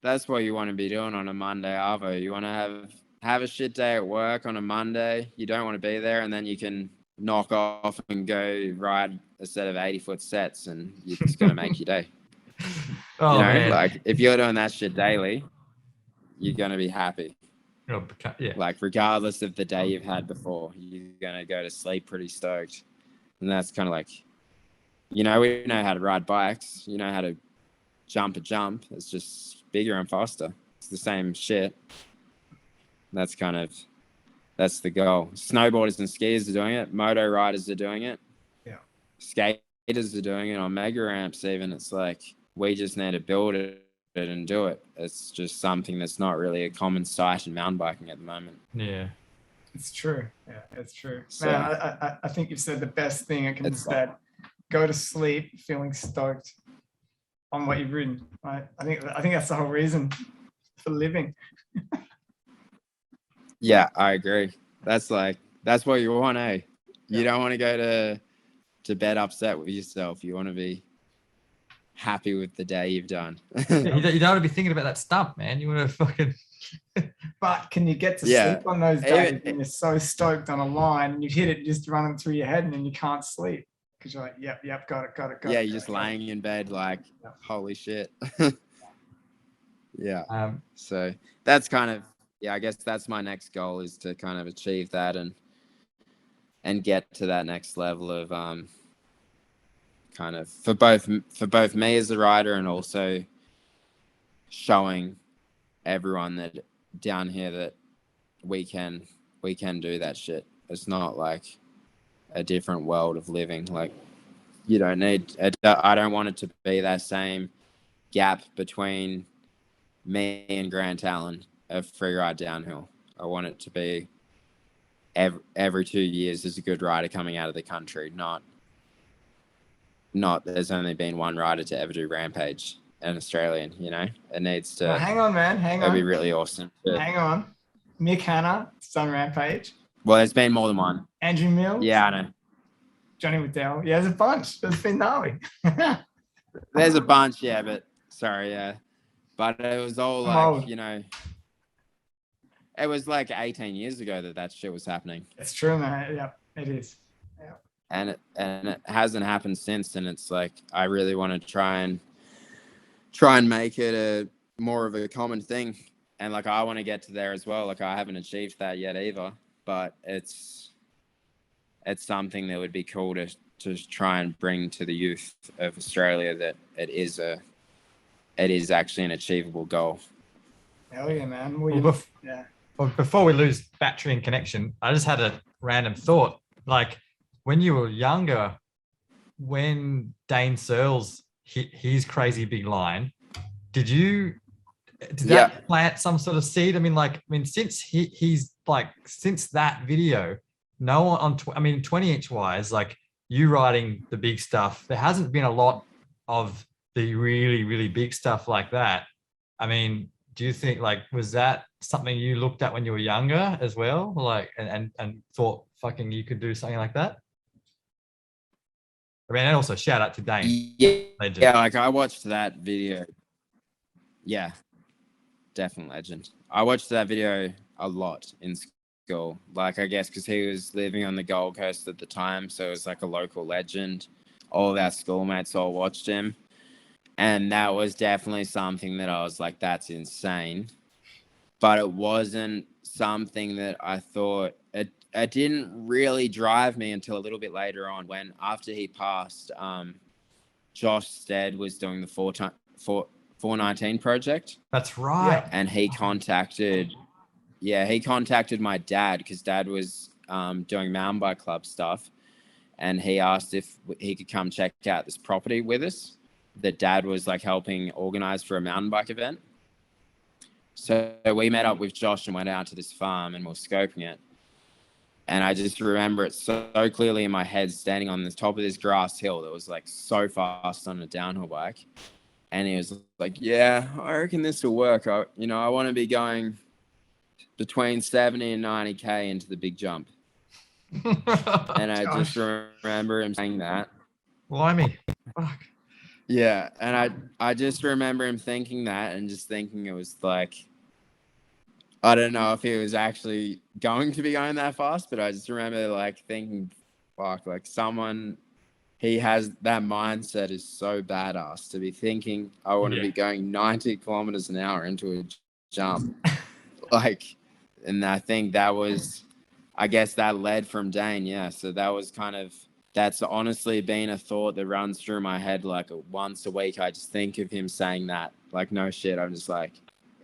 that's what you want to be doing on a Monday, Arvo. You want to have a shit day at work on a Monday. You don't want to be there, and then you can knock off and go ride a set of 80-foot sets, and it's gonna make your day. Oh, you know, man. like if you're doing that shit daily, you're gonna be happy. Yeah. Like regardless of the day you've had before, you're gonna go to sleep pretty stoked. And that's kind of like, we know how to ride bikes. You know how to jump a jump. It's just bigger and faster. It's the same shit. That's the goal. Snowboarders and skiers are doing it. Moto riders are doing it. Yeah. Skaters are doing it on mega ramps even. It's like, we just need to build it and do it. It's just something that's not really a common sight in mountain biking at the moment. Yeah. It's true. Yeah, it's true. So, man, I think you've said the best thing I can be said. Go to sleep feeling stoked on what you've ridden. Right? I think that's the whole reason for living. Yeah, I agree. That's what you want, eh? You don't want to go to bed upset with yourself. You want to be happy with the day you've done. You don't want to be thinking about that stump, man. You want to fucking. But can you get to sleep on those days when you're so stoked on a line and you hit it just running through your head and then you can't sleep because you're like, yep, got it. Yeah, you're just laying in bed like, holy shit. Yeah. So that's kind of, I guess that's my next goal, is to kind of achieve that and get to that next level of kind of for both me as a rider and also showing everyone that down here that we can do that shit. It's not like a different world of living. Like, you don't need I don't want it to be that same gap between me and Grant Allen of free ride downhill. I want it to be every 2 years there's a good rider coming out of the country, not there's only been one rider to ever do Rampage, an Australian. It needs to. Well, hang on, man. It'd be really awesome. Hang on. Mick Hanna, Sun Rampage. Well, there's been more than one. Andrew Mills. Yeah, I know. Johnny McDowell. Yeah, there's a bunch. There's been gnarly. There's a bunch, yeah, but sorry, yeah. But it was all like, it was like 18 years ago that shit was happening. It's true, man. Yeah, it is. Yeah. And it hasn't happened since. And it's like, I really want to try and make it a more of a common thing. And like, I want to get to there as well. Like, I haven't achieved that yet either, but it's something that would be cool to try and bring to the youth of Australia, that it is actually an achievable goal. Hell yeah, man. Well, before we lose battery and connection, I just had a random thought. Like, when you were younger, when Dane Searles hit his crazy big line, did that plant some sort of seed? Since that video, no one on 20-inch wise, like you riding the big stuff, there hasn't been a lot of the really, really big stuff like that. I mean, do you think, like, was that something you looked at when you were younger as well? Like, and thought fucking you could do something like that? I mean, and also shout out to Dane. Legend. Yeah, like I watched that video. Yeah, definitely legend. I watched that video a lot in school. Like, I guess because he was living on the Gold Coast at the time, so it was like a local legend. All of our schoolmates all watched him. And that was definitely something that I was like, that's insane. But it wasn't something that I thought, it didn't really drive me until a little bit later on, when after he passed, Josh Stead was doing the 419 project. That's right. Yeah. And he contacted my dad, because dad was doing mountain bike club stuff. And he asked if he could come check out this property with us that dad was like helping organize for a mountain bike event. So we met up with Josh and went out to this farm and we're scoping it. And I just remember it so clearly in my head, standing on the top of this grass hill that was like so fast on a downhill bike. And he was like, yeah, I reckon this will work. I want to be going between 70 and 90K into the big jump. And I just remember him saying that. Blimey. Fuck. Yeah, and I just remember him thinking that and just thinking it was like, I don't know if he was actually going to be going that fast, but I just remember like thinking, fuck, like he has that mindset is so badass to be thinking I want to be going 90 kilometers an hour into a jump. Like, and I think I guess that led from Dane. Yeah. So that's honestly been a thought that runs through my head like once a week. I just think of him saying that, like, no shit. I'm just like,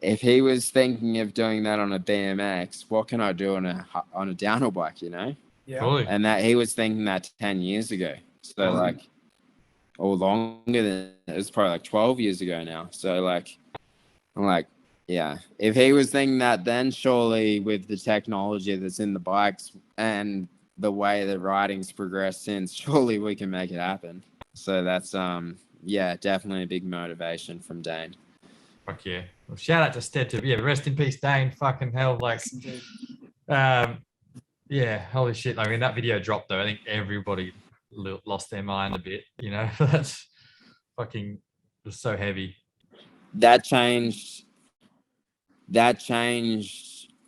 if he was thinking of doing that on a BMX, what can I do on a downhill bike, you know? Yeah. Fully. And that he was thinking that 10 years ago. So like, or longer than, it was probably like 12 years ago now. So like, I'm like, yeah, if he was thinking that then, surely with the technology that's in the bikes and the way that riding's progressed since, surely we can make it happen. So that's, yeah, definitely a big motivation from Dane. Fuck yeah. Well, shout out to Stead. Yeah, rest in peace, Dane. Fucking hell. Like, yeah, holy shit. I mean, that video dropped though. I think everybody lost their mind a bit, you know? That's fucking, it was so heavy. That changed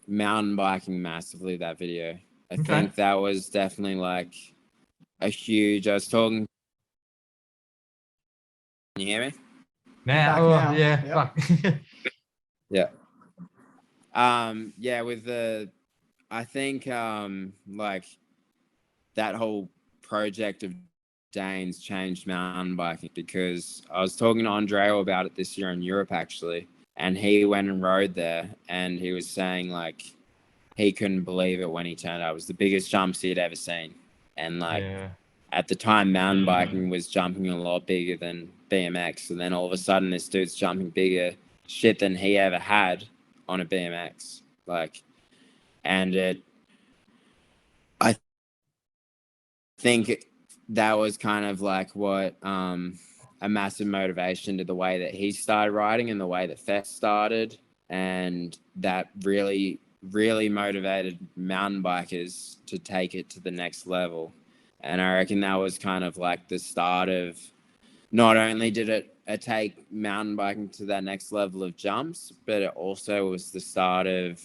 mountain biking massively, that video. I think that was definitely like a huge, I was talking. Can you hear me? Now, yeah, fuck. Yeah. Yeah, with I think like that whole project of Dane's changed mountain biking, because I was talking to Andrea about it this year in Europe actually, and he went and rode there, and he was saying like he couldn't believe it when he turned out. It was the biggest jumps he had ever seen, and like at the time mountain biking was jumping a lot bigger than BMX, and then all of a sudden this dude's jumping bigger shit than he ever had on a BMX, like, and I think that was kind of like what a massive motivation to the way that he started riding and the way that Fest started, and that really motivated mountain bikers to take it to the next level. And I reckon that was kind of like the start of, not only did it take mountain biking to that next level of jumps, but it also was the start of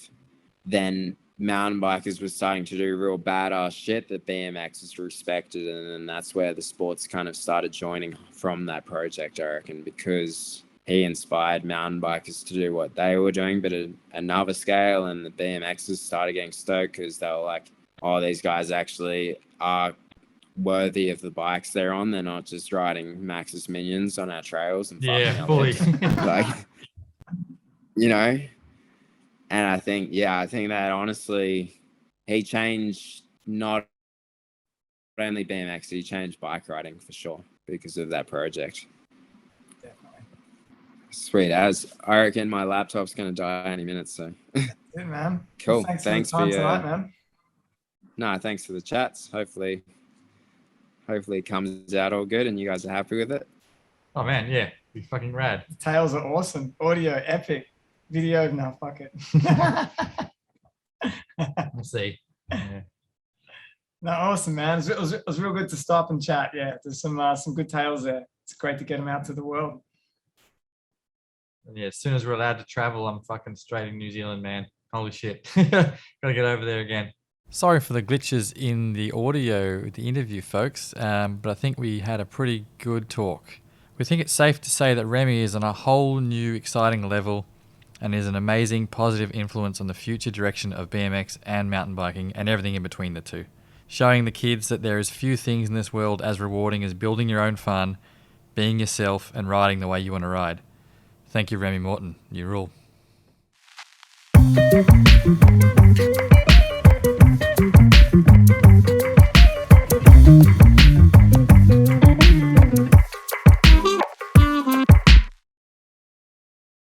then mountain bikers were starting to do real badass shit that BMX is respected. And then that's where the sports kind of started joining from that project, I reckon, because he inspired mountain bikers to do what they were doing, but at another scale. And the BMXers started getting stoked because they were like, oh, these guys actually are worthy of the bikes they're on. They're not just riding Max's Minions on our trails and fucking fully. Like, you know. And I think that honestly, he changed not only BMX, he changed bike riding for sure because of that project. Definitely. Sweet as. I reckon my laptop's going to die any minute, so. That's it, man. Cool. Well, thanks for tonight, man. No, thanks for the chats. Hopefully it comes out all good and you guys are happy with it. Oh man, yeah, be fucking rad. The tales are awesome. Audio epic. Video, no, fuck it. We'll see. Yeah. No, awesome, man. It was real good to stop and chat. Yeah, there's some good tales there. It's great to get them out to the world. And yeah, as soon as we're allowed to travel, I'm fucking straight in New Zealand, man. Holy shit. Gotta get over there again. Sorry for the glitches in the audio, the interview, folks, but I think we had a pretty good talk. We think it's safe to say that Remy is on a whole new exciting level and is an amazing positive influence on the future direction of BMX and mountain biking and everything in between the two, showing the kids that there is few things in this world as rewarding as building your own fun, being yourself, and riding the way you want to ride. Thank you, Remy Morton. You rule.